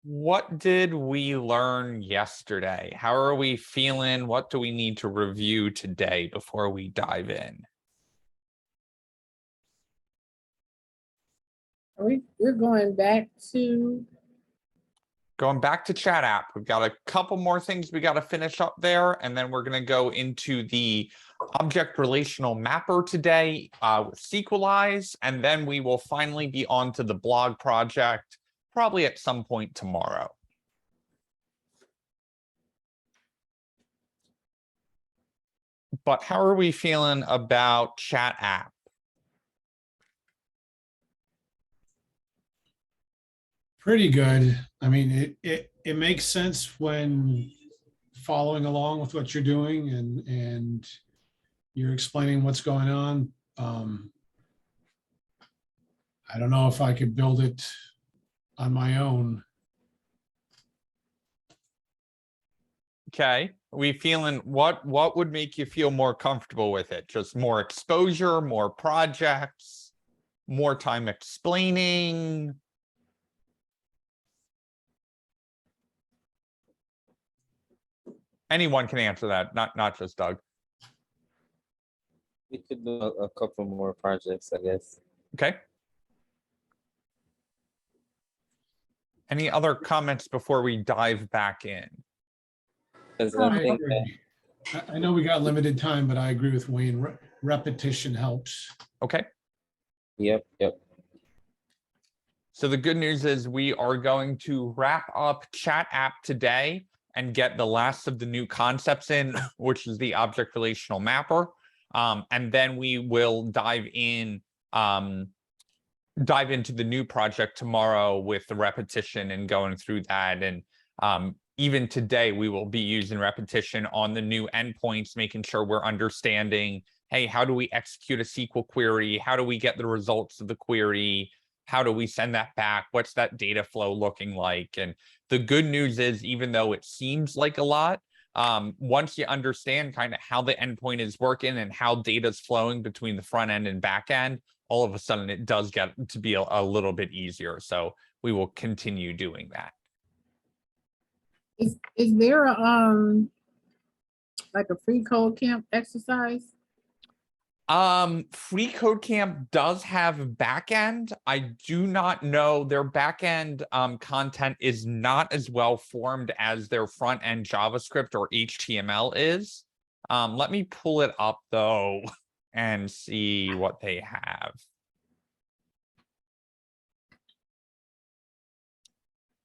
What did we learn yesterday? How are we feeling? What do we need to review today before we dive in? We're going back to Going back to chat app, we've got a couple more things we got to finish up there, and then we're going to go into the object relational mapper today with Sqlize, and then we will finally be on to the blog project, probably at some point tomorrow. But how are we feeling about chat app? Pretty good. I mean, it makes sense when following along with what you're doing and you're explaining what's going on. I don't know if I could build it on my own. Okay, we feeling what would make you feel more comfortable with it? Just more exposure, more projects, more time explaining? Anyone can answer that, not just Doug. We could do a couple more projects, I guess. Okay. Any other comments before we dive back in? Because I I think that agree. I know we got limited time, but I agree with Wayne. Repetition helps. Okay. Yep. So the good news is we are going to wrap up chat app today and get the last of the new concepts in, which is the object relational mapper. And then we will dive into the new project tomorrow with the repetition and going through that. And even today, we will be using repetition on the new endpoints, making sure we're understanding, hey, how do we execute a SQL query? How do we get the results of the query? How do we send that back? What's that data flow looking like? And the good news is, even though it seems like a lot, once you understand kind of how the endpoint is working and how data is flowing between the front end and back end, all of a sudden it does get to be a little bit easier. So we will continue doing that. is there a like a free code camp exercise? Free Code Camp does have backend. I do not know, their backend content is not as well formed as their front end JavaScript or HTML is. Let me pull it up though and see what they have.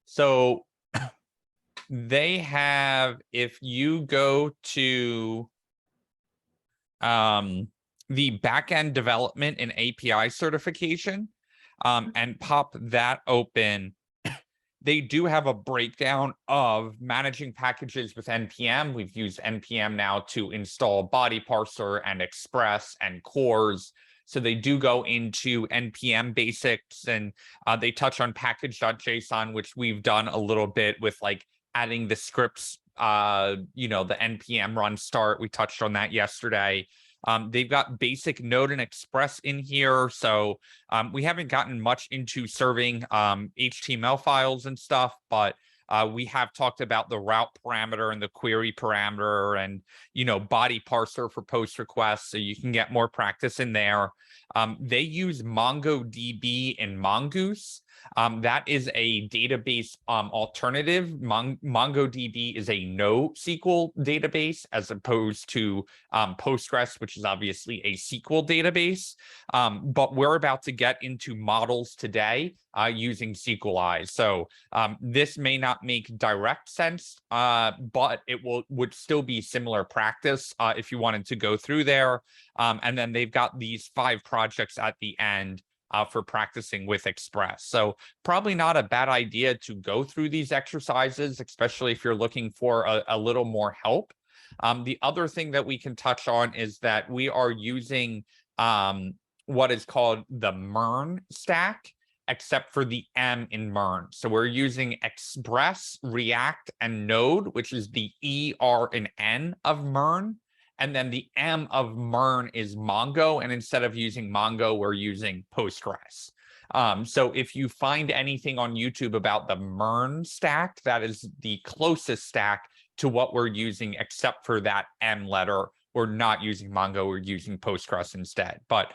So they have, if you go to the backend development and API certification and pop that open, they do have a breakdown of managing packages with NPM. We've used NPM now to install body parser and express and cores. So they do go into NPM basics, and they touch on package.json, which we've done a little bit with like adding the scripts, the NPM run start. We touched on that yesterday. They've got basic Node and Express in here. So we haven't gotten much into serving HTML files and stuff, but we have talked about the route parameter and the query parameter and, body parser for post requests. So you can get more practice in there. They use MongoDB and Mongoose. That is a database alternative. MongoDB is a NoSQL database as opposed to Postgres, which is obviously a SQL database. But we're about to get into models today using Sqlize. So this may not make direct sense, but it would still be similar practice if you wanted to go through there. And then they've got these 5 projects at the end for practicing with Express. So probably not a bad idea to go through these exercises, especially if you're looking for a little more help. The other thing that we can touch on is that we are using what is called the Mern Stack, except for the M in Mern. So we're using Express, React, and Node, which is the E, R, and N of Mern. And then the M of Mern is Mongo. And instead of using Mongo, we're using Postgres. So if you find anything on YouTube about the Mern stack, that is the closest stack to what we're using, except for that M letter. We're not using Mongo, we're using Postgres instead. But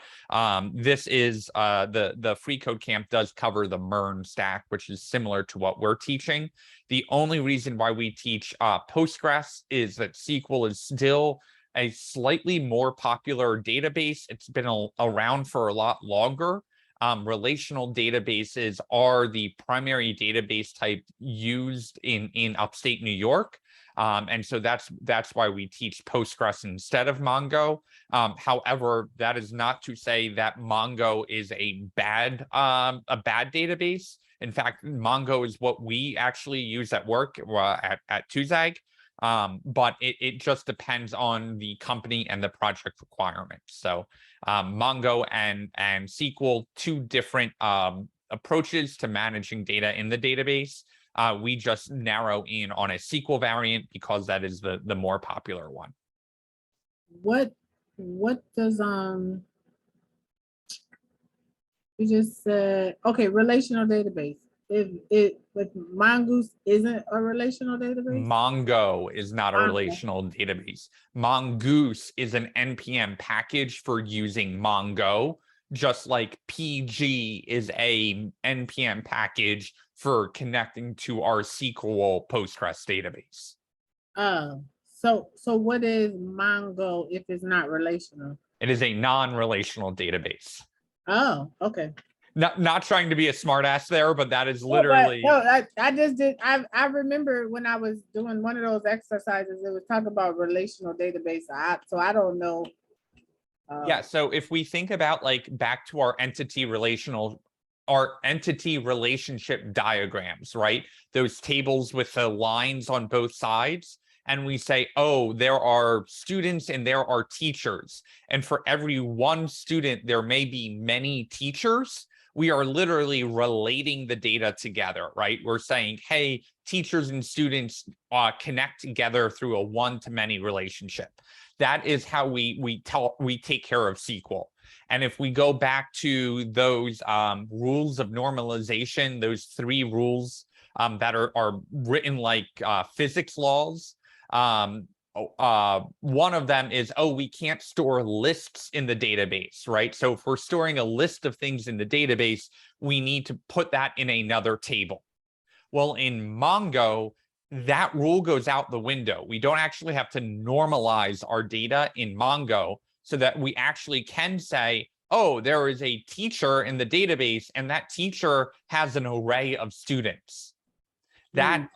this is the free code camp does cover the Mern stack, which is similar to what we're teaching. The only reason why we teach Postgres is that SQL is still a slightly more popular database. It's been around for a lot longer. Relational databases are the primary database type used in upstate New York. And so that's why we teach Postgres instead of Mongo. However, that is not to say that Mongo is a bad database. In fact, Mongo is what we actually use at work at Tuzag. But it just depends on the company and the project requirements. So Mongo and SQL, two different approaches to managing data in the database. We just narrow in on a SQL variant because that is the more popular one. What does you just said, okay, relational database. But Mongoose isn't a relational database? Mongo is not a Mongo. relational database. Mongoose is an NPM package for using Mongo, just like PG is a NPM package for connecting to our SQL Postgres database. Oh, so what is Mongo if it's not relational? It is a non-relational database. Oh, okay. Not trying to be a smartass there, but that is No, literally. I just did. I remember when I was doing one of those exercises, it was talking about relational database. So I don't know. Yeah, so if we think about like back to our entity relationship diagrams, right? Those tables with the lines on both sides. And we say, oh, there are students and there are teachers. And for every one student, there may be many teachers. We are literally relating the data together, right? We're saying, hey, teachers and students connect together through a one-to-many relationship. That is how we take care of SQL. And if we go back to those rules of normalization, those 3 rules that are written like physics laws, one of them is, oh, we can't store lists in the database, right? So if we're storing a list of things in the database, we need to put that in another table. Well, in Mongo, that rule goes out the window. We don't actually have to normalize our data in Mongo so that we actually can say, oh, there is a teacher in the database and that teacher has an array of students. That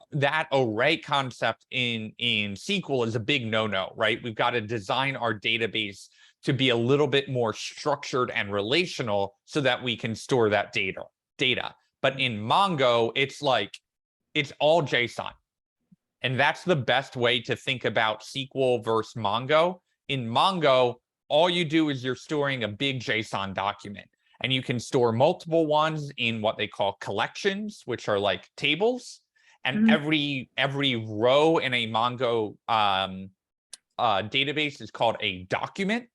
array concept in SQL is a big no-no, right? We've got to design our database to be a little bit more structured and relational so that we can store that data. But in Mongo, it's all JSON. And that's the best way to think about SQL versus Mongo. In Mongo, all you do is you're storing a big JSON document. And you can store multiple ones in what they call collections, which are like tables. And every row in a Mongo database is called a document,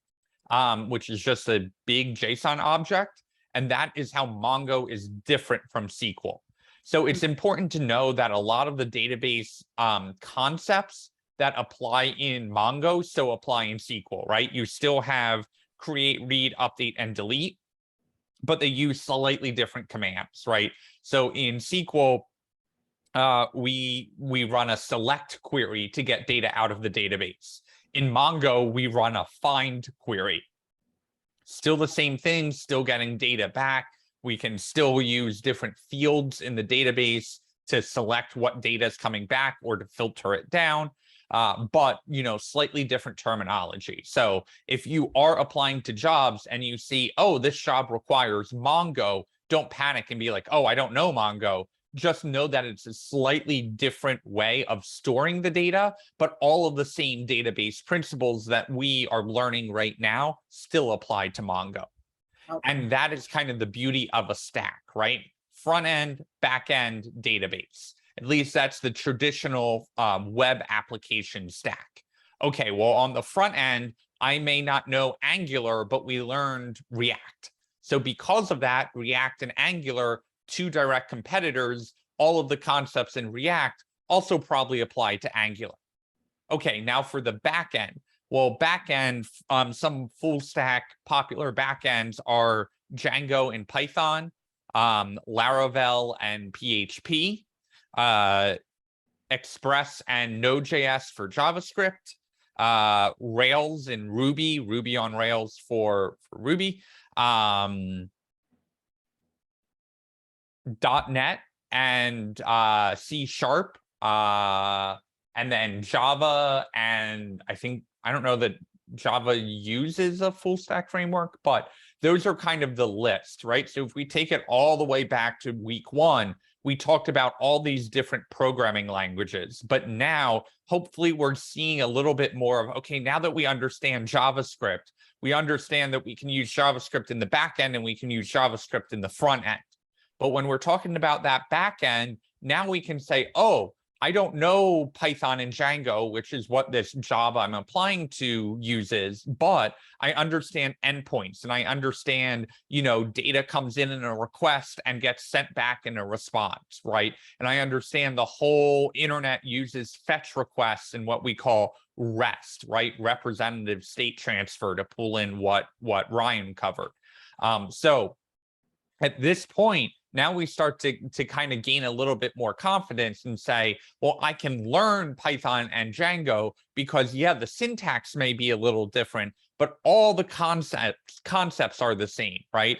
which is just a big JSON object. And that is how Mongo is different from SQL. So it's important to know that a lot of the database concepts that apply in Mongo still apply in SQL, right? You still have create, read, update, and delete, but they use slightly different commands, right? So in SQL, we run a select query to get data out of the database. In Mongo, we run a find query. Still the same thing, still getting data back. We can still use different fields in the database to select what data is coming back or to filter it down. But, slightly different terminology. So if you are applying to jobs and you see, oh, this job requires Mongo, don't panic and be like, oh, I don't know Mongo. Just know that it's a slightly different way of storing the data, but all of the same database principles that we are learning right now still apply to Mongo. Okay. And that is kind of the beauty of a stack, right? Front end, back end database. At least that's the traditional web application stack. Okay, well, on the front end, I may not know Angular, but we learned React. So because of that, React and Angular, two direct competitors, all of the concepts in React also probably apply to Angular. Okay, now for the backend. Well, backend, some full stack popular backends are Django and Python, Laravel and PHP, Express and Node.js for JavaScript, Rails and Ruby on Rails for Ruby, .NET and C#, and then Java, and I don't know that Java uses a full stack framework, but those are kind of the list, right? So if we take it all the way back to week 1, we talked about all these different programming languages, but now hopefully we're seeing a little bit more of, okay, now that we understand JavaScript, we understand that we can use JavaScript in the back end and we can use JavaScript in the front end. But when we're talking about that back end, now we can say, oh, I don't know Python and Django, which is what this job I'm applying to uses, but I understand endpoints and I understand, data comes in a request and gets sent back in a response, right? And I understand the whole internet uses fetch requests and what we call REST, right? Representative state transfer, to pull in what Ryan covered. So at this point, now we start to kind of gain a little bit more confidence and say, well, I can learn Python and Django because, yeah, the syntax may be a little different, but all the concepts are the same, right?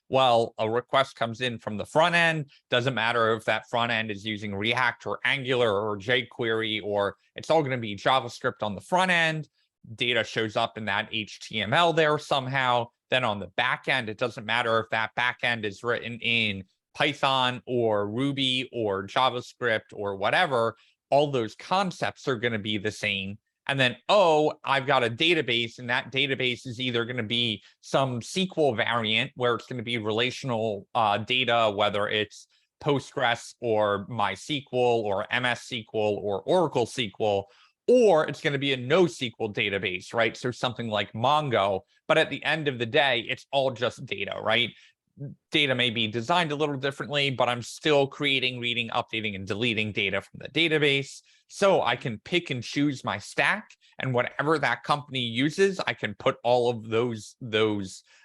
Well, a request comes in from the front end. Doesn't matter if that front end is using React or Angular or jQuery, or it's all going to be JavaScript on the front end. Data shows up in that HTML there somehow. Then on the back end, it doesn't matter if that back end is written in Python or Ruby or JavaScript or whatever, all those concepts are going to be the same. And then, oh, I've got a database, and that database is either going to be some SQL variant where it's going to be relational data, whether it's Postgres or MySQL or MS SQL or Oracle SQL, or it's going to be a NoSQL database, right? So something like Mongo, but at the end of the day, it's all just data, right? Data may be designed a little differently, but I'm still creating, reading, updating, and deleting data from the database. So I can pick and choose my stack, and whatever that company uses, I can put all of those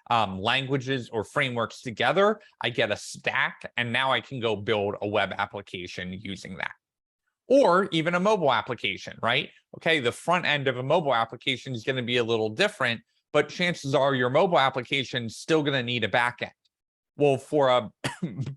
languages or frameworks together. I get a stack, and now I can go build a web application using that. Or even a mobile application, right? Okay, the front end of a mobile application is going to be a little different, but chances are your mobile application is still going to need a backend. Well, for a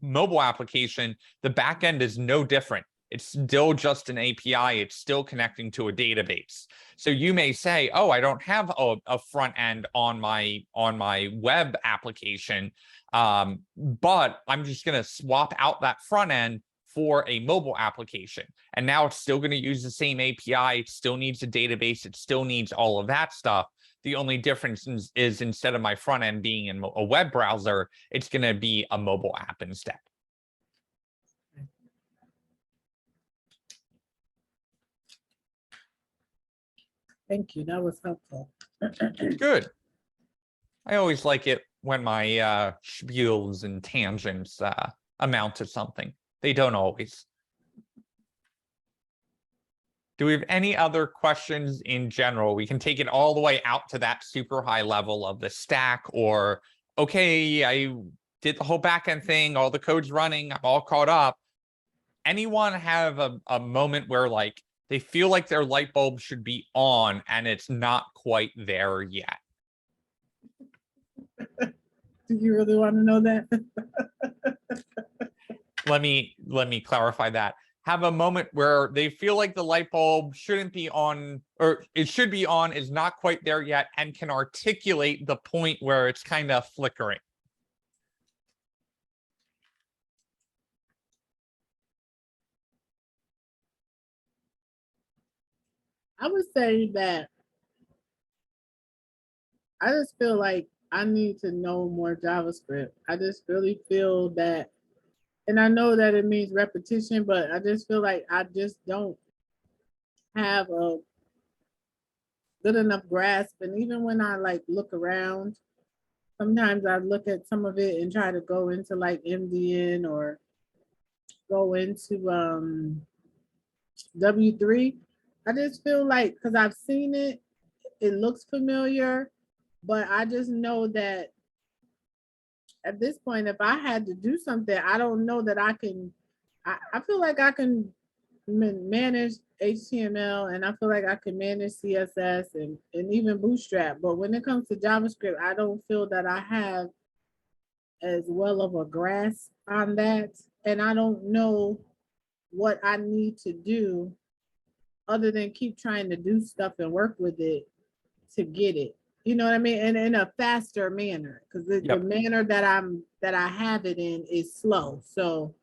mobile application, the backend is no different. It's still just an API. It's still connecting to a database. So you may say, oh, I don't have a front end on my web application, but I'm just going to swap out that front end for a mobile application. And now it's still going to use the same API. It still needs a database. It still needs all of that stuff. The only difference is instead of my front end being in a web browser, it's going to be a mobile app instead. Thank you. That was helpful. Good. I always like it when my spiels and tangents amount to something. They don't always. Do we have any other questions in general? We can take it all the way out to that super high level of the stack, or, okay, I did the whole backend thing, all the code's running, I'm all caught up. Anyone have a moment where like they feel like their light bulb should be on and it's not quite there yet? Do you really want to know that? Let me clarify that. Have a moment where they feel like the light bulb shouldn't be on, or it should be on, is not quite there yet, and can articulate the point where it's kind of flickering. I would say that I just feel like I need to know more JavaScript. I just really feel that, and I know that it means repetition, but I just feel like I just don't have a good enough grasp. And even when I like look around sometimes I look at some of it and try to go into like MDN or go into W3. I just feel like because I've seen it, it looks familiar, but I just know that at this point, if I had to do something, I don't know that I can. I feel like I can manage HTML and I feel like I can manage CSS and even Bootstrap. But when it comes to JavaScript, I don't feel that I have as well of a grasp on that. And I don't know what I need to do other than keep trying to do stuff and work with it to get it. You know what I mean? And in a faster manner, because the manner that I have it in is slow. So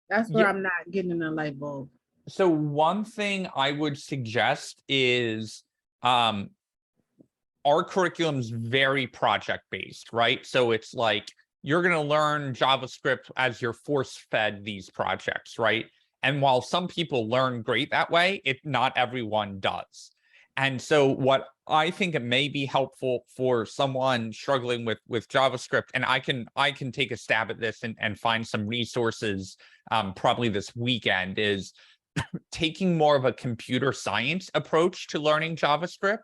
that's where I'm not getting a light bulb. So one thing I would suggest is our curriculum's very project-based, right? So it's like you're going to learn JavaScript as you're force-fed these projects, right? And while some people learn great that way, not everyone does. And so what I think it may be helpful for someone struggling with JavaScript, and I can take a stab at this and find some resources probably this weekend, is taking more of a computer science approach to learning JavaScript,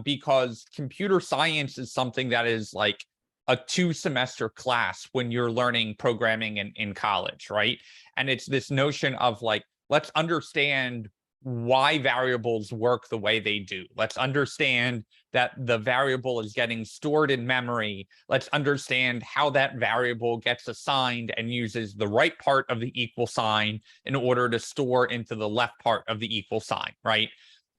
because computer science is something that is like a 2-semester class when you're learning programming in college, right? And it's this notion of like, let's understand why variables work the way they do. Let's understand that the variable is getting stored in memory. Let's understand how that variable gets assigned and uses the right part of the equal sign in order to store into the left part of the equal sign, right?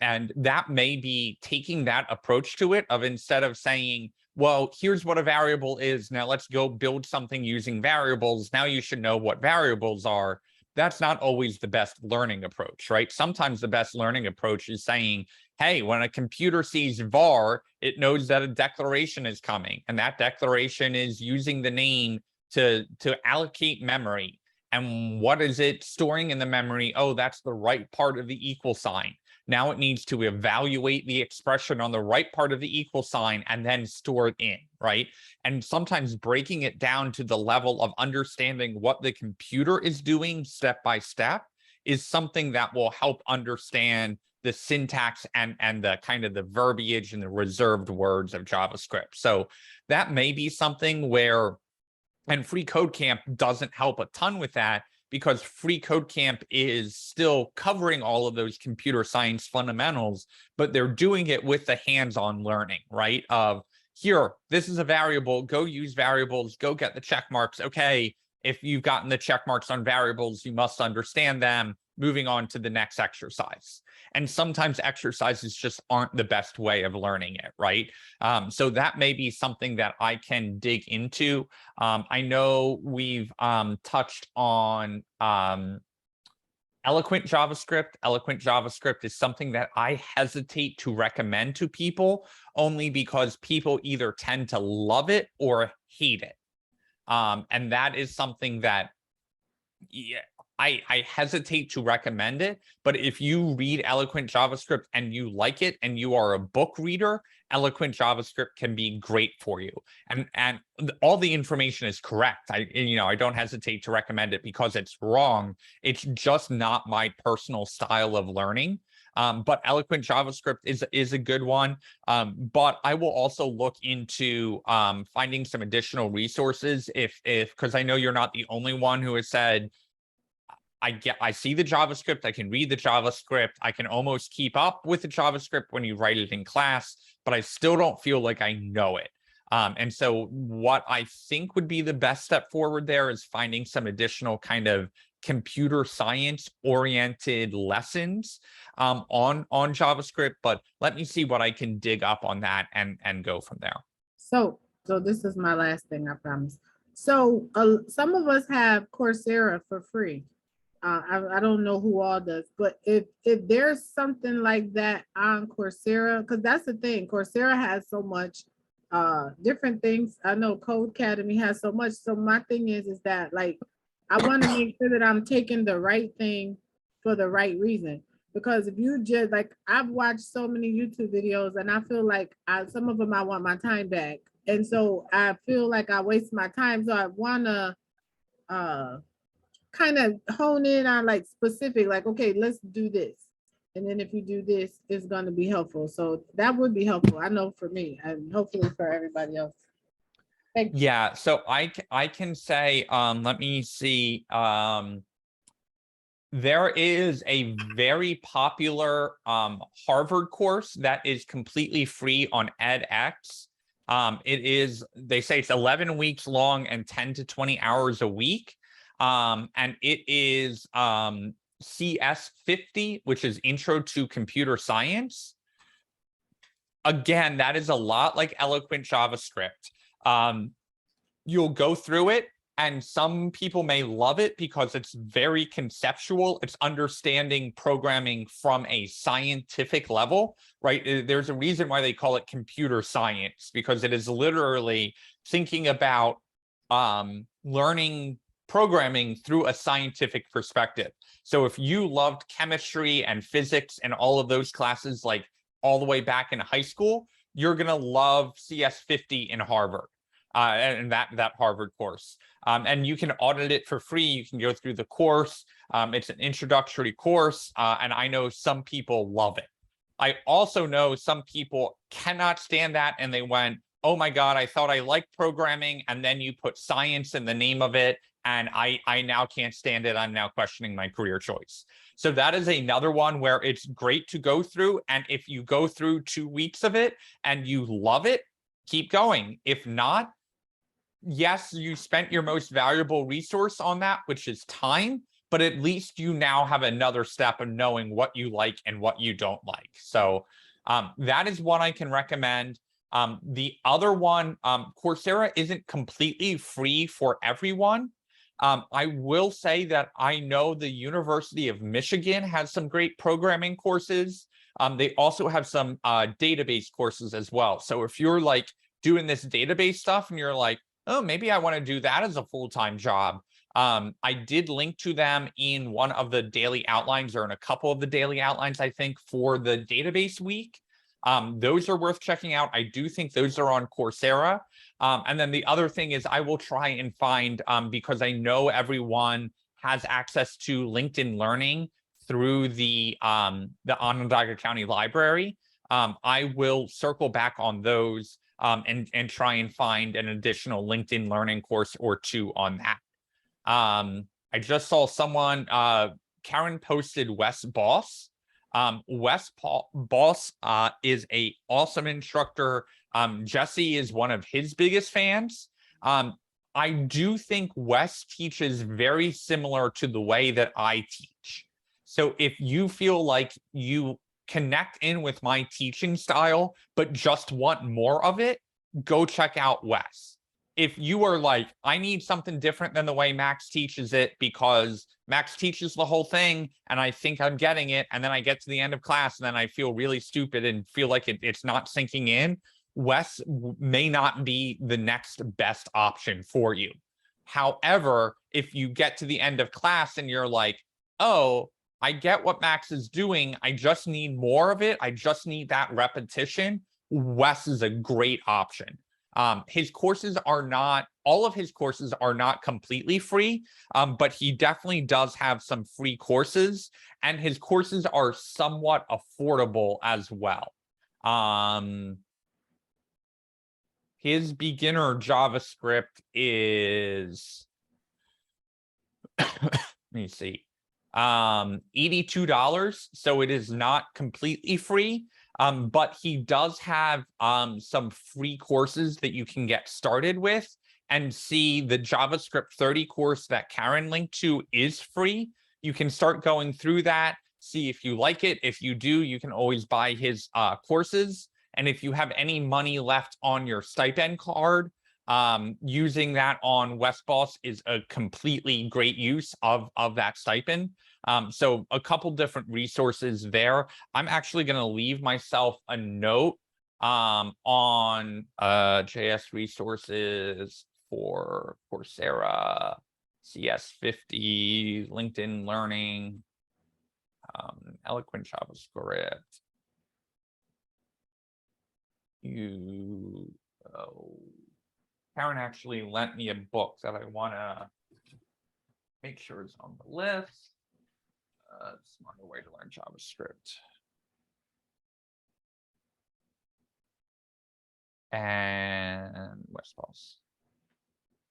And that may be taking that approach to it, of instead of saying, well, here's what a variable is, now let's go build something using variables, now you should know what variables are. That's not always the best learning approach, right? Sometimes the best learning approach is saying, hey, when a computer sees var, it knows that a declaration is coming, and that declaration is using the name to allocate memory. And what is it storing in the memory? Oh, that's the right part of the equal sign. Now it needs to evaluate the expression on the right part of the equal sign and then store it in, right? And sometimes breaking it down to the level of understanding what the computer is doing step by step is something that will help understand the syntax and the kind of the verbiage and the reserved words of JavaScript. So that may be something where, and Free Code Camp doesn't help a ton with that, because Free Code Camp is still covering all of those computer science fundamentals, but they're doing it with the hands-on learning, right? Of here, this is a variable, go use variables, go get the check marks. Okay, if you've gotten the check marks on variables, you must understand them. Moving on to the next exercise. And sometimes exercises just aren't the best way of learning it, right? So that may be something that I can dig into. I know we've touched on Eloquent JavaScript. Eloquent JavaScript is something that I hesitate to recommend to people, only because people either tend to love it or hate it. And that is something that, yeah, I hesitate to recommend it, but if you read Eloquent JavaScript and you like it and you are a book reader, Eloquent JavaScript can be great for you. And all the information is correct. I don't hesitate to recommend it because it's wrong. It's just not my personal style of learning. But Eloquent JavaScript is a good one. But I will also look into finding some additional resources because I know you're not the only one who has said, I see the JavaScript, I can read the JavaScript, I can almost keep up with the JavaScript when you write it in class, but I still don't feel like I know it. And so what I think would be the best step forward there is finding some additional kind of computer science oriented lessons on JavaScript, but let me see what I can dig up on that and go from there. So this is my last thing, I promise. So some of us have Coursera for free. I don't know who all does, but if there's something like that on Coursera, because that's the thing, Coursera has so much different things. I know Code Academy has so much. So my thing is that like, I want to make sure that I'm taking the right thing for the right reason. Because if you just like, I've watched so many YouTube videos and I feel like some of them I want my time back. And so I feel like I waste my time. So I want to kind of hone in on like specific, like, okay, let's do this. And then if you do this, it's going to be helpful. So that would be helpful. I know for me and hopefully for everybody else. Thank you. Yeah, so I can say, let me see. There is a very popular Harvard course that is completely free on edX. It is, they say it's 11 weeks long and 10 to 20 hours a week. And it is CS50, which is Intro to Computer Science. Again, that is a lot like Eloquent JavaScript. You'll go through it, and some people may love it because it's very conceptual. It's understanding programming from a scientific level, right? There's a reason why they call it computer science, because it is literally thinking about learning programming through a scientific perspective. So if you loved chemistry and physics and all of those classes, like all the way back in high school, you're going to love CS50 in Harvard. And that Harvard course. And you can audit it for free. You can go through the course. It's an introductory course, and I know some people love it. I also know some people cannot stand that, and they went, oh my God, I thought I liked programming, and then you put science in the name of it, and I now can't stand it. I'm now questioning my career choice. So that is another one where it's great to go through, and if you go through 2 weeks of it and you love it, keep going. If not, yes, you spent your most valuable resource on that, which is time, but at least you now have another step of knowing what you like and what you don't like. So that is one I can recommend. The other one, Coursera isn't completely free for everyone. I will say that I know the University of Michigan has some great programming courses. They also have some database courses as well. So if you're like doing this database stuff and you're like, oh, maybe I want to do that as a full-time job. I did link to them in one of the daily outlines, or in a couple of the daily outlines, I think, for the database week. Those are worth checking out. I do think those are on Coursera. And then the other thing is I will try and find, because I know everyone has access to LinkedIn Learning through the Onondaga County Library. I will circle back on those and try and find an additional LinkedIn Learning course or two on that. I just saw someone, Karen posted Wes Boss. Wes Boss is an awesome instructor. Jesse is one of his biggest fans. I do think Wes teaches very similar to the way that I teach. So if you feel like you connect in with my teaching style, but just want more of it, go check out Wes. If you are like, I need something different than the way Max teaches it, because Max teaches the whole thing and I think I'm getting it, and then I get to the end of class and then I feel really stupid and feel like it's not sinking in, Wes may not be the next best option for you. However, if you get to the end of class and you're like, oh, I get what Max is doing, I just need more of it, I just need that repetition, Wes is a great option. His courses are not, all of his courses are not completely free, but he definitely does have some free courses, and his courses are somewhat affordable as well. His beginner JavaScript is, let me see, $82, so it is not completely free, but he does have some free courses that you can get started with. And see, the JavaScript 30 course that Karen linked to is free. You can start going through that, see if you like it. If you do, you can always buy his courses. And if you have any money left on your stipend card, using that on Wes Boss is a completely great use of that stipend. So a couple different resources there. I'm actually going to leave myself a note on JS resources for Coursera, CS50, LinkedIn Learning. Eloquent JavaScript. Karen actually lent me a book that I want to make sure is on the list. Smarter way to learn JavaScript. And Westpulse.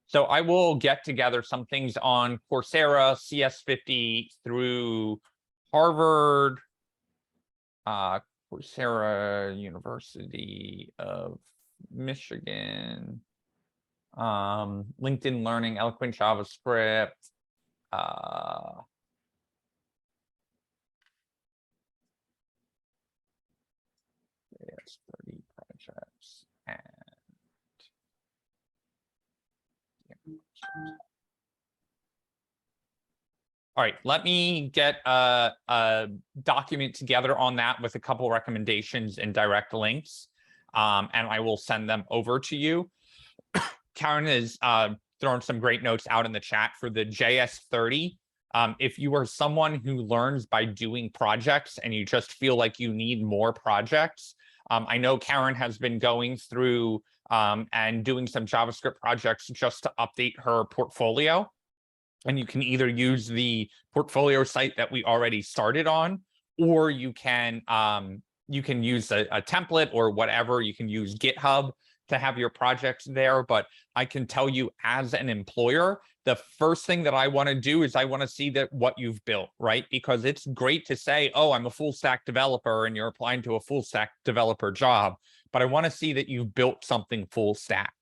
So I will get together some things on Coursera, CS50 through Harvard, Coursera, University of Michigan, LinkedIn Learning, Eloquent JavaScript, yes, 30 projects, and all right, let me get a document together on that with a couple recommendations and direct links, and I will send them over to you. Karen is throwing some great notes out in the chat for the JS30. If you are someone who learns by doing projects and you just feel like you need more projects, I know Karen has been going through and doing some JavaScript projects just to update her portfolio. And you can either use the portfolio site that we already started on, or you can use a template or whatever. You can use GitHub to have your projects there. But I can tell you, as an employer, the first thing that I want to do is I want to see that what you've built, right? Because it's great to say, oh, I'm a full stack developer and you're applying to a full stack developer job, but I want to see that you've built something full stack.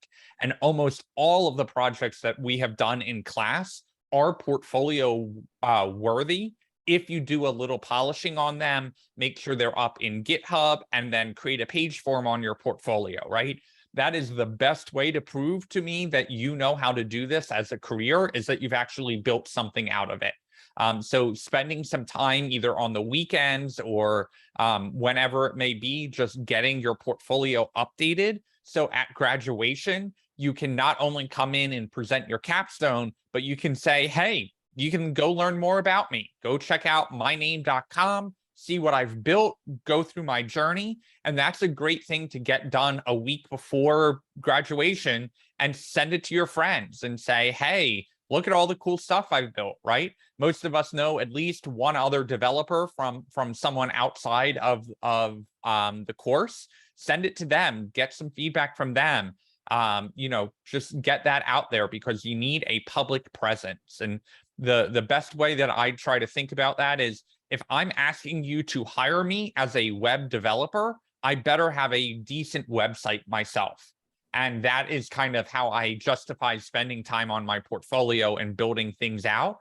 And almost all of the projects that we have done in class are portfolio worthy. If you do a little polishing on them, make sure they're up in GitHub, and then create a page form on your portfolio, right? That is the best way to prove to me that you know how to do this as a career, is that you've actually built something out of it. So spending some time either on the weekends or whenever it may be, just getting your portfolio updated. So at graduation, you can not only come in and present your capstone, but you can say, hey, you can go learn more about me. Go check out myname.com, see what I've built, go through my journey. And that's a great thing to get done a week before graduation, and send it to your friends and say, hey, look at all the cool stuff I've built, right? Most of us know at least one other developer from someone outside of the course. Send it to them, get some feedback from them. Just get that out there, because you need a public presence. And the best way that I try to think about that is, if I'm asking you to hire me as a web developer, I better have a decent website myself. And that is kind of how I justify spending time on my portfolio and building things out,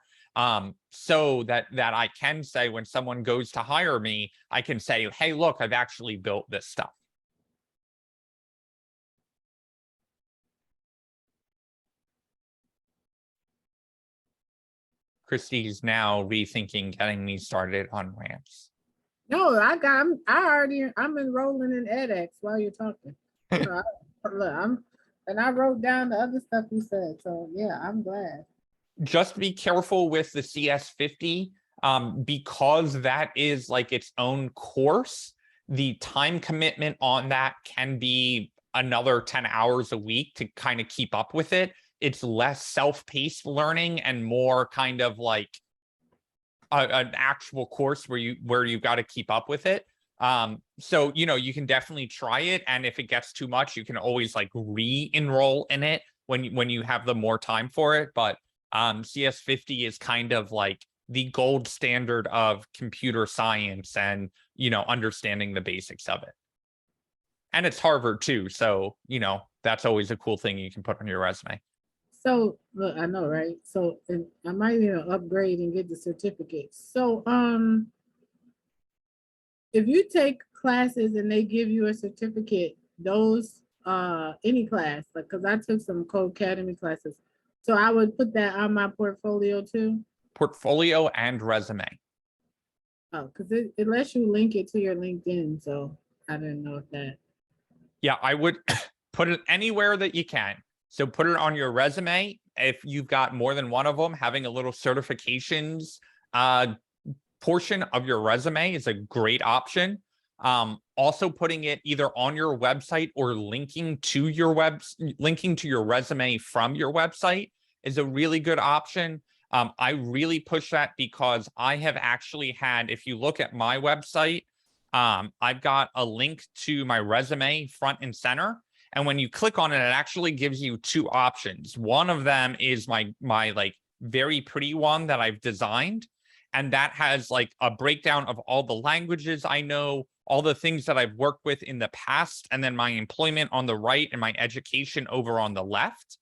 so that I can say, when someone goes to hire me, I can say, hey, look, I've actually built this stuff. Christy's now rethinking getting me started on ramps. No, I'm enrolling in edX while you're talking. So I wrote down the other stuff you said. So yeah, I'm glad. Just be careful with the CS50, because that is like its own course. The time commitment on that can be another 10 hours a week to kind of keep up with it. It's less self-paced learning and more kind of like an actual course where you've got to keep up with it. So, you can definitely try it. And if it gets too much, you can always like re-enroll in it when you have the more time for it. But CS50 is kind of like the gold standard of computer science and, understanding the basics of it. And it's Harvard too. So, that's always a cool thing you can put on your resume. So look, I know, right? So I might need to upgrade and get the certificate. So if you take classes and they give you a certificate, those any class, like, because I took some Codecademy classes, so I would put that on my portfolio too. Portfolio and resume. Oh, because it lets you link it to your LinkedIn, so I didn't know if that. Yeah, I would put it anywhere that you can. So put it on your resume. If you've got more than one of them, having a little certifications portion of your resume is a great option. Also putting it either on your website or linking to your resume from your website is a really good option. I really push that because I have actually had, if you look at my website, I've got a link to my resume front and center. And when you click on it, it actually gives you two options. One of them is my like very pretty one that I've designed. And that has like a breakdown of all the languages I know, all the things that I've worked with in the past, and then my employment on the right and my education over on the left.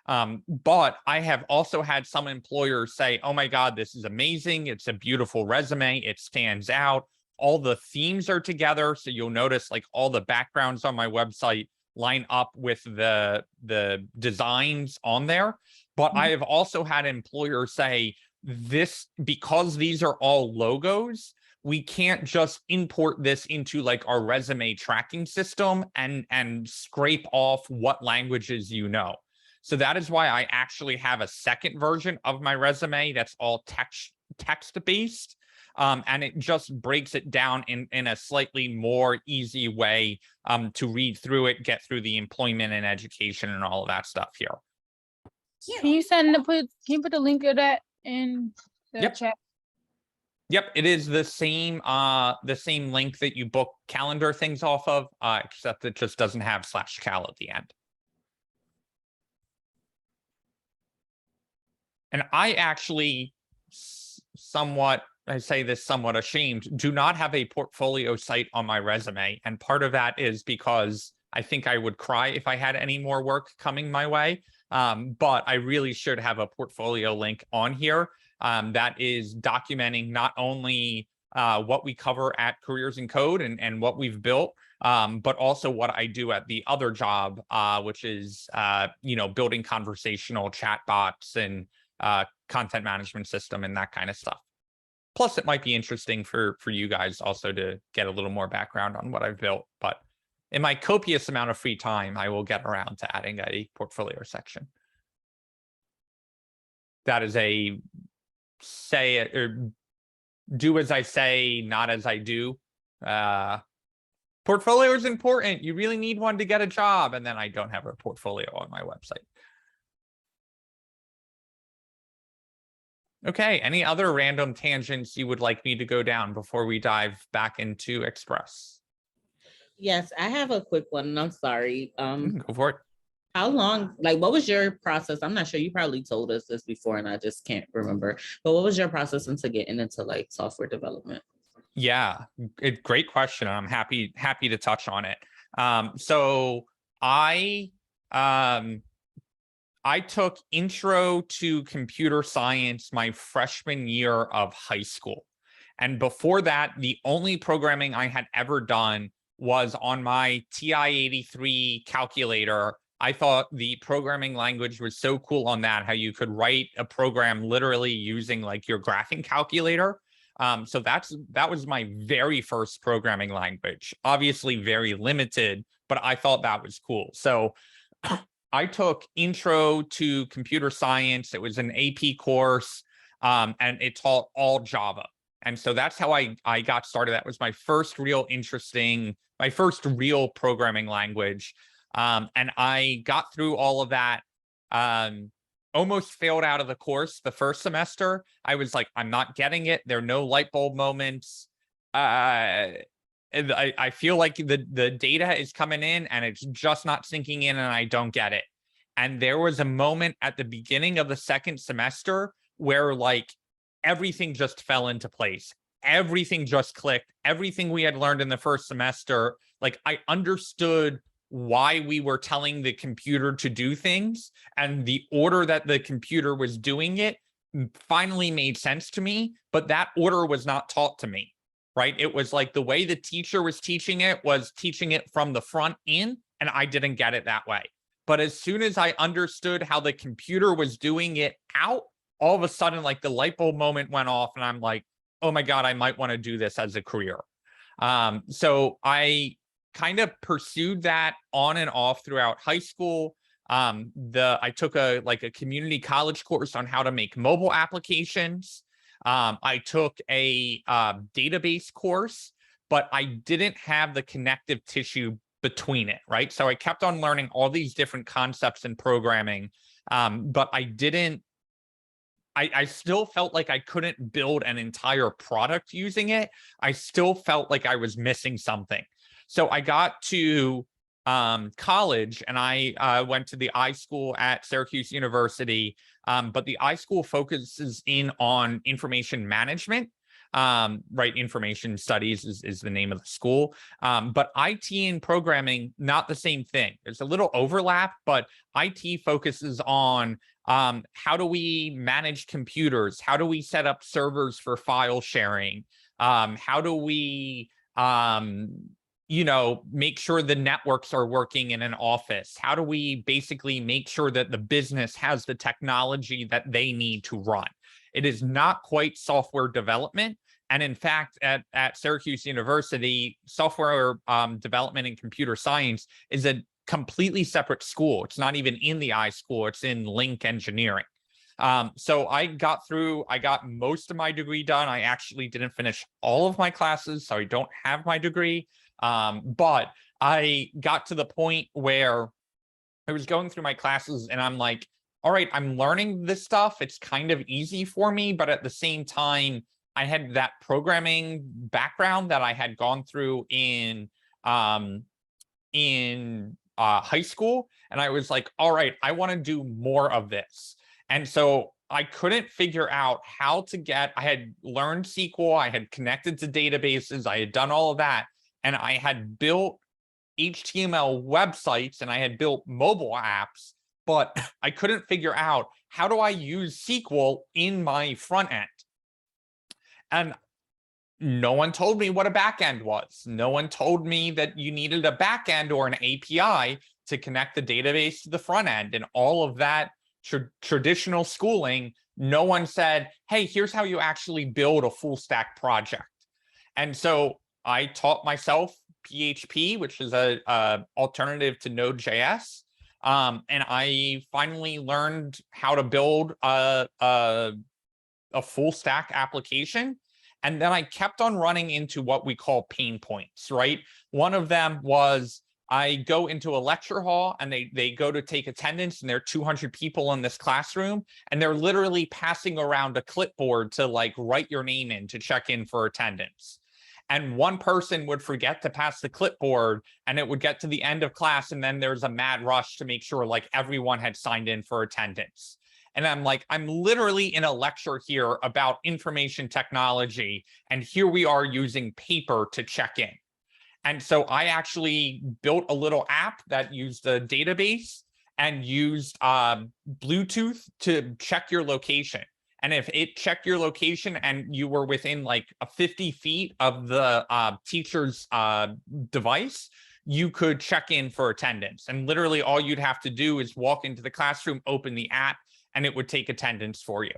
But I have also had some employers say, oh my God, this is amazing. It's a beautiful resume. It stands out. All the themes are together. So you'll notice like all the backgrounds on my website line up with the designs on there. But I have also had employers say this, because these are all logos, we can't just import this into like our resume tracking system and scrape off what languages you know. So that is why I actually have a second version of my resume that's all text-based. And it just breaks it down in a slightly more easy way to read through it, get through the employment and education and all of that stuff here. Can you can you put the link of that in the chat? Yep, it is the same link that you book calendar things off of, except it just doesn't have /cal at the end. And I actually I say this somewhat ashamed, do not have a portfolio site on my resume. And part of that is because I think I would cry if I had any more work coming my way. But I really should have a portfolio link on here that is documenting not only what we cover at Careers in Code and what we've built, but also what I do at the other job, which is building conversational chatbots and content management system and that kind of stuff. Plus, it might be interesting for you guys also to get a little more background on what I've built. But in my copious amount of free time, I will get around to adding a portfolio section. That is a say it or do as I say, not as I do. Portfolio is important. You really need one to get a job. And then I don't have a portfolio on my website. Okay, any other random tangents you would like me to go down before we dive back into Express? Yes, I have a quick one. And I'm sorry. Go for it. How long, like, what was your process? I'm not sure, you probably told us this before and I just can't remember, but what was your process into getting into like software development? Yeah, great question. I'm happy to touch on it. So I took Intro to Computer Science my freshman year of high school. And before that, the only programming I had ever done was on my TI-83 calculator. I thought the programming language was so cool on that, how you could write a program literally using like your graphing calculator. So that was my very first programming language, obviously very limited, but I thought that was cool. So I took Intro to Computer Science. It was an AP course, and it taught all Java. And so that's how I got started. That was my first real programming language. And I got through all of that, almost failed out of the course the first semester. I was like, I'm not getting it. There are no light bulb moments. And I feel like the data is coming in and it's just not sinking in and I don't get it. And there was a moment at the beginning of the second semester where like everything just fell into place. Everything just clicked. Everything we had learned in the first semester, like I understood why we were telling the computer to do things, and the order that the computer was doing it finally made sense to me, but that order was not taught to me. Right? It was like the way the teacher was teaching it was teaching it from the front in, and I didn't get it that way. But as soon as I understood how the computer was doing it out, all of a sudden, like the light bulb moment went off and I'm like, oh my God, I might want to do this as a career. So I kind of pursued that on and off throughout high school. I took a community college course on how to make mobile applications. I took a database course, but I didn't have the connective tissue between it, right? So I kept on learning all these different concepts in programming, but I still felt like I couldn't build an entire product using it. I still felt like I was missing something. So I got to college, and I went to the iSchool at Syracuse University, but the iSchool focuses in on information management. Right, information studies is the name of the school, but IT and programming, not the same thing. There's a little overlap, but IT focuses on how do we manage computers, how do we set up servers for file sharing, how do we make sure the networks are working in an office, how do we basically make sure that the business has the technology that they need to run. It is not quite software development. And in fact, at Syracuse University, software development and computer science is a completely separate school. It's not even in the iSchool, it's in Link Engineering. So I got most of my degree done. I actually didn't finish all of my classes, so I don't have my degree. But I got to the point where I was going through my classes and I'm like, all right, I'm learning this stuff. It's kind of easy for me, but at the same time, I had that programming background that I had gone through in high school. And I was like, all right, I want to do more of this. And so I couldn't figure out how to I had learned SQL, I had connected to databases, I had done all of that. And I had built HTML websites and I had built mobile apps, but I couldn't figure out how do I use SQL in my front end. And no one told me what a backend was. No one told me that you needed a backend or an API to connect the database to the front end. And all of that traditional schooling, no one said, hey, here's how you actually build a full stack project. And so I taught myself PHP, which is a alternative to Node.js. And I finally learned how to build a full stack application. And then I kept on running into what we call pain points, right? One of them was I go into a lecture hall and they go to take attendance and there are 200 people in this classroom and they're literally passing around a clipboard to like write your name in to check in for attendance. And one person would forget to pass the clipboard and it would get to the end of class and then there's a mad rush to make sure like everyone had signed in for attendance. And I'm like, I'm literally in a lecture here about information technology, and here we are using paper to check in. And so I actually built a little app that used a database and used Bluetooth to check your location. And if it checked your location and you were within like 50 feet of the teacher's device, you could check in for attendance. And literally all you'd have to do is walk into the classroom, open the app, and it would take attendance for you.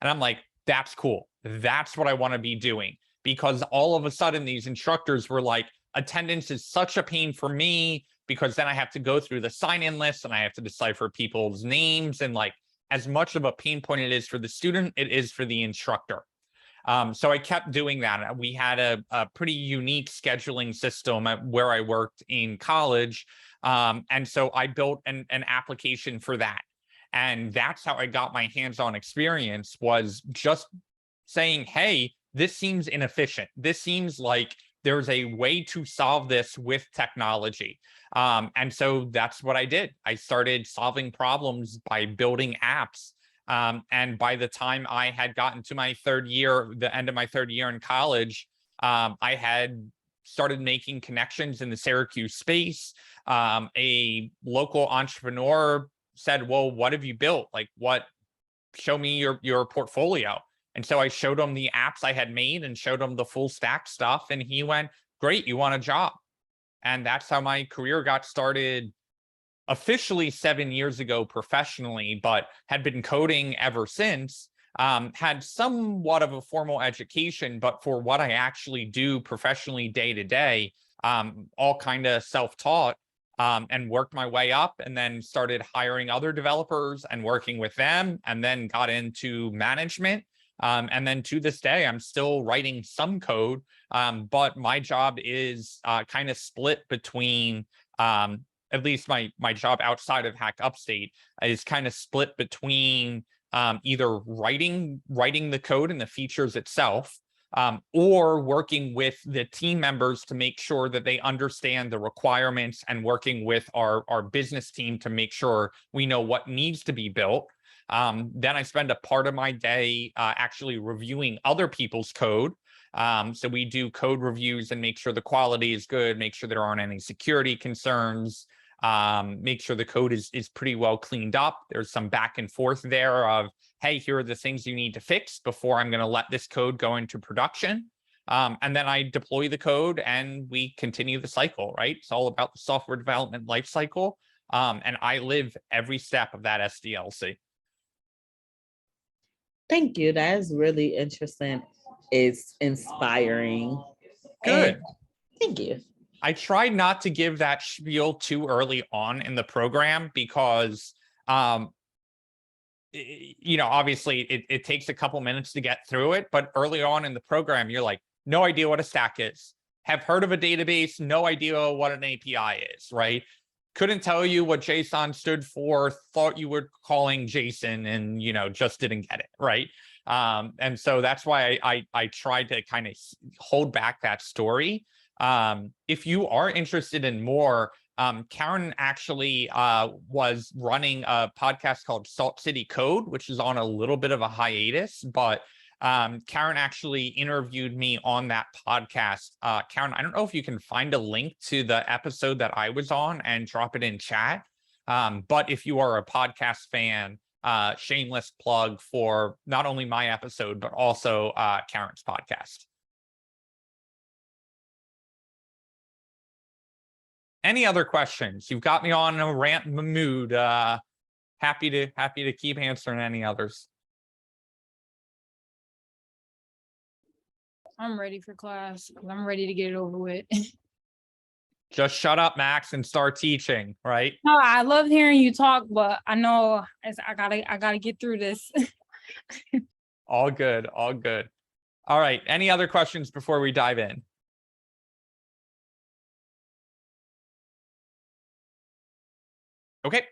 And I'm like, that's cool. That's what I want to be doing. Because all of a sudden these instructors were like, attendance is such a pain for me because then I have to go through the sign-in list and I have to decipher people's names. And like, as much of a pain point it is for the student, it is for the instructor. So I kept doing that. We had a pretty unique scheduling system where I worked in college. And so I built an application for that. And that's how I got my hands-on experience, was just saying, hey, this seems inefficient. This seems like there's a way to solve this with technology. And so that's what I did. I started solving problems by building apps. And by the time I had gotten to my third year, the end of my third year in college, I had started making connections in the Syracuse space. A local entrepreneur said, well, what have you built? Like, show me your portfolio. And so I showed him the apps I had made and showed him the full stack stuff. And he went, great, you want a job? And that's how my career got started officially 7 years ago professionally, but had been coding ever since. Had somewhat of a formal education, but for what I actually do professionally day to day, all kind of self-taught. And worked my way up and then started hiring other developers and working with them, and then got into management. And then to this day, I'm still writing some code, but my job is kind of split between, at least my job outside of Hack Upstate is kind of split between either writing the code and the features itself, or working with the team members to make sure that they understand the requirements and working with our business team to make sure we know what needs to be built. Then I spend a part of my day actually reviewing other people's code. So we do code reviews and make sure the quality is good, make sure there aren't any security concerns, make sure the code is pretty well cleaned up. There's some back and forth there of, hey, here are the things you need to fix before I'm going to let this code go into production. And then I deploy the code and we continue the cycle, right? It's all about the software development lifecycle. And I live every step of that SDLC. Thank you. That is really interesting. It's inspiring. Good. And thank you. I tried not to give that spiel too early on in the program because, you know, obviously it takes a couple minutes to get through it, but early on in the program, you're like, no idea what a stack is, have heard of a database, no idea what an API is, right? Couldn't tell you what JSON stood for, thought you were calling JSON and, you know, just didn't get it, right? And so that's why I tried to kind of hold back that story. If you are interested in more, Karen actually was running a podcast called Salt City Code, which is on a little bit of a hiatus, but Karen actually interviewed me on that podcast. Karen, I don't know if you can find a link to the episode that I was on and drop it in chat. But if you are a podcast fan, shameless plug for not only my episode, but also Karen's podcast. Any other questions? You've got me on a rant mood. Happy to keep answering any others. I'm ready for class. I'm ready to get it over with. Just shut up, Max, and start teaching, right? No, I love hearing you talk, but I know I gotta get through this. All good, all good. All right, any other questions before we dive in? Okay.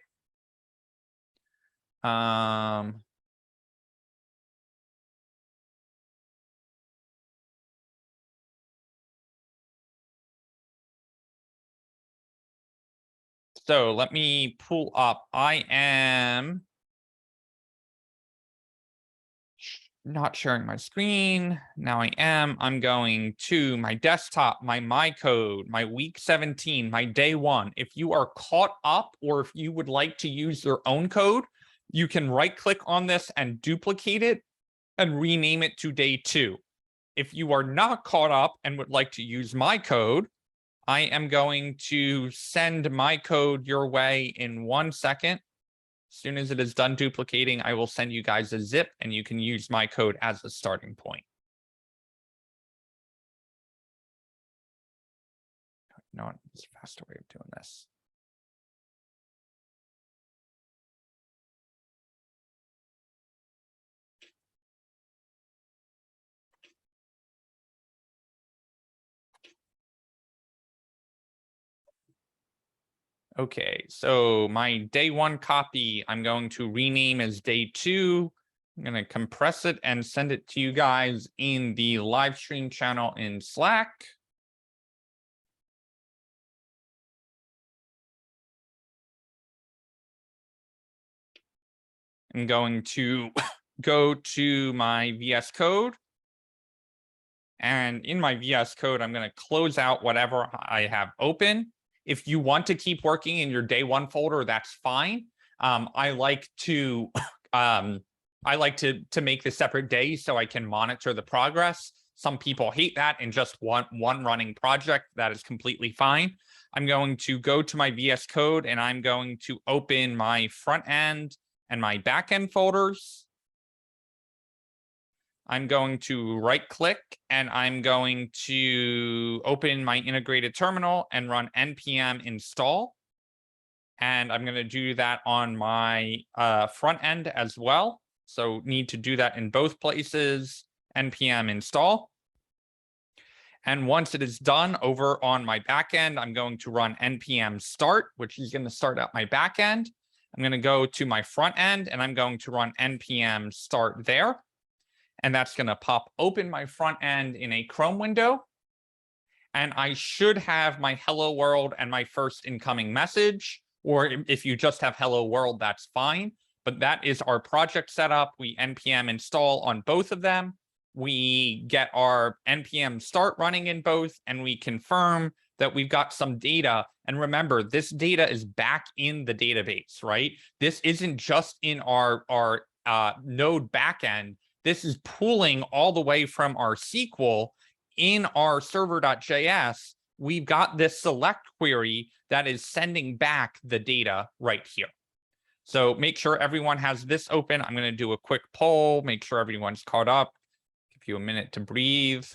So let me pull up. I am not sharing my screen. Now I am. I'm going to my desktop, my code, my week 17, my day 1. If you are caught up or if you would like to use your own code, you can right click on this and duplicate it and rename it to day 2. If you are not caught up and would like to use my code, I am going to send my code your way in 1 second. As soon as it is done duplicating, I will send you guys a zip and you can use my code as a starting point. You know what? There's a faster way of doing this. Okay, so my day 1 copy, I'm going to rename as day 2. I'm going to compress it and send it to you guys in the live stream channel in Slack. I'm going to go to my VS Code. And in my VS Code, I'm going to close out whatever I have open. If you want to keep working in your day 1 folder, that's fine. I like to make the separate days so I can monitor the progress. Some people hate that and just want one running project. That is completely fine. I'm going to go to my VS Code and I'm going to open my front end and my back end folders. I'm going to right click and I'm going to open my integrated terminal and run npm install. And I'm going to do that on my front end as well. So need to do that in both places, npm install. And once it is done over on my backend, I'm going to run npm start, which is going to start out my backend. I'm going to go to my front end and I'm going to run npm start there. And that's going to pop open my front end in a Chrome window. And I should have my hello world and my first incoming message. Or if you just have hello world, that's fine. But that is our project setup. We npm install on both of them. We get our npm start running in both, and we confirm that we've got some data. And remember, this data is back in the database, right? This isn't just in our node backend. This is pulling all the way from our SQL in our server.js. We've got this select query that is sending back the data right here. So make sure everyone has this open. I'm going to do a quick poll, make sure everyone's caught up. Give you a minute to breathe.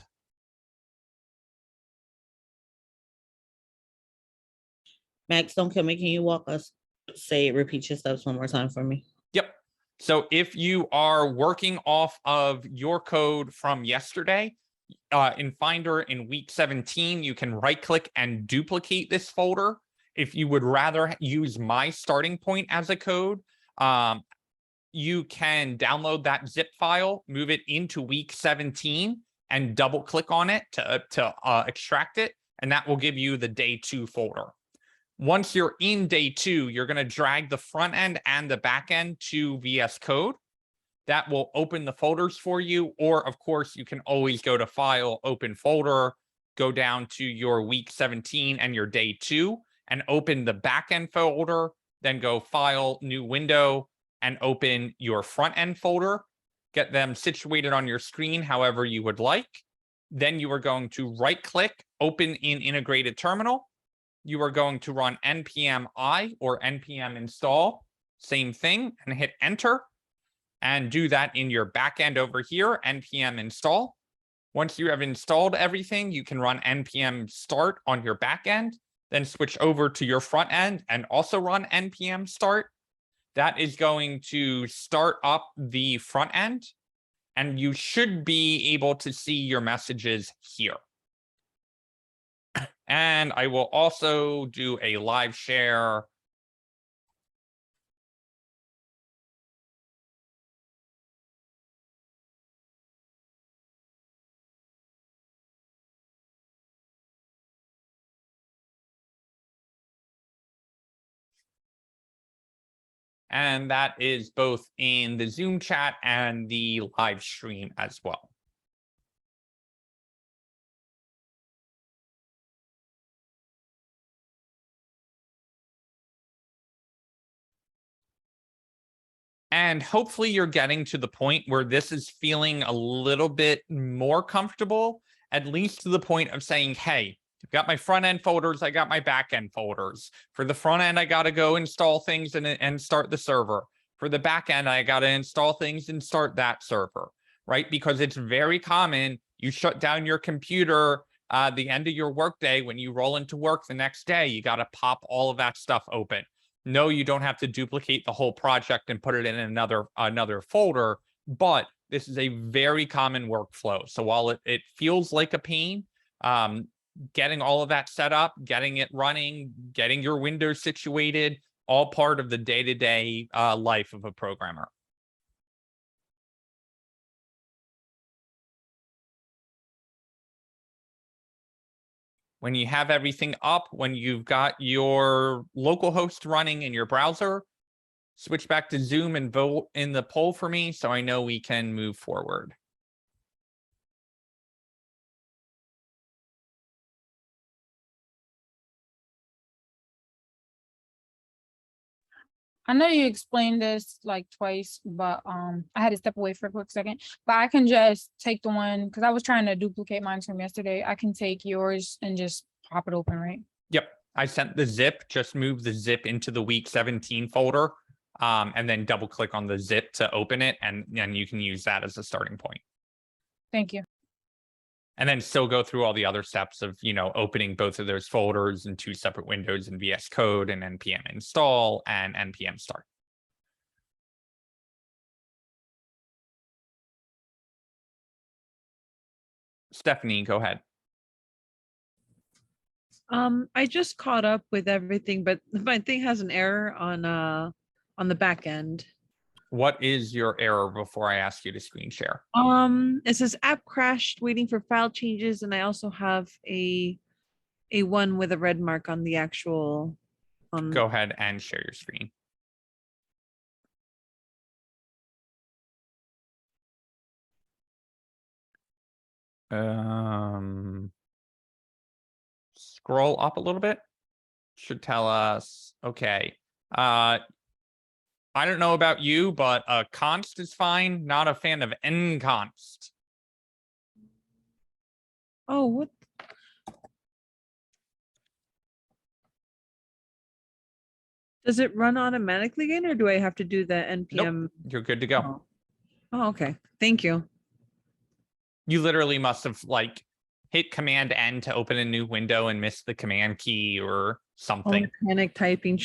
Max, don't kill me. Can you walk us, repeat your steps one more time for me? Yep. So if you are working off of your code from yesterday, in Finder in week 17, you can right click and duplicate this folder. If you would rather use my starting point as a code, you can download that zip file, move it into week 17 and double click on it to extract it. And that will give you the day 2 folder. Once you're in day 2, you're going to drag the front end and the back end to VS Code. That will open the folders for you. Or of course, you can always go to File, Open Folder, go down to your week 17 and your day 2 and open the backend folder, then go File, New Window, and open your front end folder. Get them situated on your screen however you would like. Then you are going to right click, open in integrated terminal. You are going to run npm I or npm install, same thing, and hit enter. And do that in your backend over here, npm install. Once you have installed everything, you can run npm start on your backend, then switch over to your front end and also run npm start. That is going to start up the front end, and you should be able to see your messages here. And I will also do a live share. And that is both in the Zoom chat and the live stream as well. And hopefully you're getting to the point where this is feeling a little bit more comfortable, at least to the point of saying, hey, I've got my front end folders, I got my back end folders. For the front end, I got to go install things and start the server. For the back end, I got to install things and start that server, right? Because it's very common. You shut down your computer the end of your workday. When you roll into work the next day, you got to pop all of that stuff open. No, you don't have to duplicate the whole project and put it in another folder, but this is a very common workflow. So while it feels like a pain, getting all of that set up, getting it running, getting your windows situated, all part of the day-to-day life of a programmer. When you have everything up, when you've got your local host running in your browser, switch back to Zoom and vote in the poll for me so I know we can move forward. I know you explained this like twice, but I had to step away for a quick second. But I can just take the one because I was trying to duplicate mine from yesterday. I can take yours and just pop it open, right? Yep, I sent the zip. Just move the zip into the week 17 folder, and then double click on the zip to open it, and you can use that as a starting point. Thank you. And then still go through all the other steps of, opening both of those folders in 2 separate windows in VS Code and npm install and npm start. Stephanie, go ahead. I just caught up with everything, but my thing has an error on the back end. What is your error before I ask you to screen share? It says app crashed, waiting for file changes, and I also have a one with a red mark on the actual. Go ahead and share your screen. Scroll up a little bit. Should tell us, okay. I don't know about you, but const is fine. Not a fan of nconst. Oh, what? Does it run automatically again, or do I have to do the npm? You're good to go. Oh. Oh, okay. Thank you. You literally must have like hit Command N to open a new window and missed the command key or something. Panic typing.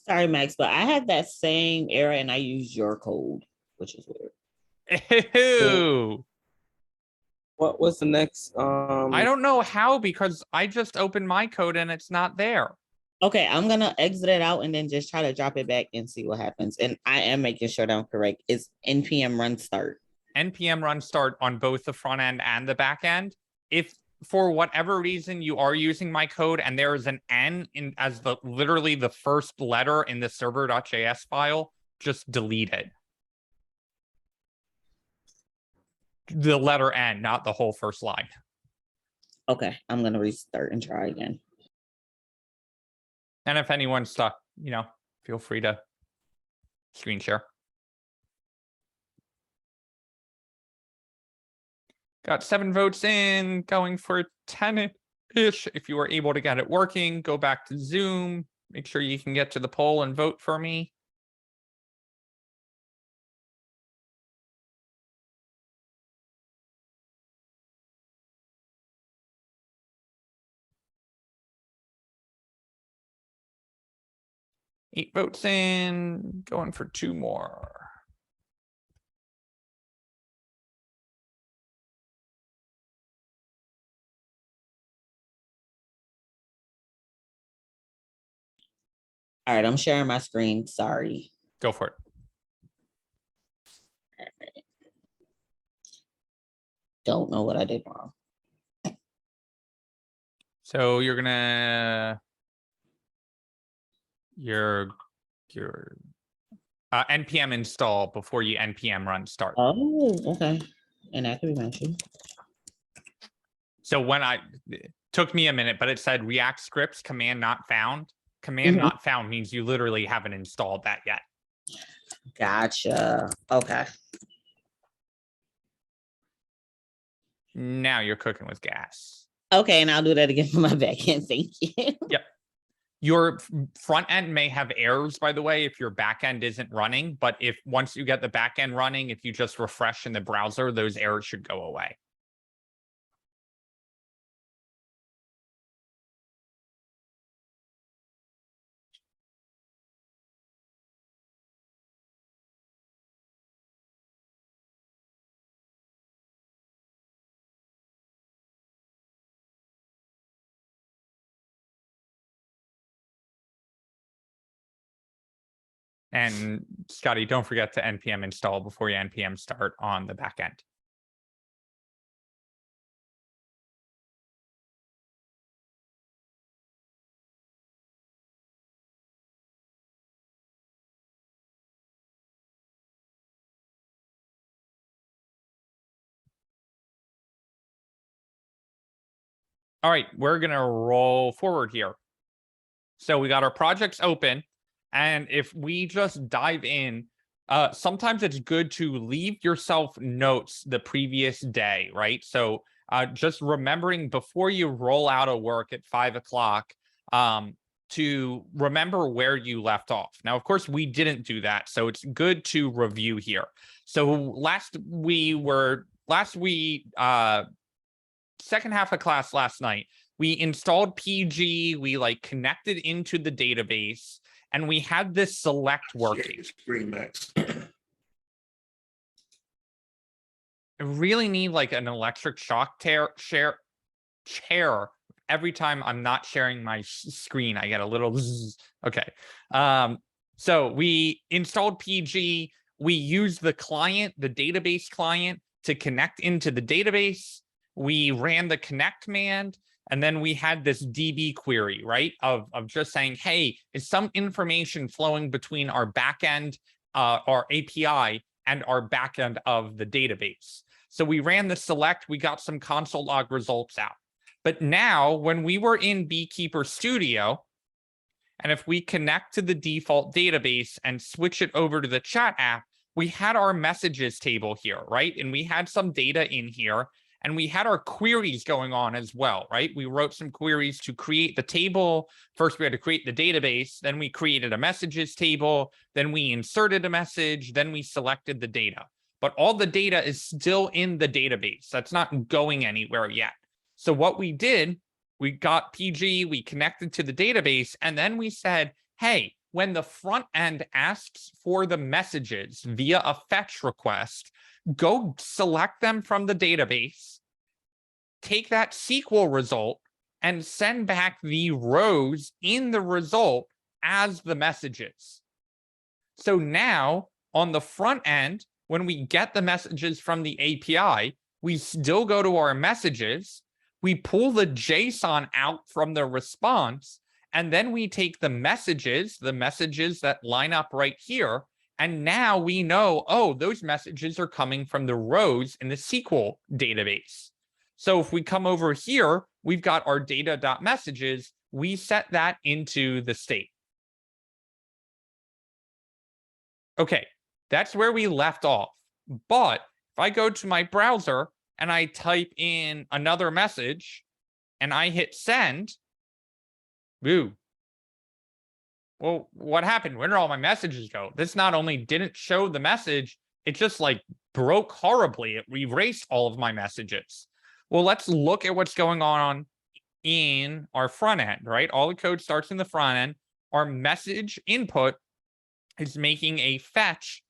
Sorry, Max, but I had that same error and I used your code, which is weird. Ew. What was the next? I don't know how, because I just opened my code and it's not there. Okay, I'm gonna exit it out and then just try to drop it back and see what happens. And I am making sure that I'm correct. It's npm run start. npm run start on both the front end and the back end. If for whatever reason you are using my code and there is an N in as the literally the first letter in the server.js file, just delete it. The letter N, not the whole first line. Okay, I'm gonna restart and try again. And if anyone's stuck, you know, feel free to screen share. Got 7 votes in, going for 10-ish. If you were able to get it working, go back to Zoom. Make sure you can get to the poll and vote for me. Eight votes in, going for 2 more. All right, I'm sharing my screen. Sorry. Go for it. Don't know what I did wrong. So you're gonna your npm install before you npm run start. Oh, okay. And that could be mentioned. So when it took me a minute, but it said React scripts command not found. Command not found means you literally haven't installed that yet. Gotcha. Okay. Now you're cooking with gas. Okay, and I'll do that again for my backend. Thank you. Yep. Your front end may have errors, by the way, if your back end isn't running. But if once you get the back end running, if you just refresh in the browser, those errors should go away. And Scotty, don't forget to npm install before you npm start on the back end. All right, we're going to roll forward here. So we got our projects open. And if we just dive in, sometimes it's good to leave yourself notes the previous day, right? So just remembering before you roll out of work at 5 o'clock to remember where you left off. Now, of course, we didn't do that. So it's good to review here. So second half of class last night, we installed PG, we like connected into the database, and we had this select working. Screen, Max. I really need like an electric shock chair every time I'm not sharing my screen. I get a little zzz. Okay. So we installed PG. We used the client, the database client, to connect into the database. We ran the connect command, and then we had this DB query, right? Of just saying, hey, is some information flowing between our backend, our API, and our backend of the database? So we ran the select, we got some console log results out. But now when we were in Beekeeper Studio, and if we connect to the default database and switch it over to the chat app, we had our messages table here, right? And we had some data in here, and we had our queries going on as well, right? We wrote some queries to create the table. First, we had to create the database. Then we created a messages table. Then we inserted a message. Then we selected the data. But all the data is still in the database. That's not going anywhere yet. So what we did, we got PG, we connected to the database, and then we said, hey, when the front end asks for the messages via a fetch request, go select them from the database, take that SQL result, and send back the rows in the result as the messages. So now on the front end, when we get the messages from the API, we still go to our messages, we pull the JSON out from the response, and then we take the messages that line up right here, and now we know, oh, those messages are coming from the rows in the SQL database. So if we come over here, we've got our data.messages, we set that into the state. Okay, that's where we left off. But if I go to my browser and I type in another message and I hit send, boo. Well, what happened? Where did all my messages go? This not only didn't show the message, it just like broke horribly. It erased all of my messages. Well, let's look at what's going on in our front end, right? All the code starts in the front end. Our message input is making a fetch.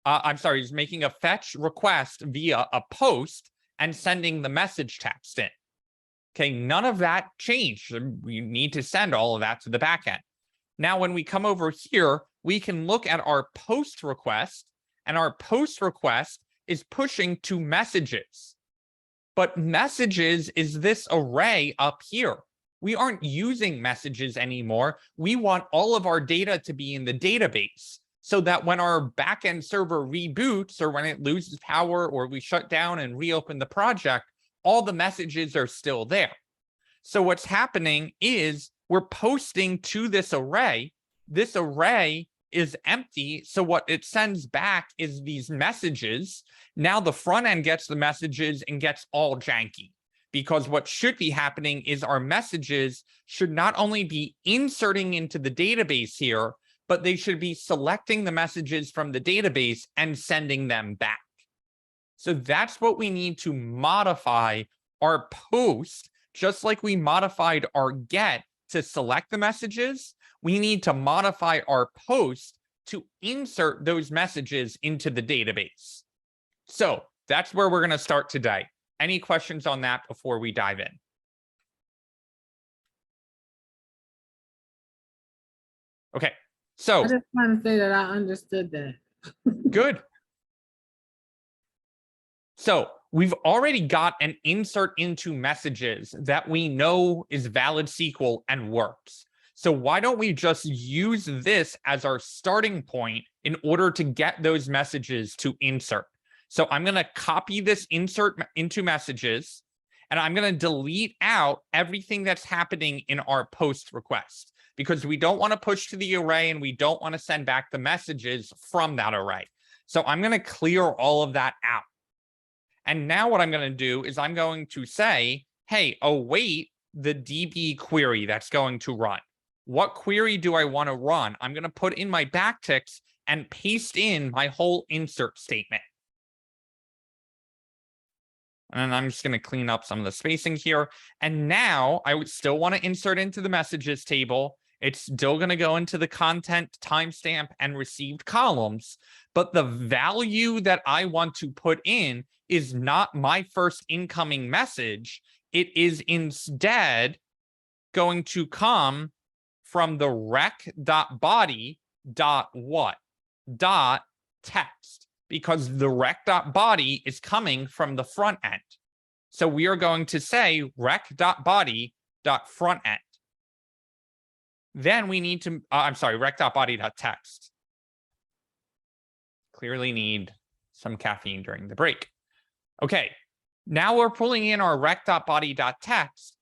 Is making a fetch request via a post and sending the message text in. Okay, none of that changed. We need to send all of that to the backend. Now, when we come over here, we can look at our post request, and our post request is pushing to messages. But messages is this array up here. We aren't using messages anymore. We want all of our data to be in the database so that when our backend server reboots or when it loses power or we shut down and reopen the project, all the messages are still there. So what's happening is we're posting to this array. This array is empty. So what it sends back is these messages. Now the front end gets the messages and gets all janky, because what should be happening is our messages should not only be inserting into the database here, but they should be selecting the messages from the database and sending them back. So that's what we need to modify our post, just like we modified our get to select the messages. We need to modify our post to insert those messages into the database. So that's where we're going to start today. Any questions on that before we dive in? Okay, so I just want to say that I understood that. good. So we've already got an insert into messages that we know is valid SQL and works. So why don't we just use this as our starting point in order to get those messages to insert? So I'm going to copy this insert into messages, and I'm going to delete out everything that's happening in our post request, because we don't want to push to the array and we don't want to send back the messages from that array. So I'm going to clear all of that out. And now what I'm going to do is I'm going to say, hey, await the DB query that's going to run. What query do I want to run? I'm going to put in my backticks and paste in my whole insert statement. And I'm just going to clean up some of the spacing here. And now I would still want to insert into the messages table. It's still going to go into the content, timestamp, and received columns. but the value that I want to put in is not my first incoming message. It is instead going to come from the rec.body.what.text, because the rec.body is coming from the front end. So we are going to say rec.body.frontend. Then we need to, I'm sorry, rec.body.text. Clearly need some caffeine during the break. Okay, now we're pulling in our rec.body.text.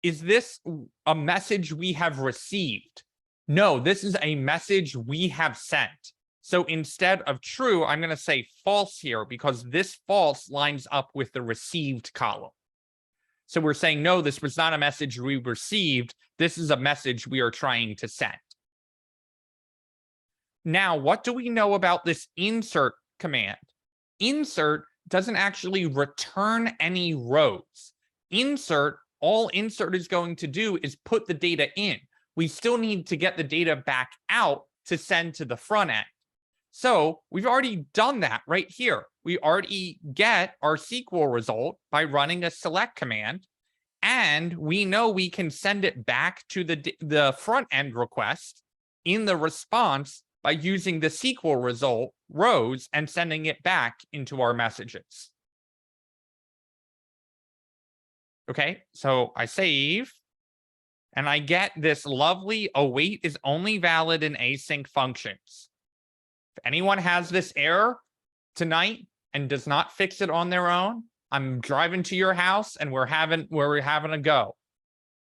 Is this a message we have received? No, this is a message we have sent. So instead of true, I'm going to say false here, because this false lines up with the received column. So we're saying, no, this was not a message we received. This is a message we are trying to send. Now, what do we know about this insert command? Insert doesn't actually return any rows. Insert, all insert is going to do is put the data in. We still need to get the data back out to send to the front end. So we've already done that right here. We already get our SQL result by running a select command, and we know we can send it back to the front end request in the response by using the SQL result rows and sending it back into our messages. Okay, so I save, and I get this lovely await is only valid in async functions. If anyone has this error tonight and does not fix it on their own, I'm driving to your house and we're having a go.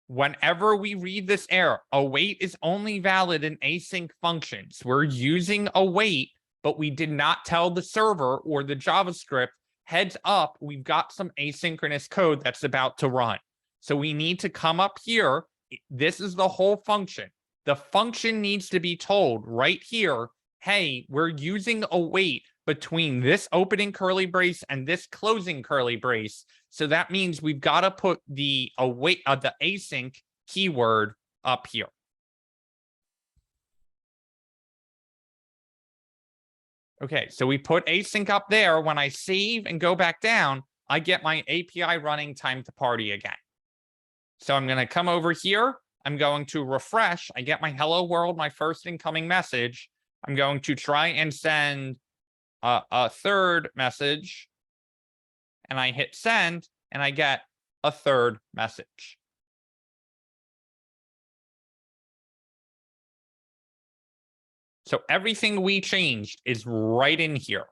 Whenever we read this error, await is only valid in async functions. We're using await, but we did not tell the server or the JavaScript, heads up, we've got some asynchronous code that's about to run. So we need to come up here. This is the whole function. The function needs to be told right here, hey, we're using await between this opening curly brace and this closing curly brace. So that means we've got to put the await the async keyword up here. Okay, so we put async up there. When I save and go back down, I get my API running time to party again. So I'm going to come over here. I'm going to refresh. I get my hello world, my first incoming message. I'm going to try and send a third message, and I hit send, and I get a third message. So everything we changed is right in here.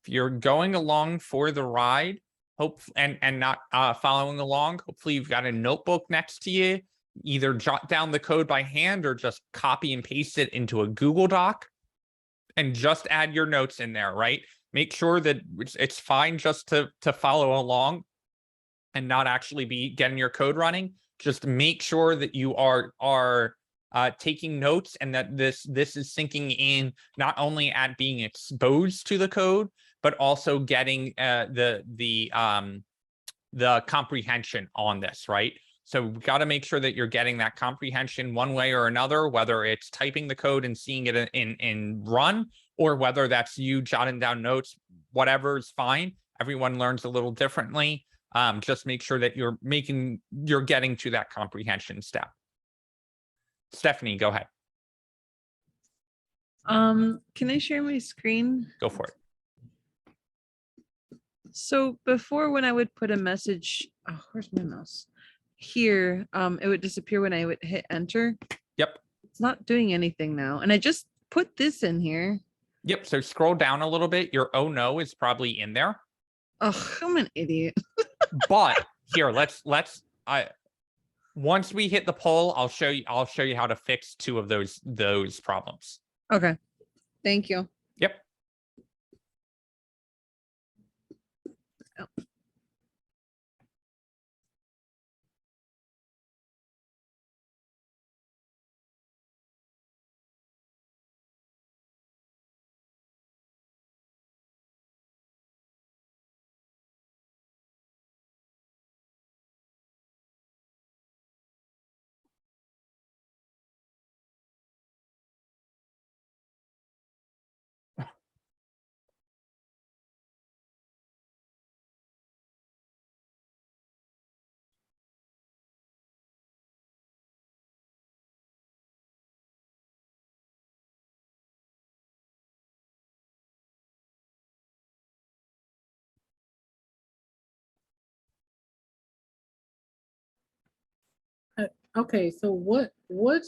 If you're going along for the ride, and not following along, hopefully you've got a notebook next to you. Either jot down the code by hand or just copy and paste it into a Google Doc and just add your notes in there, right? Make sure that it's fine just to follow along and not actually be getting your code running. Just make sure that you are taking notes and that this is sinking in, not only at being exposed to the code, but also getting the comprehension on this, right? So we've got to make sure that you're getting that comprehension one way or another, whether it's typing the code and seeing it in run, or whether that's you jotting down notes, whatever is fine. Everyone learns a little differently. Just make sure that you're getting to that comprehension step. Stephanie, go ahead. Can I share my screen? Go for it. So before, when I would put a message, oh, where's my mouse? Here, it would disappear when I would hit enter. Yep. It's not doing anything now. And I just put this in here. Yep. So scroll down a little bit. Your oh no is probably in there. Oh, I'm an idiot. But here, once we hit the poll, I'll show you how to fix two of those problems. Okay. Thank you. Yep. Okay, so what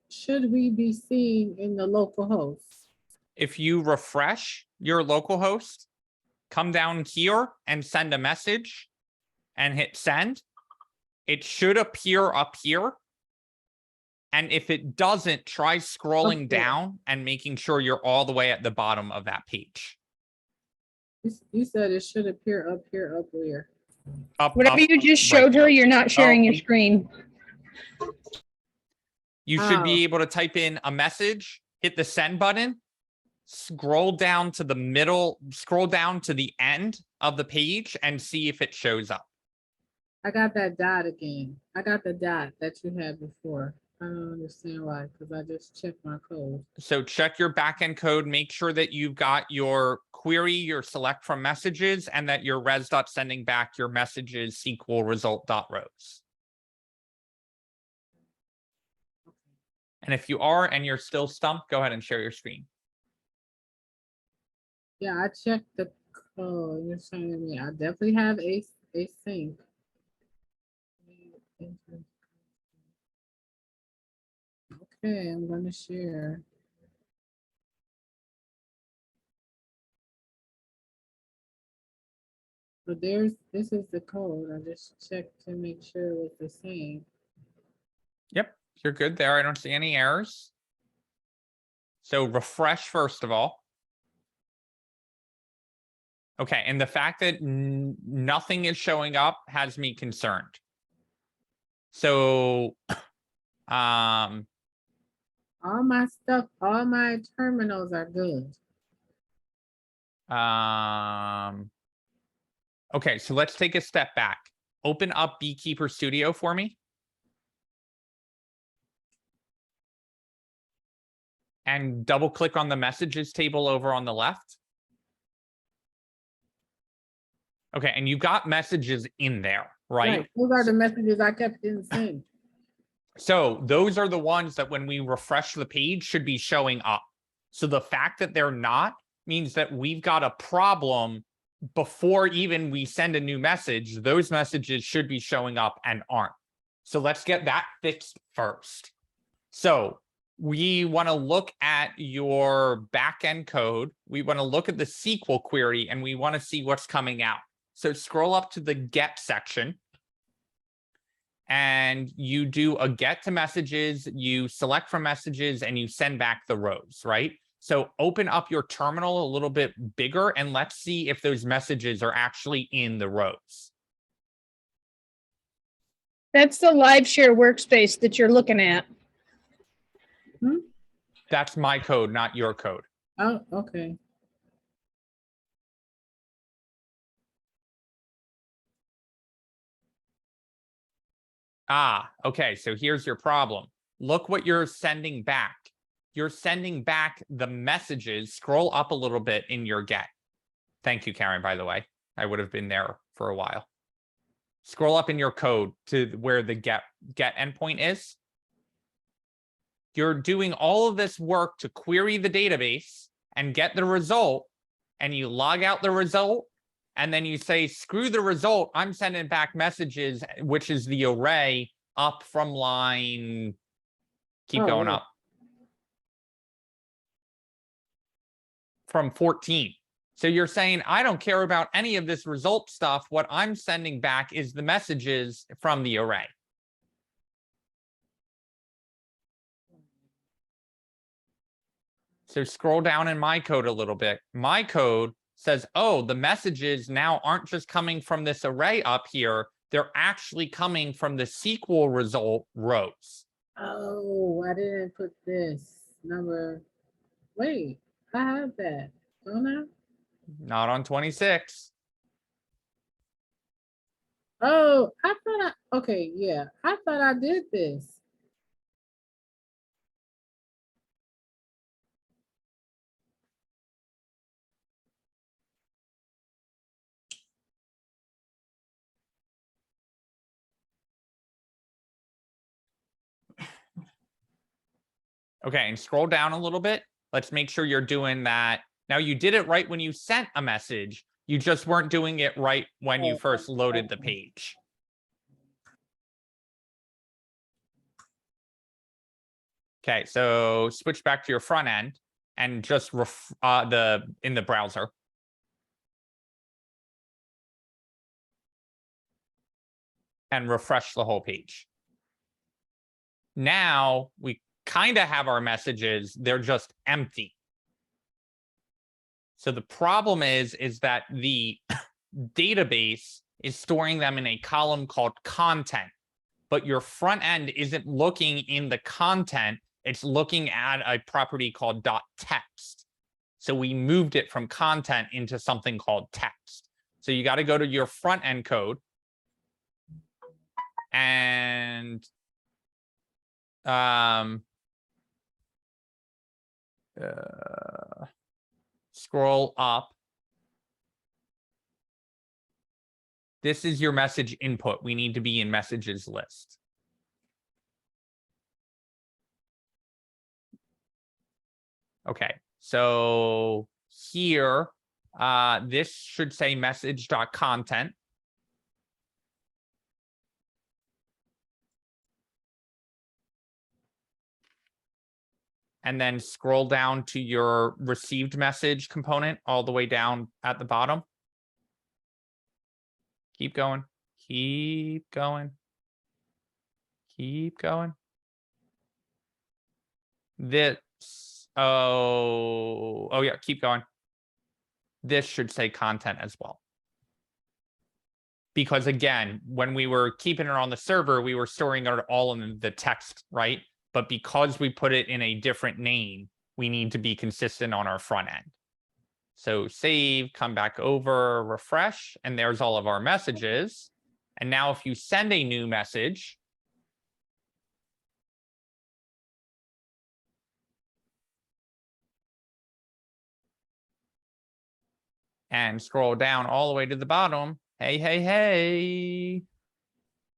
should we be seeing in the local host? If you refresh your local host, come down here and send a message and hit send, it should appear up here. And if it doesn't, try scrolling Okay. down and making sure you're all the way at the bottom of that page. You said it should appear up here, up where? Up, Whatever up, you just right showed her, there. you're not sharing your Oh. screen. You should Oh. be able to type in a message, hit the send button, scroll down to the middle, scroll down to the end of the page and see if it shows up. I got that dot again. I got the dot that you had before. I don't understand why, because I just checked my code. So check your backend code, make sure that you've got your query, your select from messages, and that your res.sending back your messages SQL result.rows. And if you are and you're still stumped, go ahead and share your screen. Yeah, I checked the code. You're showing me. I definitely have a sync. Okay, I'm gonna share. So this is the code. I just checked to make sure it was the same. Yep, you're good there. I don't see any errors. So refresh first of all. Okay, and the fact that nothing is showing up has me concerned. So, All my stuff, all my terminals are good. okay, so let's take a step back. Open up Beekeeper Studio for me. And double click on the messages table over on the left. Okay, and you've got messages in there, right? Those are the messages I kept in sync. So those are the ones that when we refresh the page should be showing up. So the fact that they're not means that we've got a problem before even we send a new message. Those messages should be showing up and aren't. So let's get that fixed first. So we want to look at your backend code. We want to look at the SQL query and we want to see what's coming out. So scroll up to the get section and you do a get to messages, you select from messages and you send back the rows, right? So open up your terminal a little bit bigger and let's see if those messages are actually in the rows. That's the live share workspace that you're looking at. That's my code, not your code. Oh, okay. Ah, okay, so here's your problem. Look what you're sending back. You're sending back the messages. Scroll up a little bit in your get. Thank you, Karen, by the way. I would have been there for a while. Scroll up in your code to where the get endpoint is. You're doing all of this work to query the database and get the result, and you log out the result, and then you say, screw the result, I'm sending back messages, which is the array up from line, keep going up. From 14. So you're saying, I don't care about any of this result stuff. What I'm sending back is the messages from the array. So scroll down in my code a little bit. My code says, oh, the messages now aren't just coming from this array up here. They're actually coming from the SQL result rows. Oh, I didn't put this number. Wait, I have that. Don't I? Not on 26. Oh, I thought okay, yeah. I thought I did this. Okay, and scroll down a little bit. Let's make sure you're doing that. Now you did it right when you sent a message. You just weren't doing it right when you first loaded the page. Okay, so switch back to your front end and just in the browser. And refresh the whole page. Now we kind of have our messages, they're just empty. So the problem is that the database is storing them in a column called content, but your front end isn't looking in the content, it's looking at a property called .text. So we moved it from content into something called text. So you got to go to your front end code and scroll up. This is your message input. We need to be in messages list. Okay, so here, this should say message.content. And then scroll down to your received message component all the way down at the bottom. Keep going, keep going, keep going. This, oh yeah, keep going. This should say content as well. Because again, when we were keeping it on the server, we were storing it all in the text, right? But because we put it in a different name, we need to be consistent on our front end. So save, come back over, refresh, and there's all of our messages. And now if you send a new message, and scroll down all the way to the bottom, hey, hey, hey.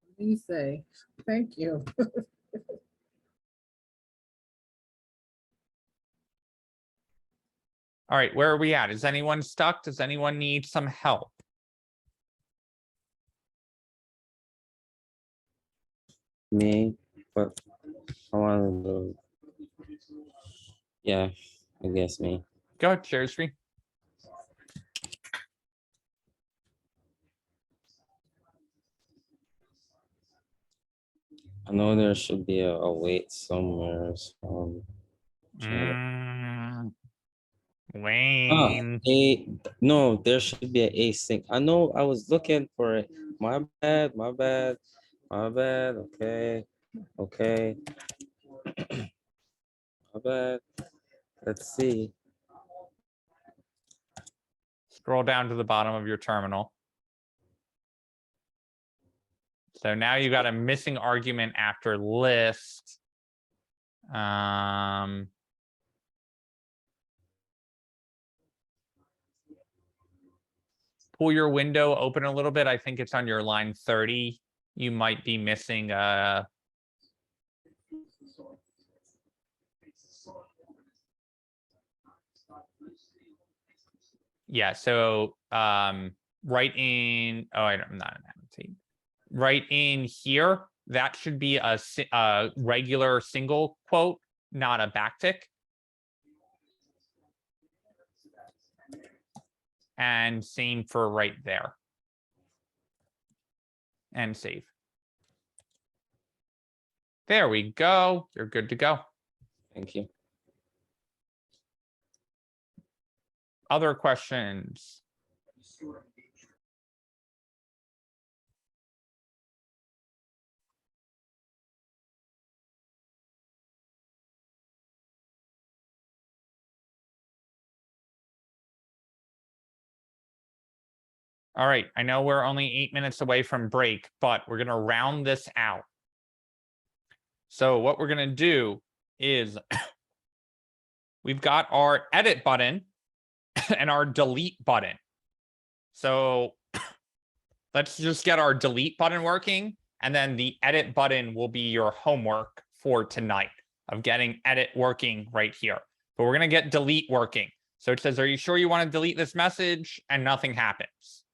What do you say? Thank you. All right, where are we at? Is anyone stuck? Does anyone need some help? Me, but I want to. Yeah, I guess me. Go ahead, share your screen. I know there should be a wait somewhere. So Wayne. no, there should be an async. I know I was looking for it. My bad, my bad, my bad. Okay, okay. My bad. Let's see. Scroll down to the bottom of your terminal. So now you got a missing argument after list. Pull your window open a little bit. I think it's on your line 30. You might be missing yeah, so right in, oh, I'm not an annotate. Right in here, that should be a regular single quote, not a backtick. And same for right there. And save. There we go. You're good to go. Thank you. Other questions? All right, I know we're only 8 minutes away from break, but we're gonna round this out. So what we're gonna do is we've got our edit button and our delete button. So let's just get our delete button working, and then the edit button will be your homework for tonight of getting edit working right here. But we're gonna get delete working. So it says, are you sure you want to delete this message? And nothing happens.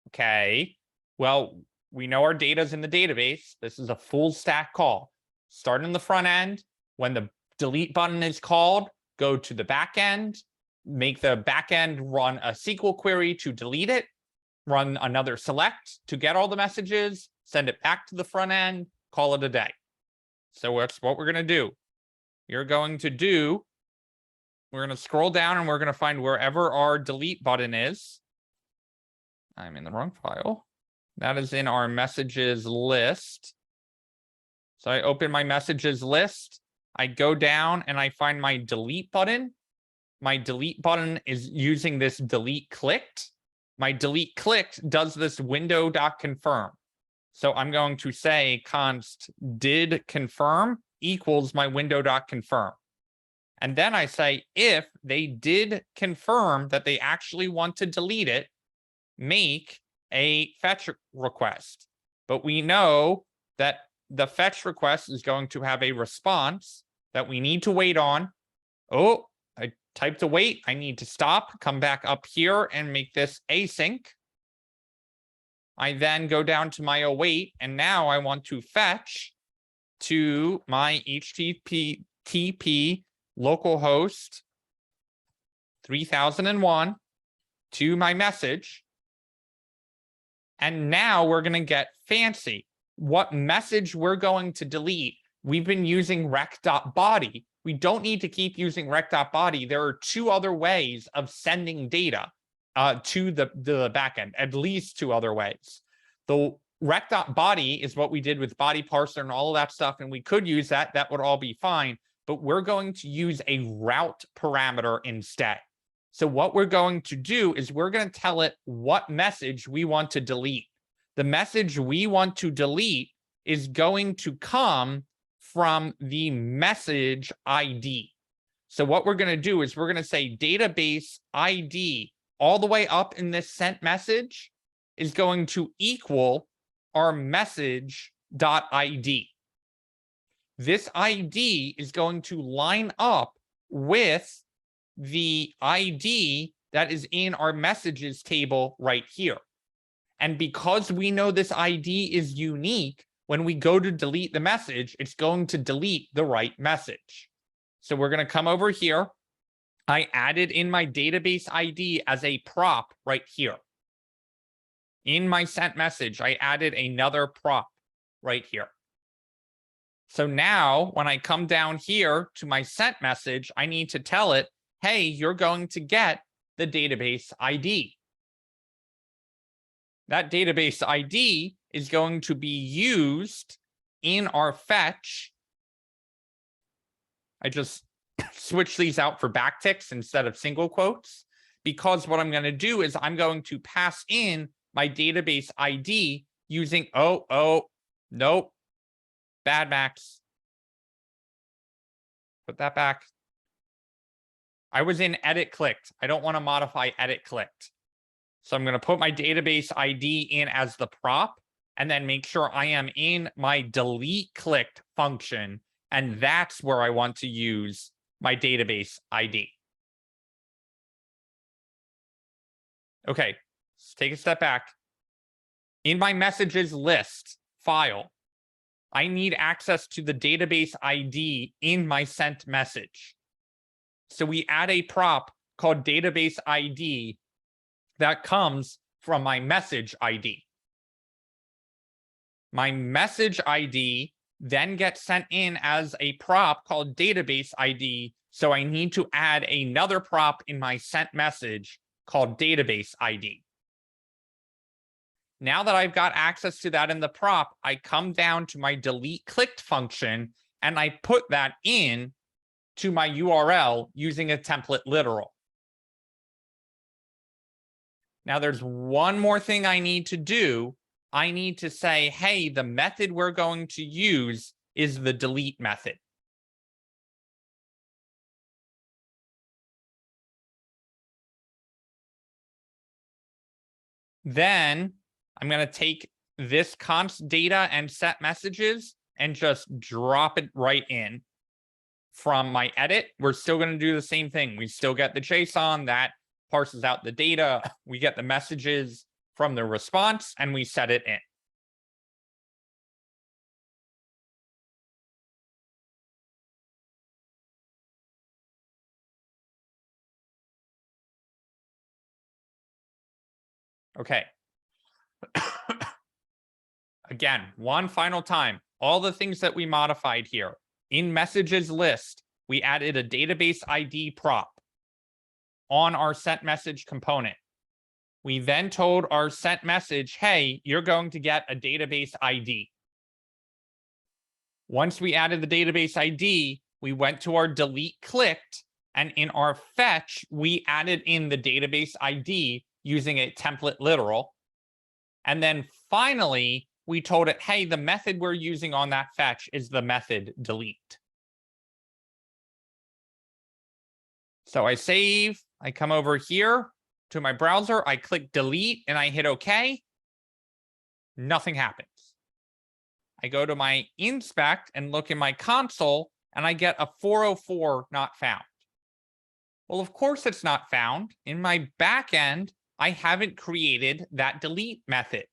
Okay, well, we know our data's in the database. This is a full stack call. Start in the front end. When the delete button is called, go to the back end, make the back end run a SQL query to delete it, run another select to get all the messages, send it back to the front end, call it a day. So that's what we're going to do. We're going to scroll down and we're going to find wherever our delete button is. I'm in the wrong file. That is in our messages list. So I open my messages list. I go down and I find my delete button. My delete button is using this delete clicked. My delete clicked does this window.confirm. So I'm going to say const did confirm equals my window.confirm. And then I say if they did confirm that they actually want to delete it, make a fetch request. But we know that the fetch request is going to have a response that we need to wait on. Oh, I typed await. I need to stop, come back up here and make this async. I then go down to my await, and now I want to fetch to my HTTP localhost 3001 to my message. And now we're going to get fancy. What message we're going to delete, we've been using rec.body. We don't need to keep using rec.body. There are two other ways of sending data to the backend, at least two other ways. The rec.body is what we did with body parser and all of that stuff, and we could use that. That would all be fine. But we're going to use a route parameter instead. So what we're going to do is we're going to tell it what message we want to delete. The message we want to delete is going to come from the message ID. So what we're going to do is we're going to say database ID all the way up in this sent message is going to equal our message.id. This ID is going to line up with the ID that is in our messages table right here. And because we know this ID is unique, when we go to delete the message, it's going to delete the right message. So we're going to come over here. I added in my database ID as a prop right here. In my sent message, I added another prop right here. So now when I come down here to my sent message, I need to tell it, hey, you're going to get the database ID. That database ID is going to be used in our fetch. I just switch these out for backticks instead of single quotes, because what I'm going to do is I'm going to pass in my database ID using, nope, bad max. Put that back. I was in edit clicked. I don't want to modify edit clicked. So I'm going to put my database ID in as the prop and then make sure I am in my delete clicked function. And that's where I want to use my database ID. Okay, let's take a step back. In my messages list file, I need access to the database ID in my sent message. So we add a prop called database ID that comes from my message ID. My message ID then gets sent in as a prop called database ID. So I need to add another prop in my sent message called database ID. Now that I've got access to that in the prop, I come down to my delete clicked function and I put that in to my URL using a template literal. Now there's one more thing I need to do. I need to say, hey, the method we're going to use is the delete method. Then I'm going to take this const data and set messages and just drop it right in from my edit. We're still going to do the same thing. We still get the JSON that parses out the data. We get the messages from the response and we set it in. Okay. Again, one final time, all the things that we modified here. In messages list, we added a database ID prop on our sent message component. We then told our sent message, hey, you're going to get a database ID. Once we added the database ID, we went to our delete clicked, and in our fetch, we added in the database ID using a template literal. And then finally, we told it, hey, the method we're using on that fetch is the method delete. So I save, I come over here to my browser, I click delete and I hit OK. Nothing happens. I go to my inspect and look in my console and I get a 404 not found. Well, of course it's not found. In my backend, I haven't created that delete method.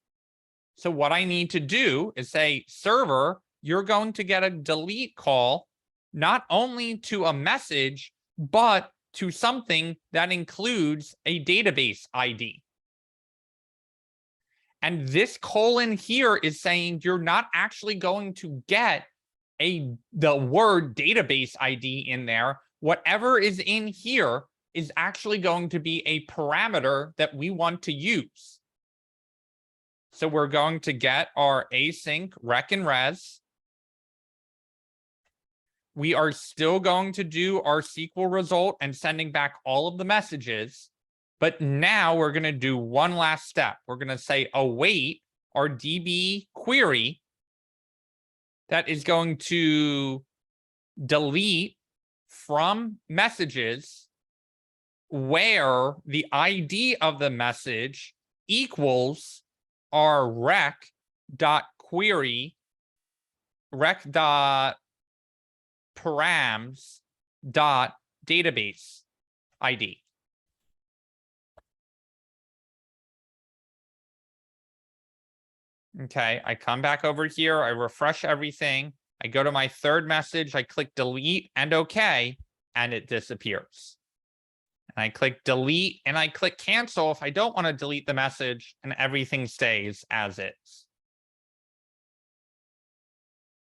So what I need to do is say, server, you're going to get a delete call, not only to a message, but to something that includes a database ID. And this colon here is saying you're not actually going to get the word database ID in there. Whatever is in here is actually going to be a parameter that we want to use. So we're going to get our async rec and res. We are still going to do our SQL result and sending back all of the messages. But now we're going to do one last step. We're going to say await our DB query that is going to delete from messages where the ID of the message equals our rec.query rec.params.database ID. Okay, I come back over here, I refresh everything, I go to my third message, I click delete and OK, and it disappears. And I click delete and I click cancel if I don't want to delete the message, and everything stays as is.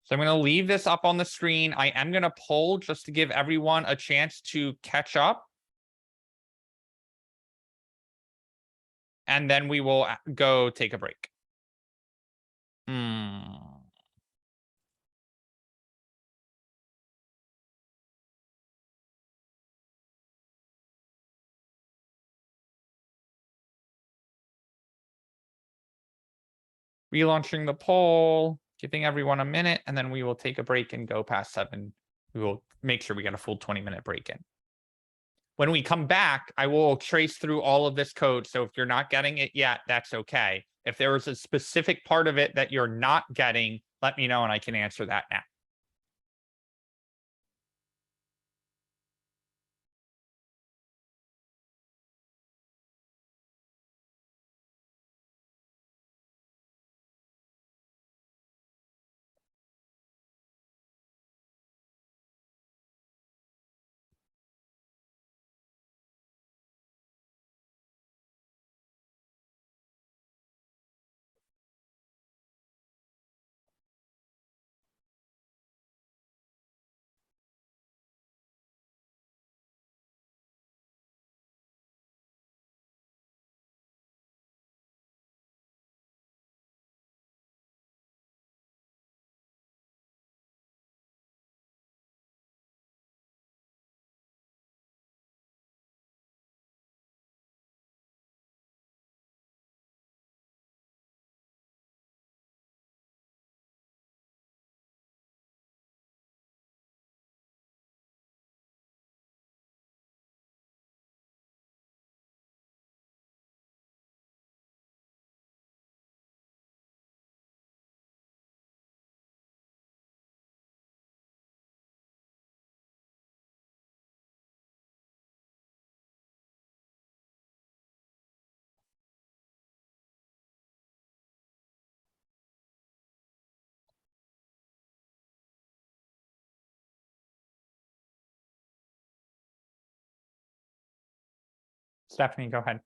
So I'm going to leave this up on the screen. I am going to poll just to give everyone a chance to catch up. And then we will go take a break. Relaunching the poll, giving everyone a minute, and then we will take a break and go past 7. We will make sure we get a full 20-minute break in. When we come back, I will trace through all of this code. So if you're not getting it yet, that's okay. If there is a specific part of it that you're not getting, let me know and I can answer that now. Stephanie, go ahead.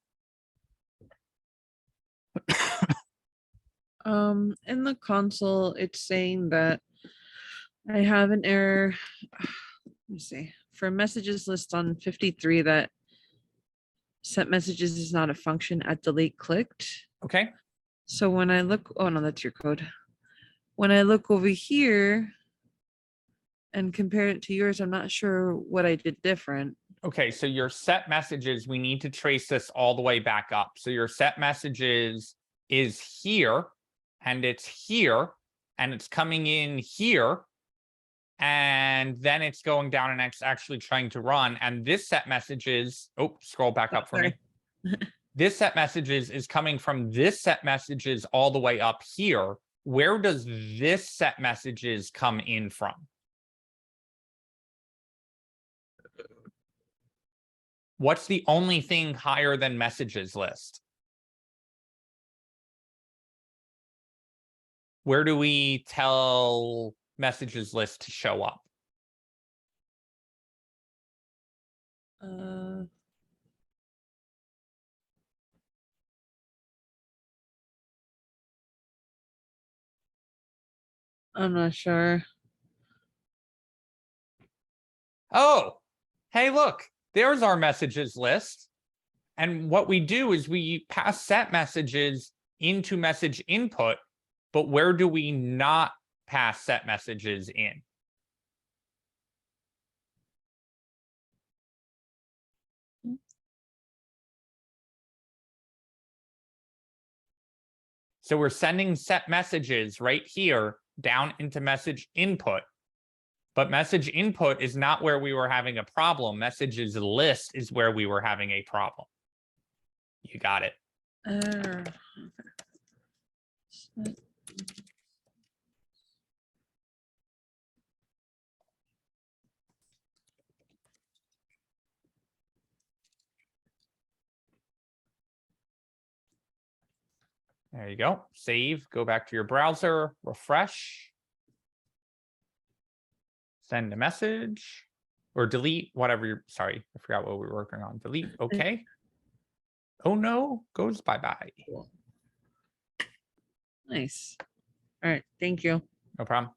In the console, it's saying that I have an error. Let me see. For messages list on 53 that set messages is not a function at delete clicked. Okay, So when I look, oh no, that's your code. When I look over here and compare it to yours, I'm not sure what I did different. okay, so your set messages, we need to trace this all the way back up. So your set messages is here, and it's here, and it's coming in here. And then it's going down and it's actually trying to run. And this set messages, oh, scroll back up for me. This set messages is coming from this set messages all the way up here. Where does this set messages come in from? What's the only thing higher than messages list? Where do we tell messages list to show up? I'm not sure. Oh, hey, look, there's our messages list. And what we do is we pass set messages into message input, but where do we not pass set messages in? So we're sending set messages right here down into message input. But message input is not where we were having a problem. Messages list is where we were having a problem. You got it. There you go. Save, go back to your browser, refresh. Send a message or delete, whatever you're, sorry, I forgot what we were working on. Delete, okay. Oh no, goes bye-bye. Nice. All right, thank you. No problem.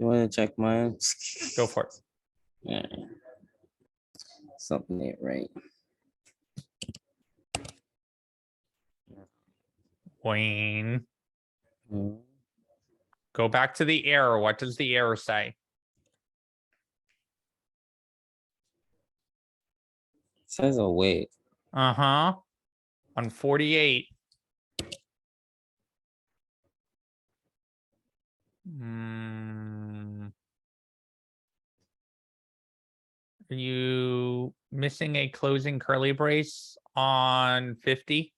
You want to check mine? Go for it. Yeah. Something ain't right. Wayne, Hmm. go back to the error. What does the error say? It says await. Uh-huh. On 48. Are you missing a closing curly brace on 50?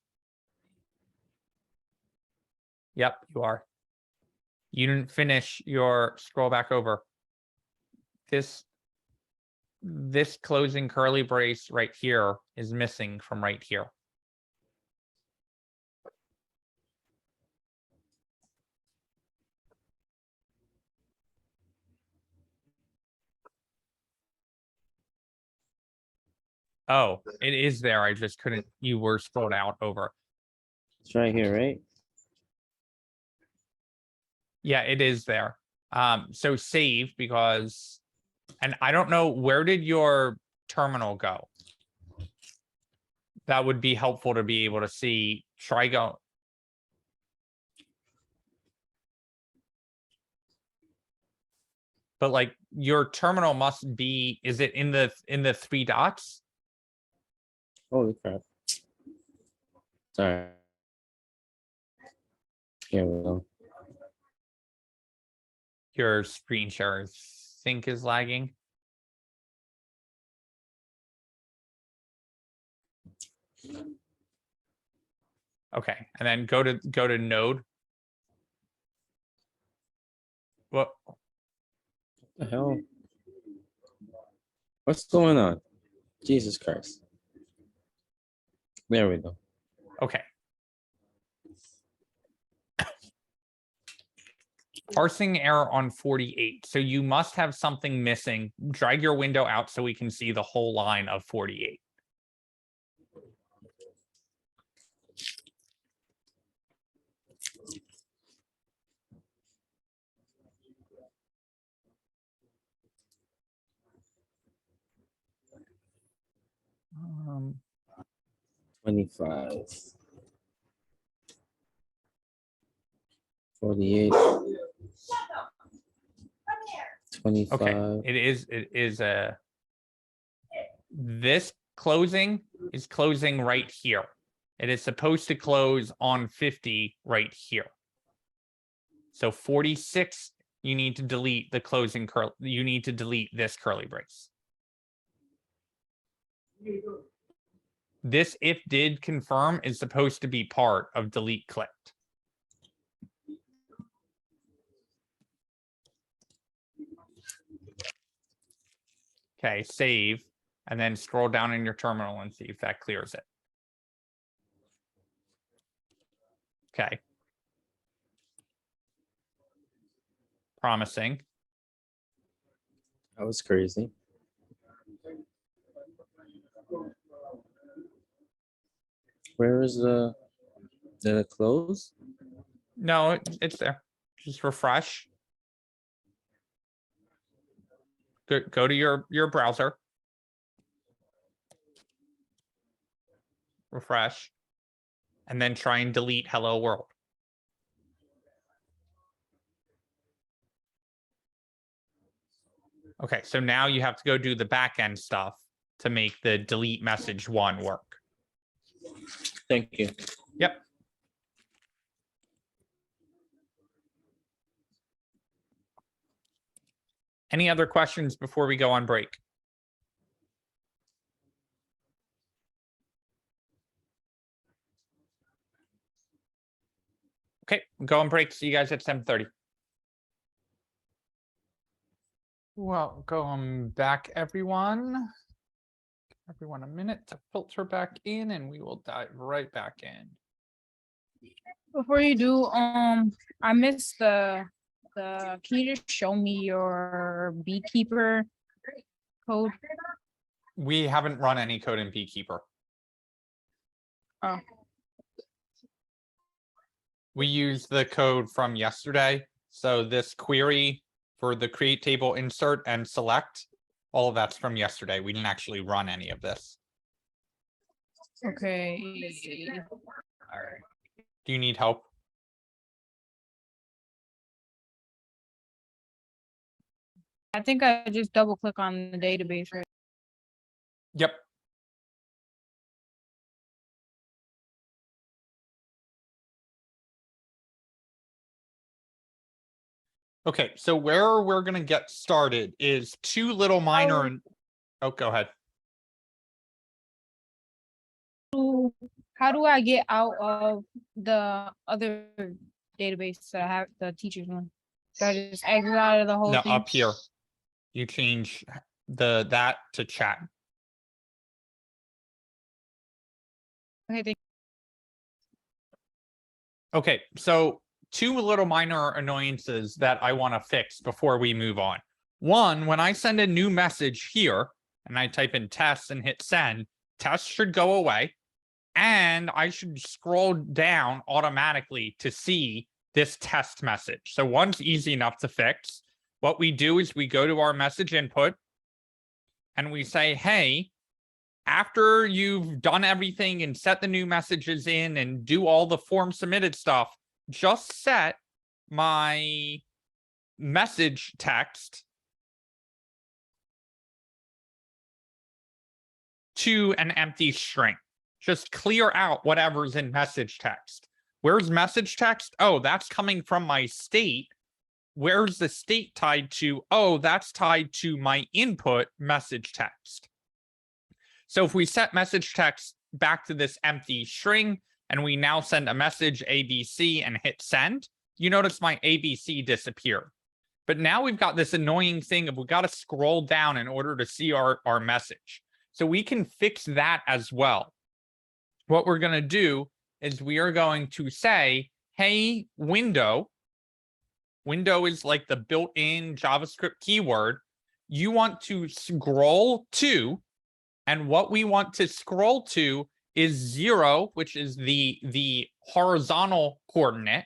Yep, you are. You didn't finish your scroll back over. This closing curly brace right here is missing from right here. Oh, it is there. I just couldn't, you were scrolled out over. It's right here, right? Yeah, it is there. So save because, and I don't know, where did your terminal go? That would be helpful to be able to see. Try go. But like your terminal must be, is it in the 3 dots? Holy crap. Sorry. Here we go. Your screen share sync is lagging. Okay, and then go to node. What? What the hell? What's going on? Jesus Christ. There we go. Okay. Parsing error on 48. So you must have something missing. Drag your window out so we can see the whole line of 48. 25. 48. 25. Okay, it is this closing is closing right here. It is supposed to close on 50 right here. So 46, you need to delete the closing curl. You need to delete this curly brace. This if did confirm is supposed to be part of delete clicked. Okay, save, and then scroll down in your terminal and see if that clears it. Okay. Promising. That was crazy. Where is the, did it close? No, it's there. Just refresh. Go to your browser. Refresh. And then try and delete hello world. Okay, so now you have to go do the back end stuff to make the delete message one work. Thank you. Yep. Any other questions before we go on break? Okay, go on break. See you guys at 7:30. Welcome back, everyone. Everyone a minute to filter back in and we will dive right back in. Before you do, I missed can you just show me your beekeeper code? We haven't run any code in Beekeeper. Oh, We used the code from yesterday. So this query for the create table insert and select, all of that's from yesterday. We didn't actually run any of this. okay. Do you need help? I think I just double click on the database, right? Yep. Okay, so where we're gonna get started is two little minor and oh, go ahead. How do I get out of the other database that I have, the teachers one? Do I just exit out of the whole No, thing? up here. You change that to chat. Okay, thank Okay, so two little minor annoyances that I want to fix before we move on. One, when I send a new message here and I type in test and hit send, test should go away. And I should scroll down automatically to see this test message. So one's easy enough to fix. What we do is we go to our message input and we say, hey, after you've done everything and set the new messages in and do all the form submitted stuff, just set my message text to an empty string. Just clear out whatever's in message text. Where's message text? Oh, that's coming from my state. Where's the state tied to? Oh, that's tied to my input message text. So if we set message text back to this empty string and we now send a message ABC and hit send, you notice my ABC disappeared. But now we've got this annoying thing of we've got to scroll down in order to see our message. So we can fix that as well. What we're going to do is we are going to say, hey, window. Window is like the built-in JavaScript keyword. You want to scroll to, and what we want to scroll to is 0, which is the horizontal coordinate.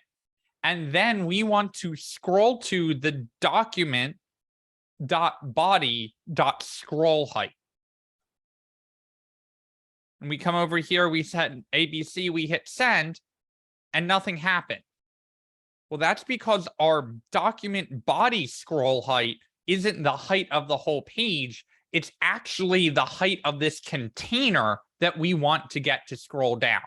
And then we want to scroll to the document.body.scroll height. and we come over here, we set ABC, we hit send, and nothing happened. Well, that's because our document body scroll height isn't the height of the whole page. It's actually the height of this container that we want to get to scroll down.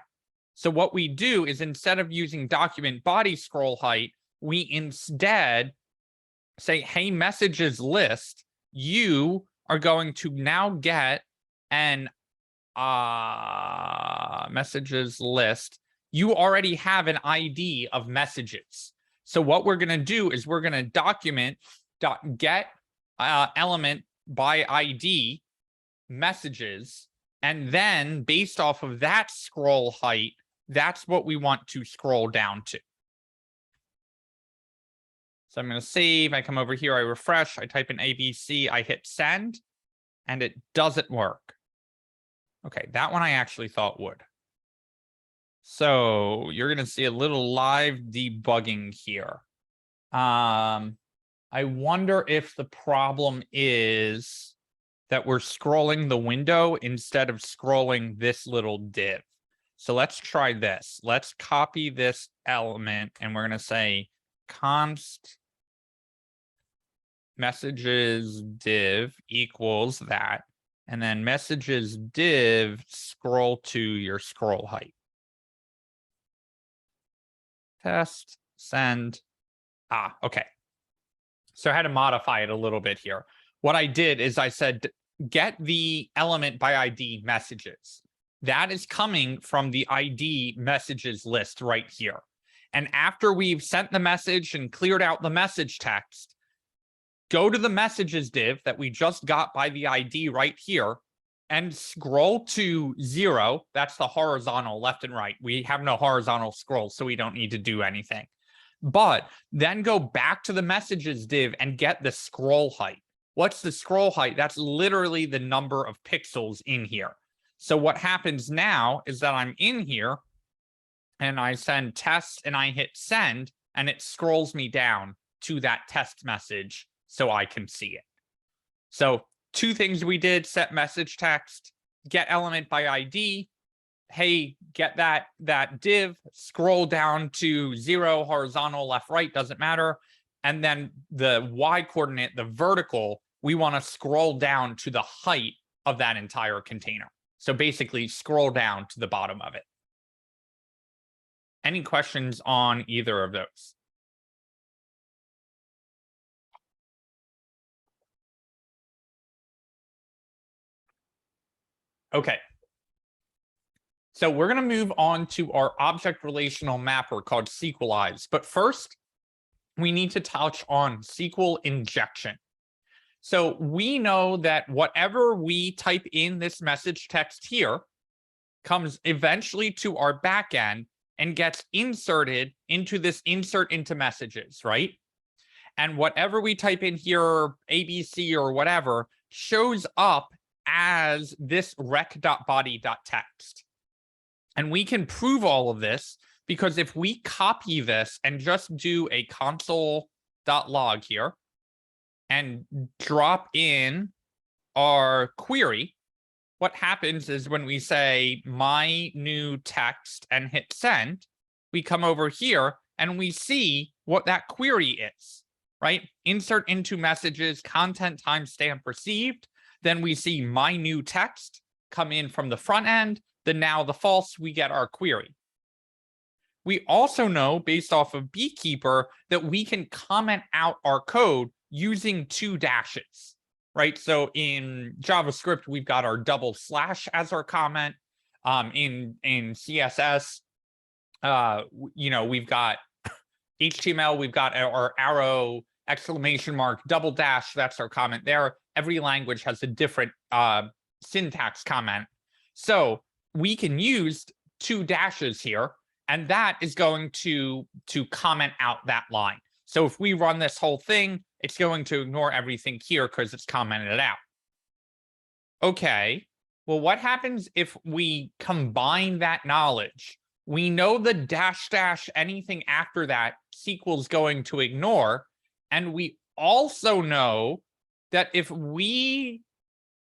So what we do is instead of using document body scroll height, we instead say, hey, messages list, you are going to now get an messages list. You already have an ID of messages. So what we're going to do is we're going to document .get element by ID messages. And then based off of that scroll height, that's what we want to scroll down to. So I'm going to save. I come over here, I refresh, I type in ABC, I hit send, and it doesn't work. Okay, that one I actually thought would. So you're going to see a little live debugging here. I wonder if the problem is that we're scrolling the window instead of scrolling this little div. So let's try this. Let's copy this element and we're going to say const messages div equals that. And then messages div scroll to your scroll height. Test, send. Okay. So I had to modify it a little bit here. What I did is I said, get the element by ID messages. That is coming from the ID messages list right here. And after we've sent the message and cleared out the message text, go to the messages div that we just got by the ID right here and scroll to 0. That's the horizontal left and right. We have no horizontal scroll, so we don't need to do anything. But then go back to the messages div and get the scroll height. What's the scroll height? That's literally the number of pixels in here. So what happens now is that I'm in here and I send test and I hit send and it scrolls me down to that test message so I can see it. So 2 things we did: set message text, get element by ID. Hey, get that div, scroll down to 0, horizontal, left, right, doesn't matter. And then the Y coordinate, the vertical, we want to scroll down to the height of that entire container. So basically scroll down to the bottom of it. Any questions on either of those? Okay. So we're going to move on to our object relational mapper called Sqlize. But first, we need to touch on Sql Injection. So we know that whatever we type in this message text here comes eventually to our backend and gets inserted into this insert into messages, right? And whatever we type in here, ABC or whatever, shows up as this rec.body.text. And we can prove all of this because if we copy this and just do a console.log here and drop in our query, what happens is when we say my new text and hit send, we come over here and we see what that query is, right? Insert into messages, content timestamp received. Then we see my new text come in from the front end. Then now the false, we get our query. We also know based off of Beekeeper that we can comment out our code using 2 dashes, right? So in JavaScript, we've got our // as our comment. In CSS, we've got HTML, we've got our arrow, exclamation mark, /, that's our comment there. Every language has a different syntax comment. So we can use 2 dashes here, and that is going to comment out that line. So if we run this whole thing, it's going to ignore everything here because it's commented it out. Okay, well, what happens if we combine that knowledge? We know the -- anything after that SQL is going to ignore. And we also know that if we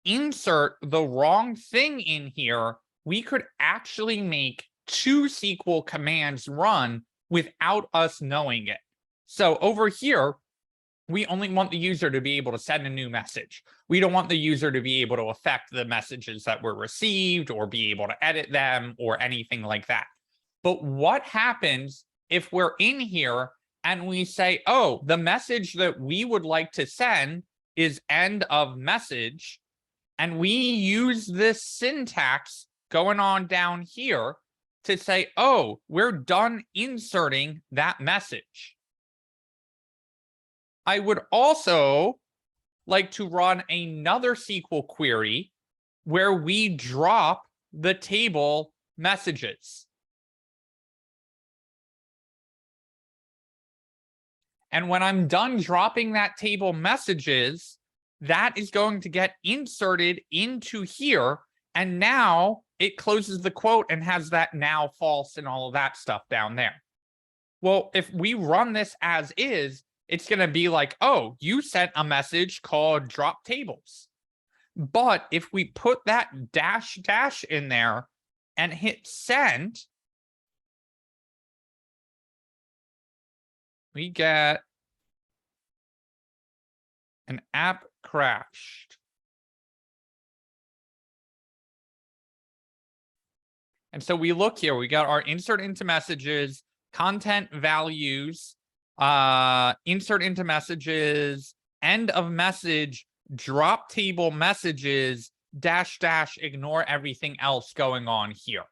insert the wrong thing in here, we could actually make 2 SQL commands run without us knowing it. So over here, we only want the user to be able to send a new message. We don't want the user to be able to affect the messages that were received or be able to edit them or anything like that. But what happens if we're in here and we say, oh, the message that we would like to send is end of message, and we use this syntax going on down here to say, oh, we're done inserting that message. I would also like to run another SQL query where we drop the table messages. And when I'm done dropping that table messages, that is going to get inserted into here. And now it closes the quote and has that now false and all of that stuff down there. Well, if we run this as is, it's going to be like, oh, you sent a message called drop tables. But if we put that dash dash in there and hit send, we get an app crashed. And so we look here, we got our insert into messages, content values, insert into messages, end of message, drop table messages, dash dash, ignore everything else going on here.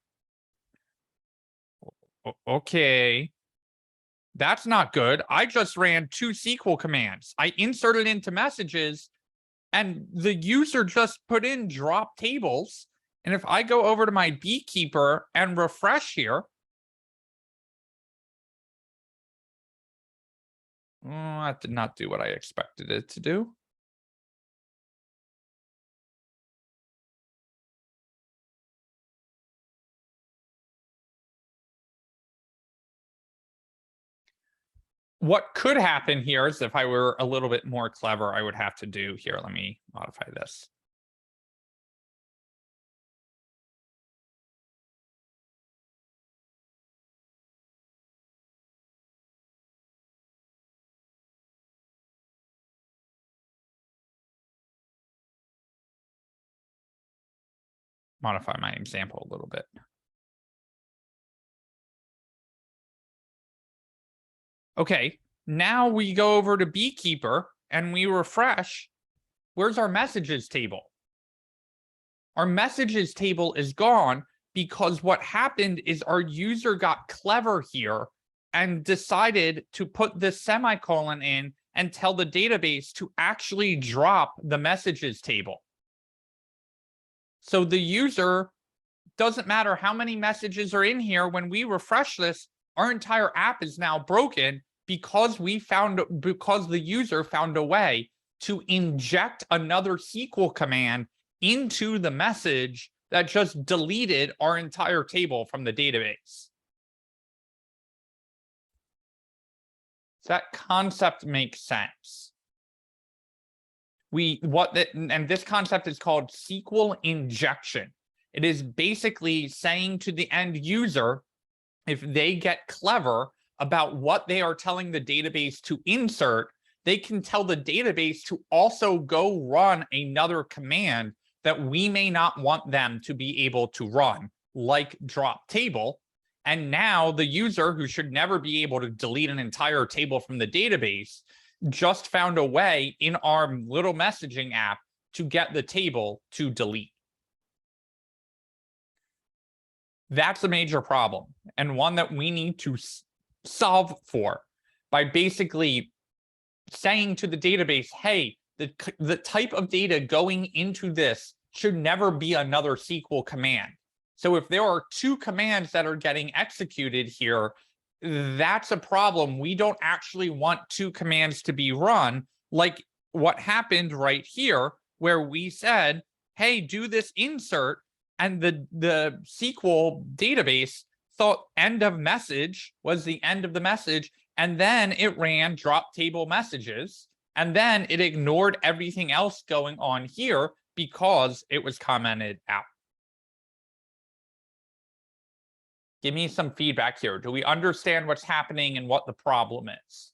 Okay. That's not good. I just ran 2 SQL commands. I inserted into messages and the user just put in drop tables. And if I go over to my beekeeper and refresh here, that did not do what I expected it to do. What could happen here is if I were a little bit more clever, I would have to do here. Let me modify this. Modify my example a little bit. Okay, now we go over to Beekeeper and we refresh. Where's our messages table? Our messages table is gone because what happened is our user got clever here and decided to put this semicolon in and tell the database to actually drop the messages table. So the user, doesn't matter how many messages are in here, when we refresh this, our entire app is now broken because the user found a way to inject another SQL command into the message that just deleted our entire table from the database. Does that concept make sense? And this concept is called Sql Injection. It is basically saying to the end user, if they get clever about what they are telling the database to insert, they can tell the database to also go run another command that we may not want them to be able to run, like drop table. And now the user, who should never be able to delete an entire table from the database, just found a way in our little messaging app to get the table to delete. That's a major problem, and one that we need to solve for by basically saying to the database, hey, the type of data going into this should never be another SQL command. So if there are 2 commands that are getting executed here, that's a problem. We don't actually want 2 commands to be run, like what happened right here, where we said, hey, do this insert, and the SQL database thought end of message was the end of the message, and then it ran drop table messages, and then it ignored everything else going on here because it was commented out. Give me some feedback here. Do we understand what's happening and what the problem is?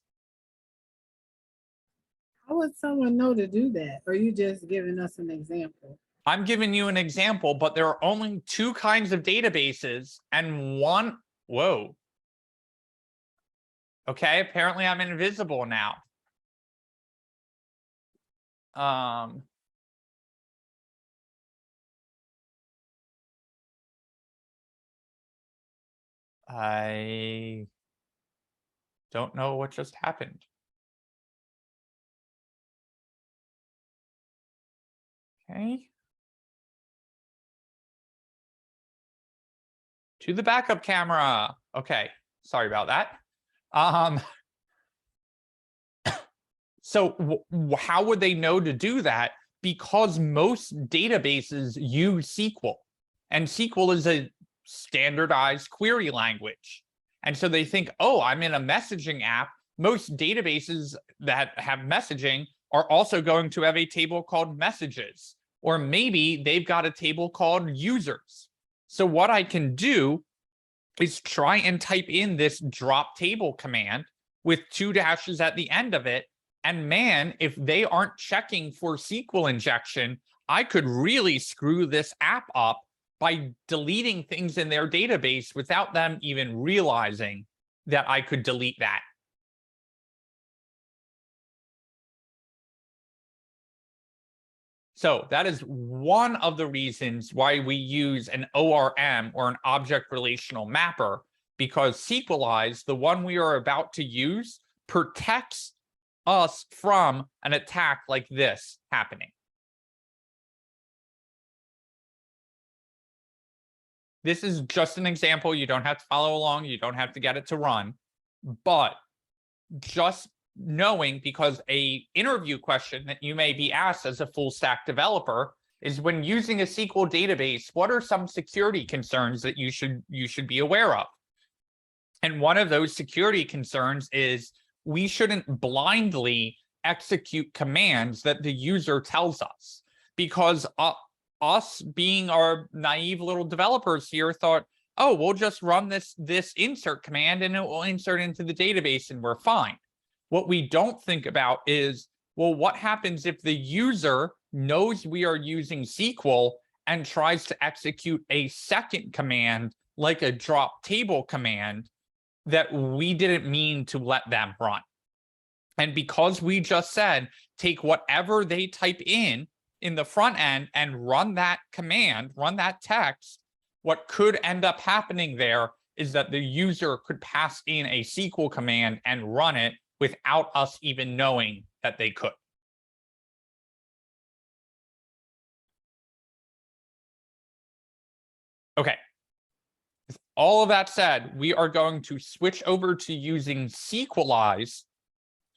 How would someone know to do that? Or are you just giving us an example? I'm giving you an example, but there are only two kinds of databases and one. Whoa. Okay, apparently I'm invisible now. I don't know what just happened. Okay. To the backup camera. Okay, sorry about that. So how would they know to do that? Because most databases use SQL, and SQL is a standardized query language. And so they think, oh, I'm in a messaging app. Most databases that have messaging are also going to have a table called messages, or maybe they've got a table called users. So what I can do is try and type in this drop table command with 2 dashes at the end of it. And man, if they aren't checking for SQL injection, I could really screw this app up by deleting things in their database without them even realizing that I could delete that. So that is one of the reasons why we use an ORM, or an object relational mapper, because Sqlize, the one we are about to use, protects us from an attack like this happening. This is just an example. You don't have to follow along. You don't have to get it to run. But just knowing, because a interview question that you may be asked as a full stack developer is, when using a SQL database, what are some security concerns that you should be aware of? And one of those security concerns is we shouldn't blindly execute commands that the user tells us, because us being our naive little developers here thought, oh, we'll just run this insert command and it will insert into the database and we're fine. What we don't think about is, well, what happens if the user knows we are using SQL and tries to execute a second command, like a drop table command, that we didn't mean to let them run? And because we just said, take whatever they type in the front end and run that command, run that text, what could end up happening there is that the user could pass in a SQL command and run it without us even knowing that they could. Okay. With all of that said, we are going to switch over to using Sqlize,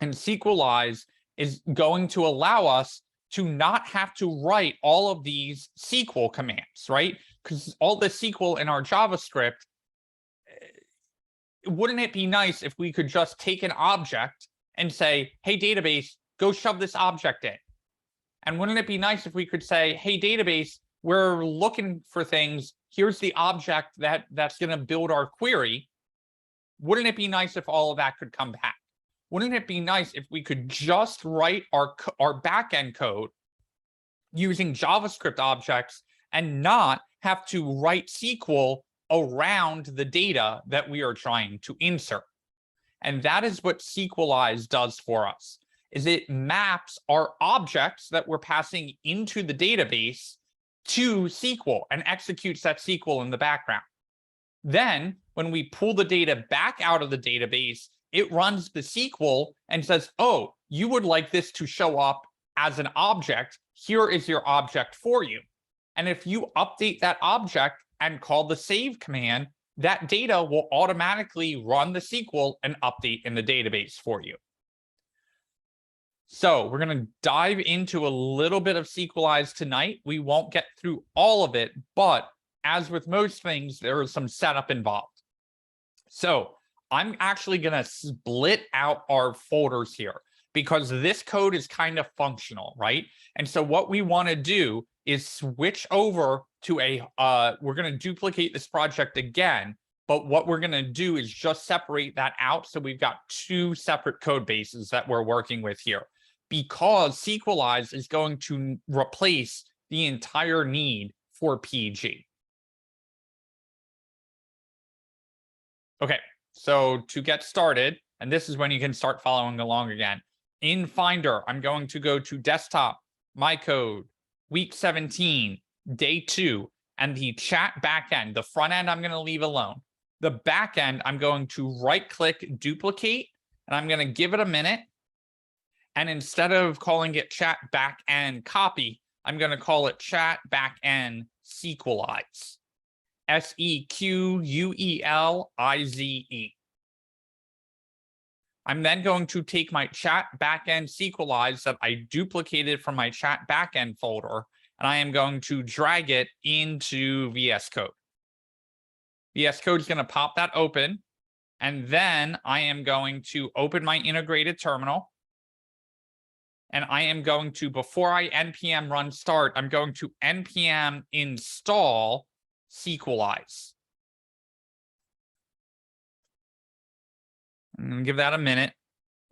and Sqlize is going to allow us to not have to write all of these SQL commands, right? Because all the SQL in our JavaScript, wouldn't it be nice if we could just take an object and say, hey, database, go shove this object in? And wouldn't it be nice if we could say, hey, database, we're looking for things. Here's the object that's going to build our query. Wouldn't it be nice if all of that could come back? Wouldn't it be nice if we could just write our backend code using JavaScript objects and not have to write SQL around the data that we are trying to insert? And that is what Sqlize does for us, is it maps our objects that we're passing into the database to SQL and executes that SQL in the background. Then when we pull the data back out of the database, it runs the SQL and says, oh, you would like this to show up as an object. Here is your object for you. And if you update that object and call the save command, that data will automatically run the SQL and update in the database for you. So we're going to dive into a little bit of Sqlize tonight. We won't get through all of it, but as with most things, there is some setup involved. So I'm actually going to split out our folders here, because this code is kind of functional, right? And so what we want to do is switch over to we're going to duplicate this project again, But what we're gonna do is just separate that out. So we've got two separate code bases that we're working with here. Because Sqlize is going to replace the entire need for PG. Okay, so to get started, and this is when you can start following along again. In Finder, I'm going to go to desktop, my code, week 17, day 2, and the chat backend. The front end I'm going to leave alone. The back end, I'm going to right click duplicate, and I'm going to give it a minute. And instead of calling it chat backend copy, I'm going to call it chat backend Sqlize. Sqlize. I'm then going to take my chat backend Sqlize that I duplicated from my chat backend folder, and I am going to drag it into VS Code. VS Code is going to pop that open, and then I am going to open my integrated terminal. And I am going to, before I npm run start, I'm going to npm install Sqlize. I'm going to give that a minute.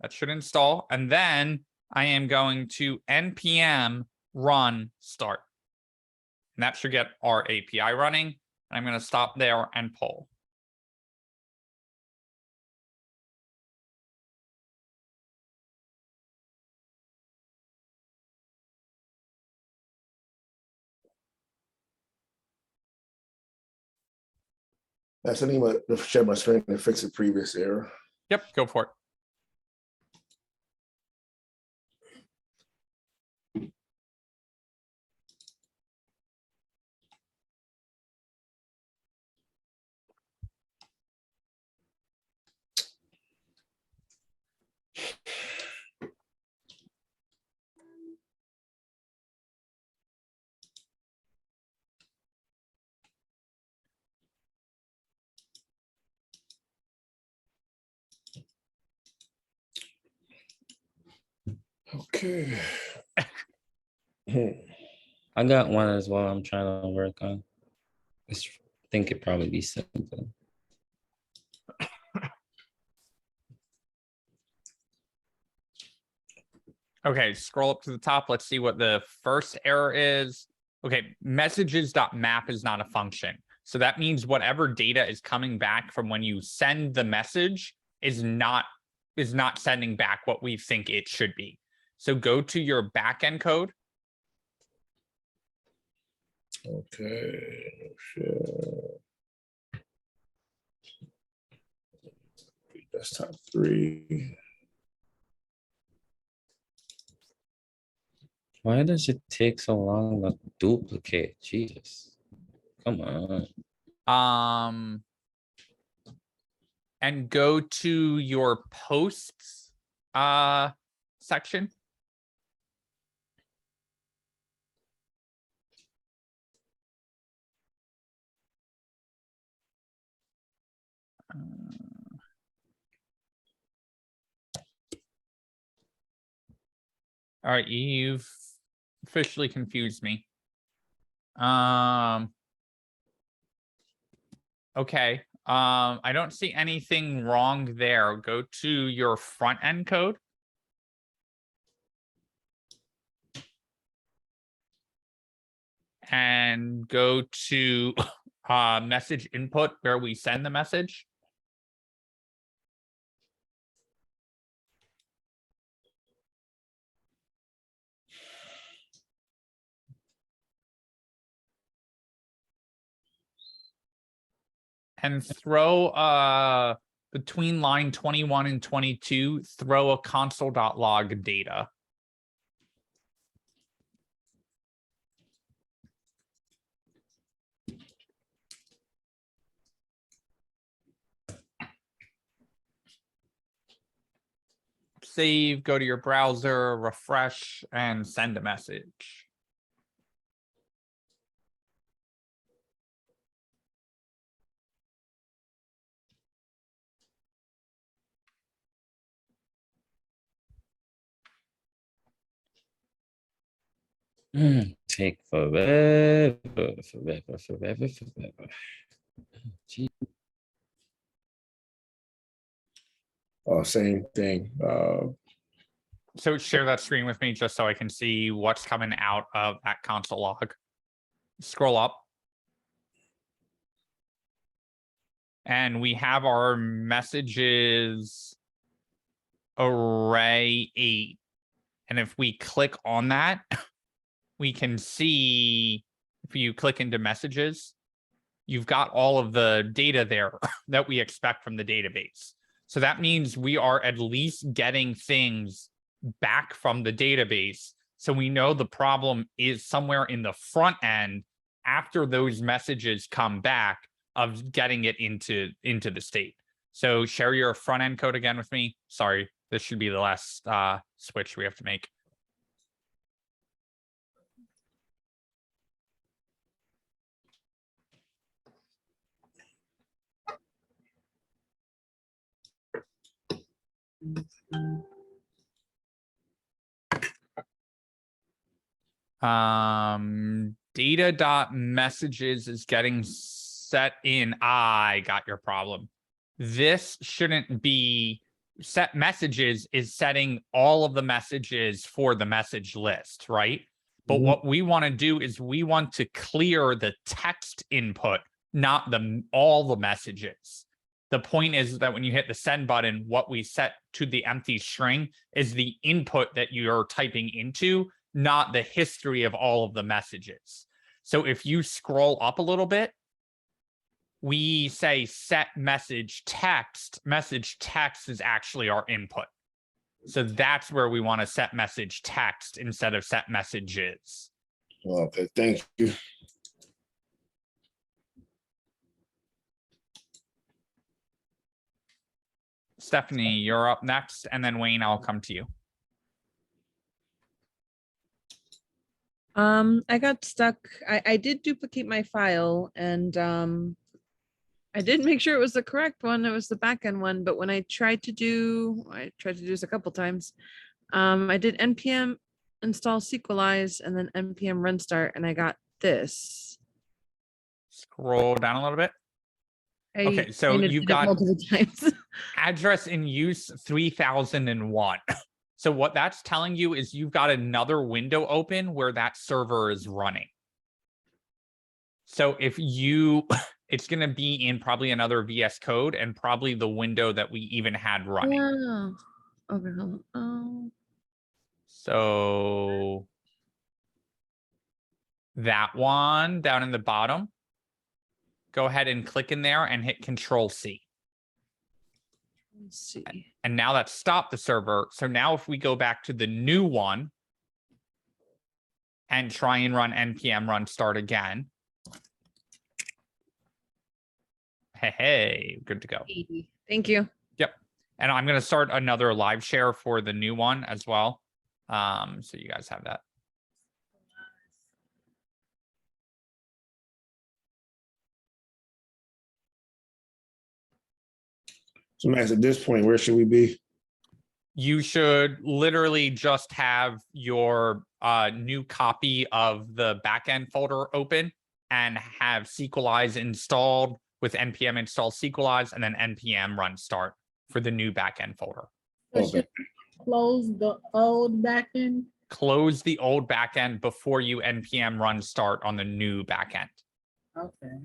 That should install. And then I am going to npm run start. And that should get our API running. I'm going to stop there and poll. That's the name of share my screen and fix a previous error. Yep, go for it. Okay. I got one as well. I'm trying to work on. I think it'd probably be simple. Okay, scroll up to the top. Let's see what the first error is. Okay, messages.map is not a function. So that means whatever data is coming back from when you send the message is not sending back what we think it should be. So go to your backend code. Okay. Share. Desktop 3. Why does it take so long to duplicate? Jesus. Come on. And go to your posts section. All right, you've officially confused me. Okay. I don't see anything wrong there. Go to your front end code. And go to message input where we send the message. And throw between line 21 and 22, throw a console.log data. Save, go to your browser, refresh, and send a message. Take forever. Gee. Same thing. So share that screen with me just so I can see what's coming out of that console log. Scroll up. And we have our messages array 8. And if we click on that, we can see, if you click into messages, you've got all of the data there that we expect from the database. So that means we are at least getting things back from the database. So we know the problem is somewhere in the front end after those messages come back of getting it into the state. So share your front end code again with me. Sorry, this should be the last switch we have to make. Data.messages is getting set in. I got your problem. This shouldn't be set messages is setting all of the messages for the message list, right? But what we want to do is we want to clear the text input, not all the messages. The point is that when you hit the send button, what we set to the empty string is the input that you're typing into, not the history of all of the messages. So if you scroll up a little bit, we say set message text. Message text is actually our input. So that's where we want to set message text instead of set messages. Okay, thank you. Stephanie, you're up next, and then Wayne, I'll come to you. I got stuck. I did duplicate my file, and I did make sure it was the correct one. It was the backend one, but when I tried to do this a couple times. I did npm install Sqlize and then npm run start, and I got this. Scroll down a little bit. Okay, so kind of you've did it got multiple times. address in use 3001. So what that's telling you is you've got another window open where that server is running. So if you, it's going to be in probably another VS Code and probably the window that we even had running. Oh, okay, hold on. So that one down in the bottom, go ahead and click in there and hit Control C. Let's see. And now that's stopped the server. So now if we go back to the new one and try and run npm run start again. Hey, good to go. Thank you. Yep. And I'm going to start another live share for the new one as well. So you guys have that. So Max, at this point, where should we be? You should literally just have your new copy of the backend folder open and have Sqlize installed with npm install Sqlize and then npm run start for the new backend folder. So Okay. should I close the old backend? Close the old backend before you npm run start on the new backend. Okay.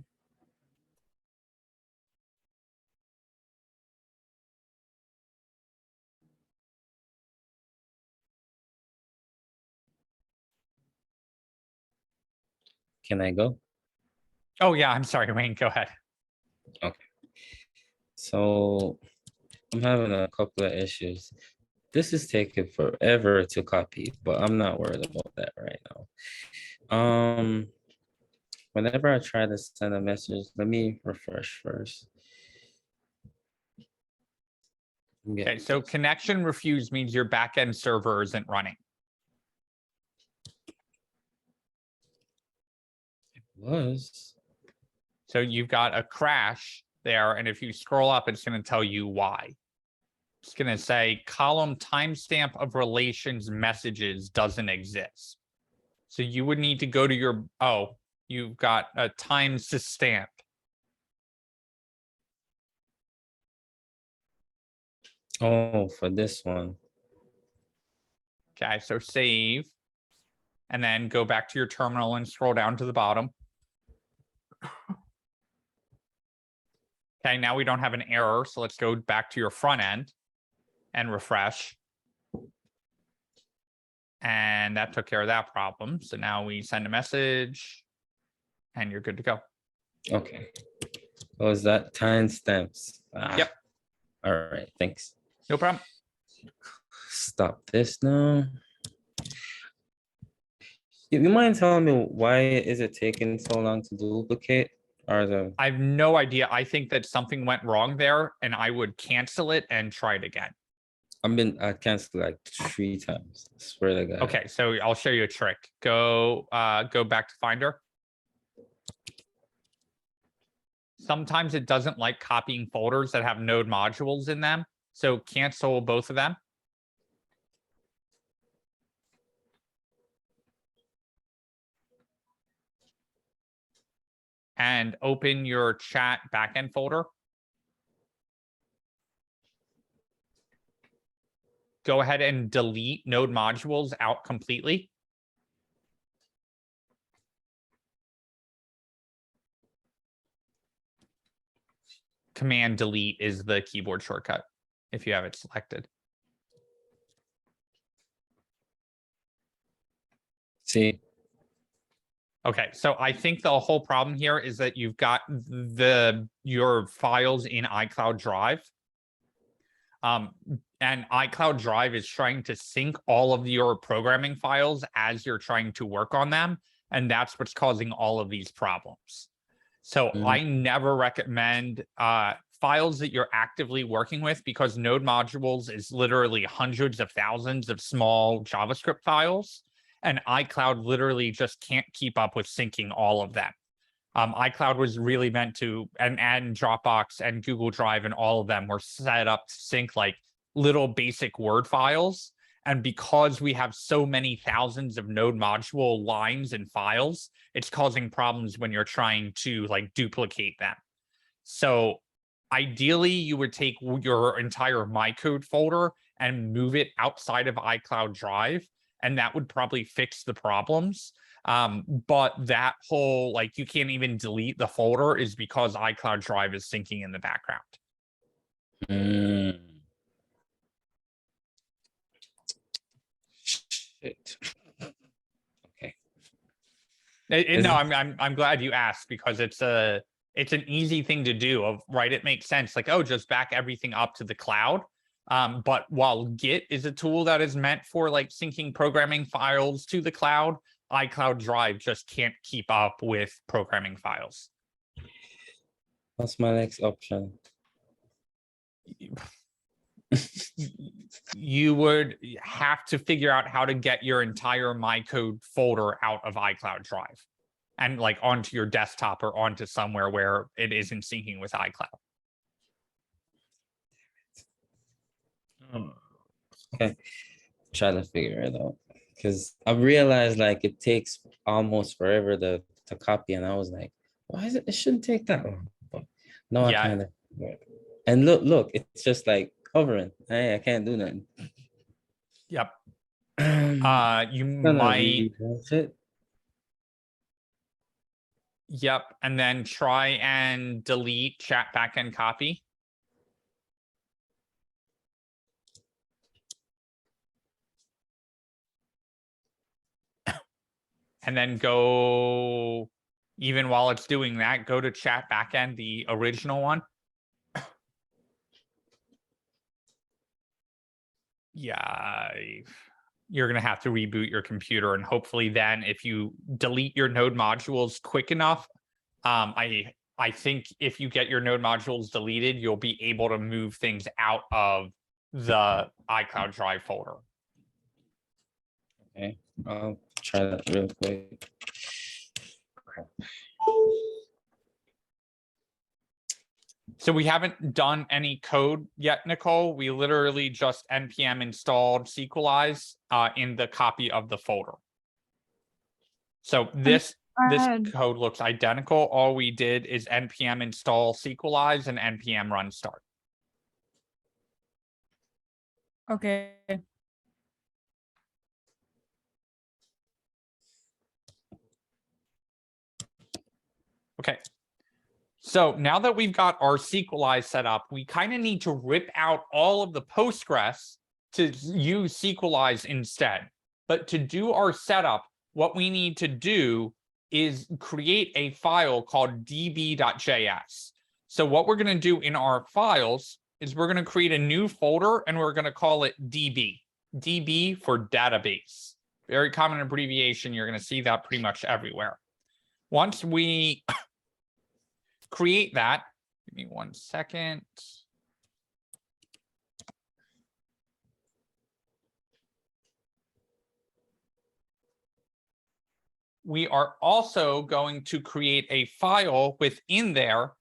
Can I go? Oh yeah, I'm sorry, Wayne, go ahead. So I'm having a couple of issues. This is taking forever to copy, but I'm not worried about that right now. Whenever I try to send a message, let me refresh first. Okay, so connection refused means your backend server isn't running. It was. So you've got a crash there, and if you scroll up, it's going to tell you why. It's going to say column timestamp of relations messages doesn't exist. So you would need to go to your, oh, you've got a timestamp. Oh, for this one. Okay, so save. And then go back to your terminal and scroll down to the bottom. Okay, now we don't have an error, so let's go back to your front end and refresh. And that took care of that problem. So now we send a message and you're good to go. Okay. Was that timestamps? Yep. All right, thanks. No problem. Stop this now. You mind telling me why is it taking so long to duplicate? Or the I have no idea. I think that something went wrong there and I would cancel it and try it again. I canceled like 3 times. I swear to God. Okay, so I'll show you a trick. Go back to Finder. Sometimes it doesn't like copying folders that have node modules in them. So cancel both of them. And open your chat backend folder. Go ahead and delete node modules out completely. Command delete is the keyboard shortcut if you have it selected. See, Okay, so I think the whole problem here is that you've got your files in iCloud Drive. And iCloud Drive is trying to sync all of your programming files as you're trying to work on them. And that's what's causing all of these problems. So I never recommend files that you're actively working with, because node modules is literally hundreds of thousands of small JavaScript files. And iCloud literally just can't keep up with syncing all of them. iCloud was really meant to, and Dropbox and Google Drive and all of them were set up to sync like little basic Word files. And because we have so many thousands of node module lines and files, it's causing problems when you're trying to like duplicate them. So ideally, you would take your entire My Code folder and move it outside of iCloud Drive, and that would probably fix the problems. But that whole, like, you can't even delete the folder is because iCloud Drive is syncing in the background. Shit. Okay. No, I'm glad you asked, because it's an easy thing to do, right? It makes sense. Like, oh, just back everything up to the cloud. But while Git is a tool that is meant for like syncing programming files to the cloud, iCloud Drive just can't keep up with programming files. What's my next option? You would have to figure out how to get your entire My Code folder out of iCloud Drive and like onto your desktop or onto somewhere where it isn't syncing with iCloud. Okay, try to figure it out, because I realized like it takes almost forever to copy, and I was like, why is it? It shouldn't take that long. But no, Yeah. I kind of. And look, it's just like hovering. Hey, I can't do nothing. Yep. You You might. it. Yep. And then try and delete chat backend copy. And then go, even while it's doing that, go to chat backend, the original one. Yeah, you're going to have to reboot your computer. And hopefully then if you delete your node modules quick enough, I think if you get your node modules deleted, you'll be able to move things out of the iCloud Drive folder. Okay, I'll try that real quick. So we haven't done any code yet, Nicole. We literally just npm installed Sqlize in the copy of the folder. So this code looks identical. All we did is npm install Sqlize and npm run start. Okay. Okay. So now that we've got our Sqlize set up, we kind of need to rip out all of the Postgres to use Sqlize instead. But to do our setup, what we need to do is create a file called db.js. So what we're going to do in our files is we're going to create a new folder and we're going to call it db. db for database. Very common abbreviation. You're going to see that pretty much everywhere. Once we create that, give me 1 second. We are also going to create a file within there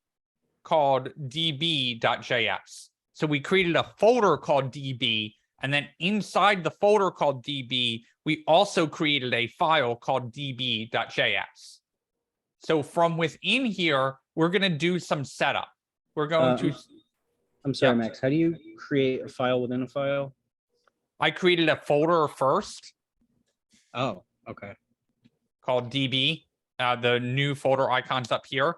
called db.js. So we created a folder called db, and then inside the folder called db, we also created a file called db.js. So from within here, we're going to do some setup. We're going to... I'm sorry, Yeah. Max. How do you create a file within a file? I created a folder first Oh, okay. called db, the new folder icons up here.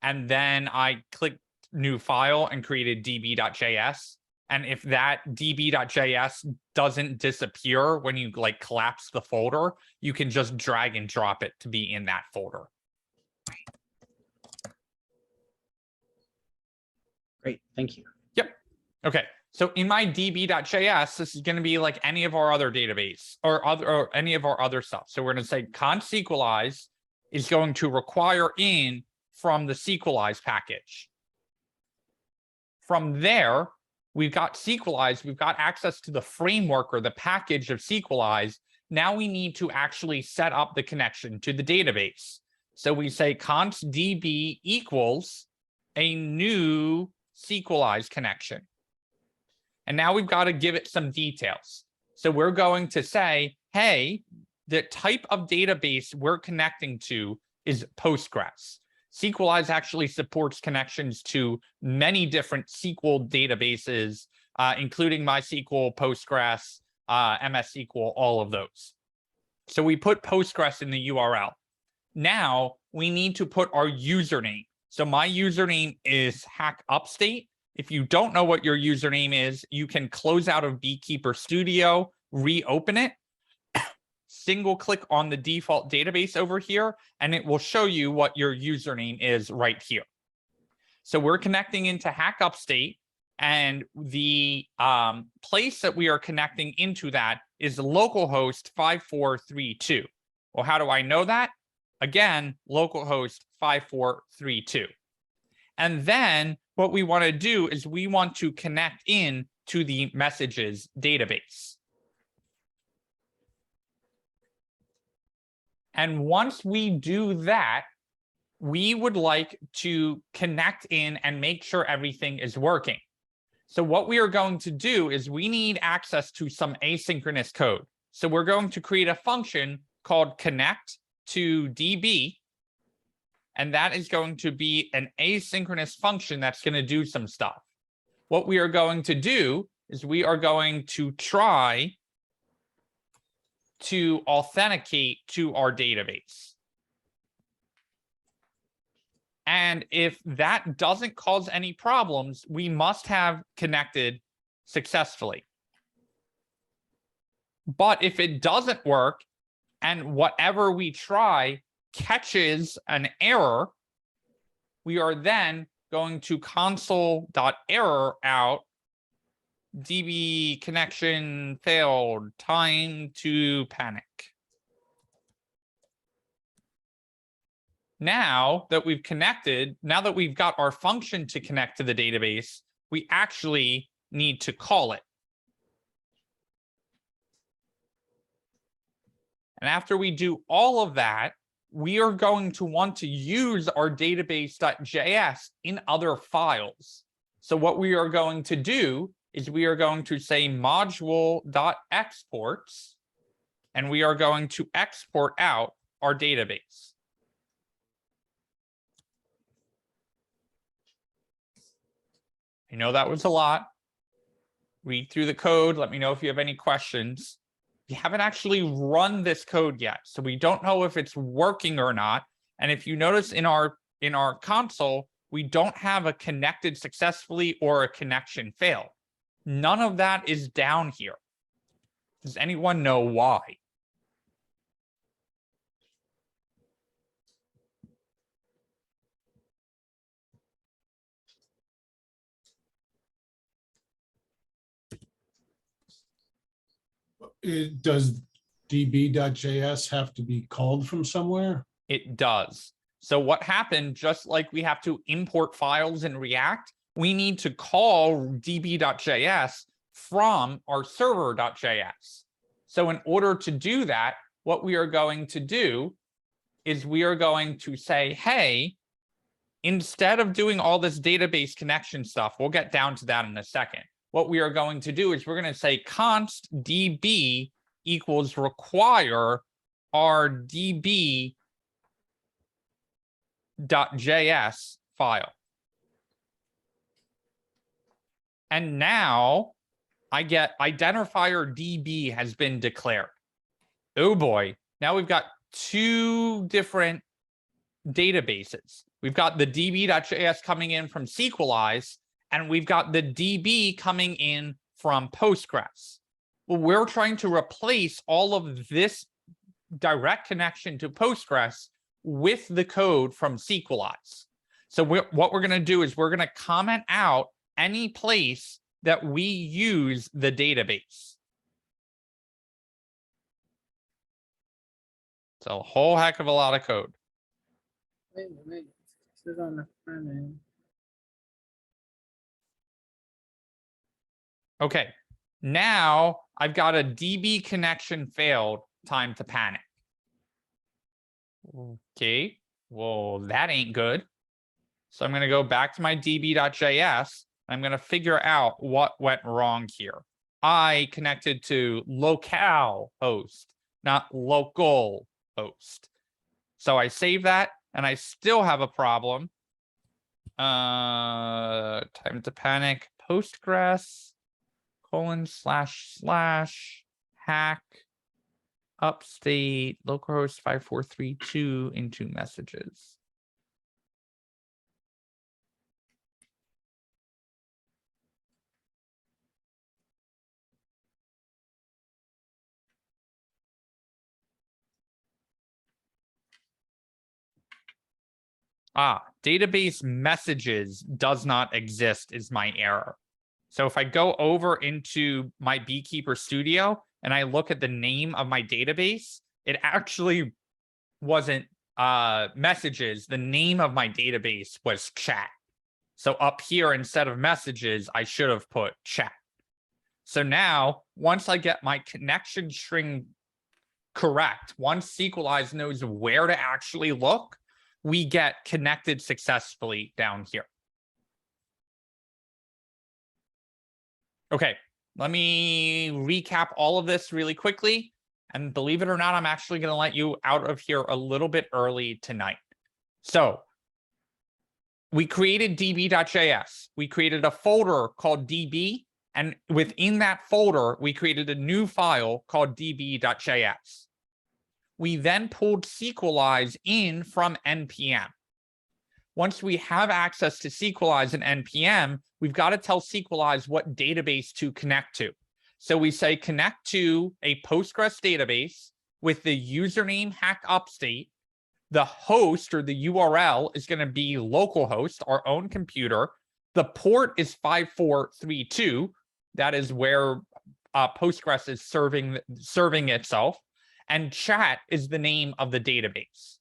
And then I clicked new file and created db.js. And if that db.js doesn't disappear when you like collapse the folder, you can just drag and drop it to be in that folder. Great. Thank you. Okay, so in my db.js, this is going to be like any of our other database or any of our other stuff. So we're going to say const Sqlize is going to require in from the Sqlize package. From there, we've got Sqlize, we've got access to the framework or the package of Sqlize. Now we need to actually set up the connection to the database. So we say const db equals a new Sqlize connection. And now we've got to give it some details. So we're going to say, hey, the type of database we're connecting to is Postgres. Sqlize actually supports connections to many different SQL databases, including MySQL, Postgres, MS SQL, all of those. So we put Postgres in the URL. Now we need to put our username. So my username is hackupstate. If you don't know what your username is, you can close out of Beekeeper Studio, reopen it, single click on the default database over here, and it will show you what your username is right here. So we're connecting into hackupstate, and the place that we are connecting into that is localhost 5432. Well, how do I know that? Again, localhost 5432. And then what we want to do is we want to connect in to the messages database. And once we do that, we would like to connect in and make sure everything is working. So what we are going to do is we need access to some asynchronous code. So we're going to create a function called connect to DB. And that is going to be an asynchronous function that's going to do some stuff. What we are going to do is we are going to try to authenticate to our database. And if that doesn't cause any problems, we must have connected successfully. But if it doesn't work and whatever we try catches an error, we are then going to console.error out DB connection failed, time to panic. Now that we've connected, now that we've got our function to connect to the database, we actually need to call it. And after we do all of that, we are going to want to use our database.js in other files. So what we are going to do is we are going to say module.exports, and we are going to export out our database. I know that was a lot, read through the code. Let me know if you have any questions. We haven't actually run this code yet, so we don't know if it's working or not. And if you notice in our console, we don't have a connected successfully or a connection failed. None of that is down here. Does anyone know why? Does db.js have to be called from somewhere? It does. So what happened, just like we have to import files in React, we need to call db.js from our server.js. So in order to do that, what we are going to do is we are going to say, hey, instead of doing all this database connection stuff, we'll get down to that in a second. What we are going to do is we're going to say const db equals require our db.js file. And now I get identifier db has been declared. Oh boy, now we've got two different databases. We've got the db.js coming in from Sqlize, and we've got the db coming in from Postgres. Well, we're trying to replace all of this direct connection to Postgres with the code from Sqlize. So what we're going to do is we're going to comment out any place that we use the database. It's a whole heck of a lot of code. Wait. This is on the front end. Okay, now I've got a DB connection failed, time to panic. Okay, well, that ain't good. So I'm going to go back to my db.js. I'm going to figure out what went wrong here. I connected to locale host, not local host. So I save that, and I still have a problem. Time to panic, Postgres, // hack upstate localhost 5432 into messages. Database messages does not exist is my error. So if I go over into my Beekeeper Studio and I look at the name of my database, it actually wasn't messages. The name of my database was chat. So up here, instead of messages, I should have put chat. So now, once I get my connection string correct, once Sqlize knows where to actually look, we get connected successfully down here. Okay, let me recap all of this really quickly. And believe it or not, I'm actually going to let you out of here a little bit early tonight. So we created db.js. We created a folder called db. And within that folder, we created a new file called db.js. We then pulled Sqlize in from npm. Once we have access to Sqlize and npm, we've got to tell Sqlize what database to connect to. So we say connect to a Postgres database with the username hack upstate. The host or the URL is going to be localhost, our own computer. The port is 5432. That is where Postgres is serving itself. And chat is the name of the database.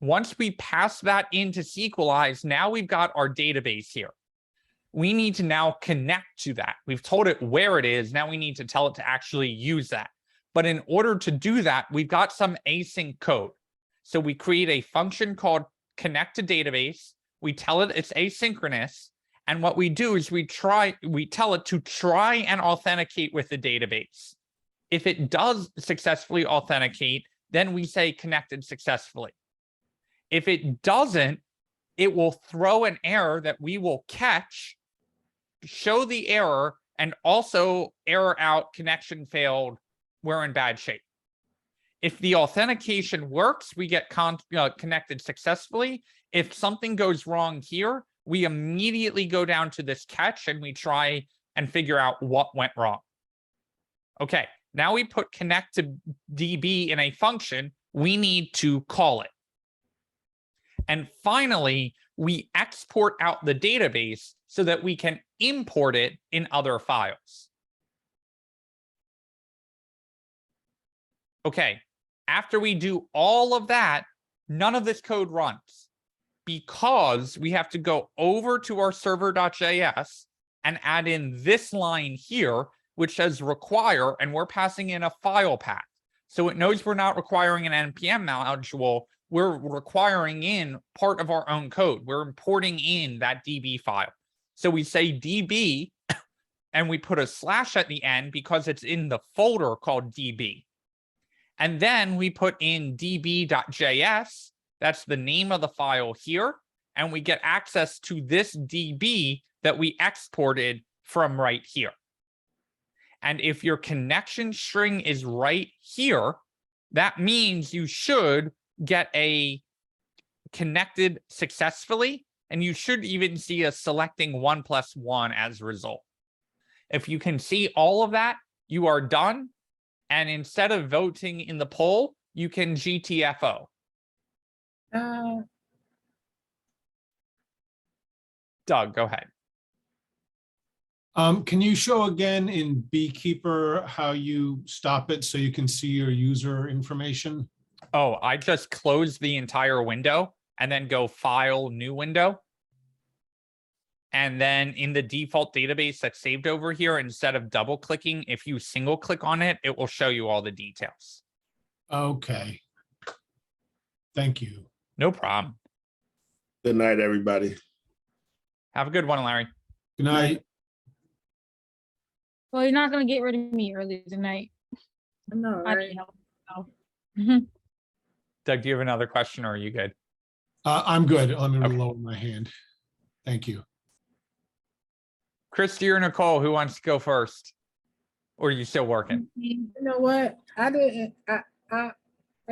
Once we pass that into Sqlize, now we've got our database here. We need to now connect to that. We've told it where it is. Now we need to tell it to actually use that. But in order to do that, we've got some async code. So we create a function called connect to database. We tell it it's asynchronous. And what we do is we tell it to try and authenticate with the database. If it does successfully authenticate, then we say connected successfully. If it doesn't, it will throw an error that we will catch, show the error, and also error out, connection failed, we're in bad shape. If the authentication works, we get connected successfully. If something goes wrong here, we immediately go down to this catch and we try and figure out what went wrong. Okay, now we put connect to DB in a function, we need to call it. And finally, we export out the database so that we can import it in other files. Okay, after we do all of that, none of this code runs because we have to go over to our server.js and add in this line here, which says require, and we're passing in a file path. So it knows we're not requiring an NPM module, we're requiring in part of our own code. We're importing in that DB file. So we say DB, and we put a slash at the end because it's in the folder called DB. And then we put in db.js, that's the name of the file here, and we get access to this DB that we exported from right here. And if your connection string is right here, that means you should get a connected successfully, and you should even see us selecting 1+1 as a result. If you can see all of that, you are done. And instead of voting in the poll, you can GTFO. Doug, go ahead. Can you show again in Beekeeper how you stop it so you can see your user information? Oh, I just closed the entire window and then go File, New Window. And then in the default database that's saved over here, instead of double clicking, if you single click on it, it will show you all the details. Okay. Thank you. No problem. Good night, everybody. Have a good one, Larry. Good night. Well, you're not gonna get rid of me early tonight. I know, I right? need help. So. Doug, do you have another question or are you good? I'm good. Let me Okay. lower my hand. Thank you. Christy or Nicole, who wants to go first? Or are you still working? You know what? I didn't. I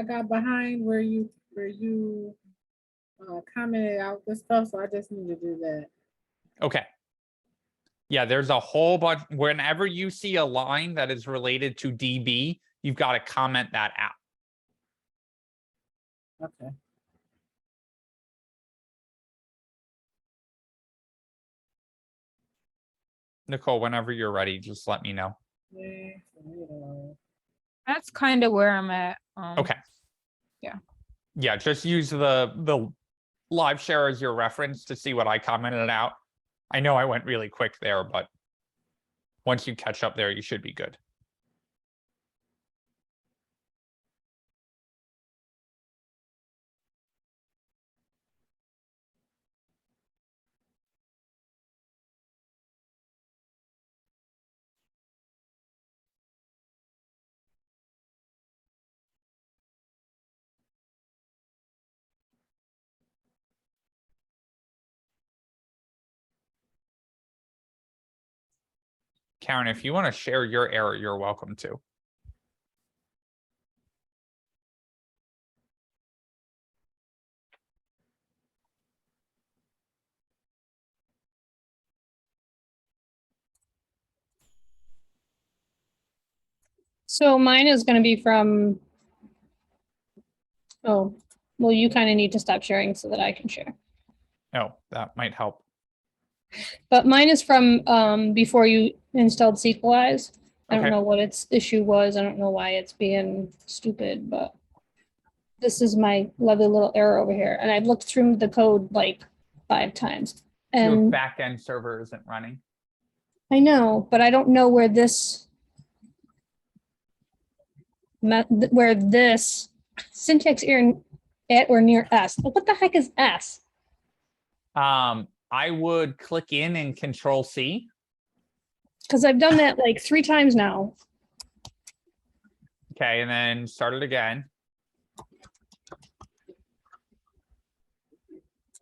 got behind where you commented out the stuff, so I just need to do that. Okay. Yeah, there's a whole bunch. Whenever you see a line that is related to DB, you've got to comment that out. Okay. Nicole, whenever you're ready, just let me know. Yeah, That's kind of where I'm at. Okay. Yeah. Yeah, just use the live share as your reference to see what I commented out. I know I went really quick there, but once you catch up there, you should be good. Karen, if you want to share your error, you're welcome to. So mine is gonna be from. Oh, well, you kind of need to stop sharing so that I can share. Oh, that might help. But mine is from before you installed Sqlize. I don't Okay. know what its issue was. I don't know why it's being stupid, but this is my lovely little error over here. And I've looked through the code like 5 times. Your And backend server isn't running. I know, but I don't know where this syntax error at or near S. What the heck is S? I would click in and Control C. Because I've done that like 3 times now. Okay, and then start it again.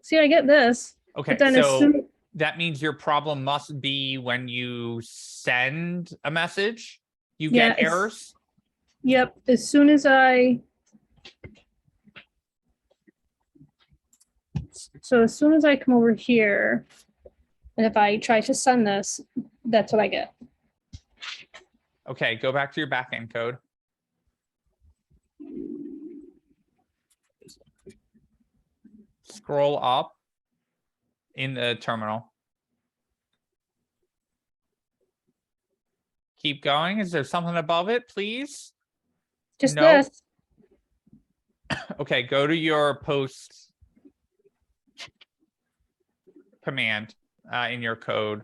See, I get this. Okay, But then so that means your problem must be when you send a message, you Yeah, get it's- errors. Yep, as soon as I. So as soon as I come over here, and if I try to send this, that's what I get. Okay, go back to your backend code. Scroll up in the terminal. Keep going. Is there something above it, please? Just Nope. this. Okay, go to your post command in your code.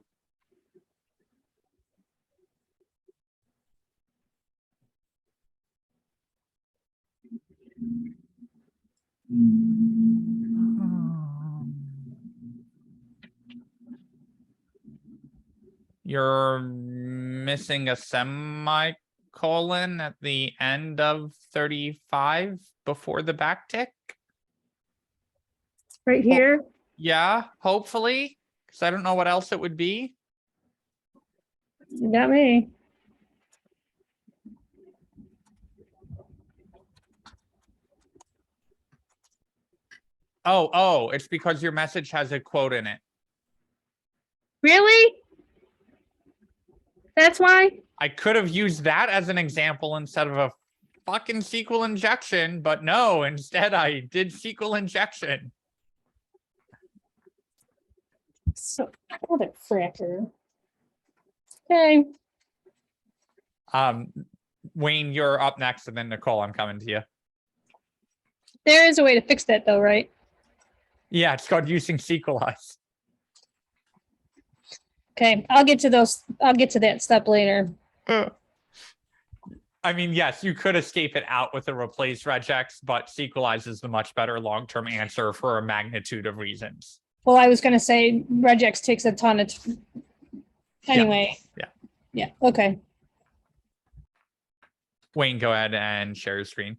You're missing a semicolon at the end of 35 before the backtick. Right here. Yeah, hopefully, because I don't know what else it would be. You got me. Oh, it's because your message has a quote in it. Really? That's why? I could have used that as an example instead of a fucking SQL injection, but no, instead I did SQL injection. So, mother fracker. Okay. Wayne, you're up next, and then Nicole, I'm coming to you. There is a way to fix that though, right? Yeah, it's called using Sqlize. Okay, I'll get to those. I'll get to that step later. I mean, yes, you could escape it out with a replace regex, but Sqlize is the much better long-term answer for a magnitude of reasons. Well, I was gonna say regex takes a ton of. Anyway. Yeah. Yeah. Okay. Wayne, go ahead and share your screen.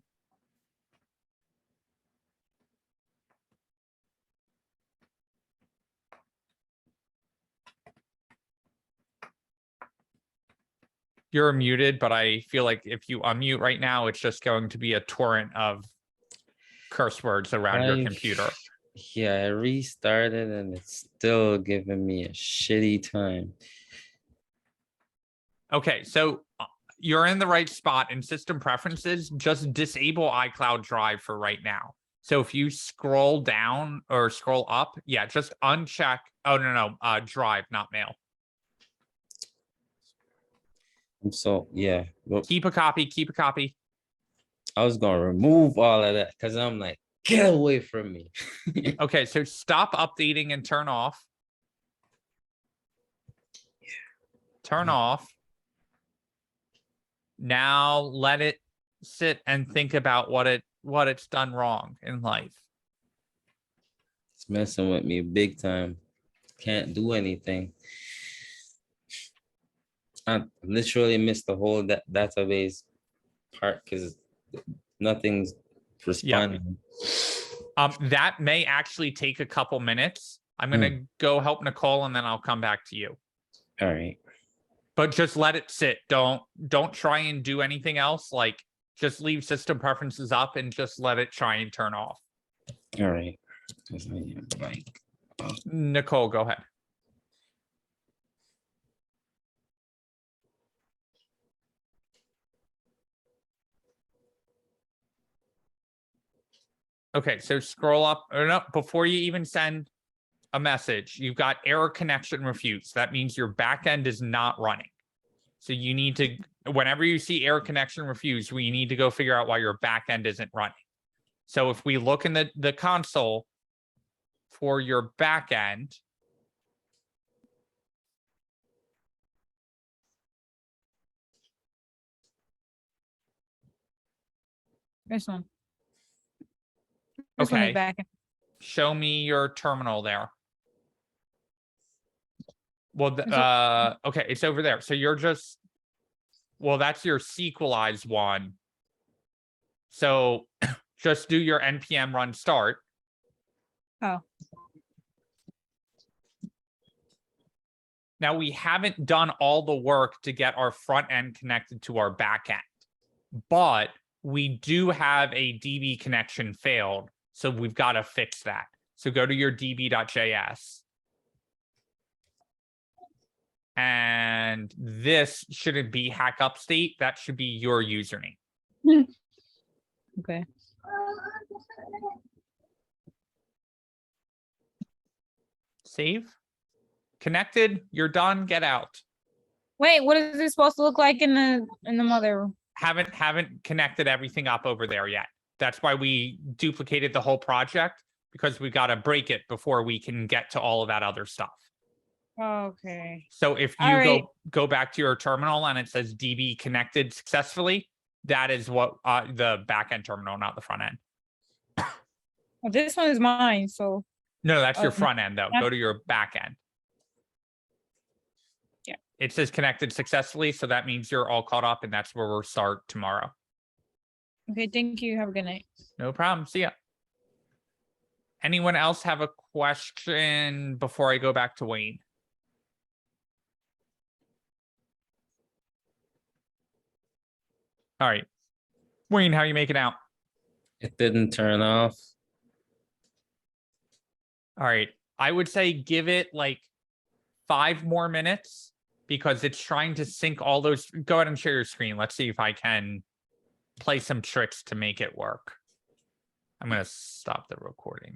You're muted, but I feel like if you unmute right now, it's just going to be a torrent of curse words around your computer. Yeah, I restarted and it's still giving me a shitty time. Okay, so you're in the right spot in system preferences. Just disable iCloud Drive for right now. So if you scroll down or scroll up, yeah, just uncheck. Oh, no, Drive, not Mail. So yeah, well, Keep a copy, keep a copy. I was gonna remove all of that because I'm like, get away from me. Okay, so stop updating and turn off. Turn off. Now let it sit and think about what it's done wrong in life. It's messing with me big time. Can't do anything. I literally missed the whole database part because nothing's responding. That may actually take a couple minutes. I'm gonna go help Nicole and then I'll come back to you. All right. But just let it sit. Don't try and do anything else. Like just leave system preferences up and just let it try and turn off. All right. 'Cause I am like, Nicole, go ahead. Okay, so scroll up, or no, before you even send a message, you've got error connection refused. That means your backend is not running. So you need to, whenever you see error connection refused, we need to go figure out why your backend isn't running. So if we look in the console for your backend, This one. This one is okay, back. show me your terminal there. Well, okay, it's over there. So you're just, well, that's your Sqlize one. So just do your npm run start. Oh. Now, we haven't done all the work to get our front end connected to our back end, but we do have a DB connection failed. So we've got to fix that. So go to your db.js. And this shouldn't be hack up state. That should be your username. Okay. Save. Connected. You're done. Get out. Wait, what is it supposed to look like in the mother? Haven't connected everything up over there yet. That's why we duplicated the whole project, because we got to break it before we can get to all of that other stuff. Okay. So if you All right. go back to your terminal and it says DB connected successfully, that is what the backend terminal, not the front end. Well, this one is mine, so No, that's your Okay. front end though. Yeah. Go to your back end. Yeah. It says connected successfully, so that means you're all caught up, and that's where we'll start tomorrow. okay, thank you. Have a good night. No problem. See ya. Anyone else have a question before I go back to Wayne? All right. Wayne, how you making out? It didn't turn off. All right. I would say give it like 5 more minutes because it's trying to sync all those. Go ahead and share your screen. Let's see if I can play some tricks to make it work. I'm going to stop the recording though.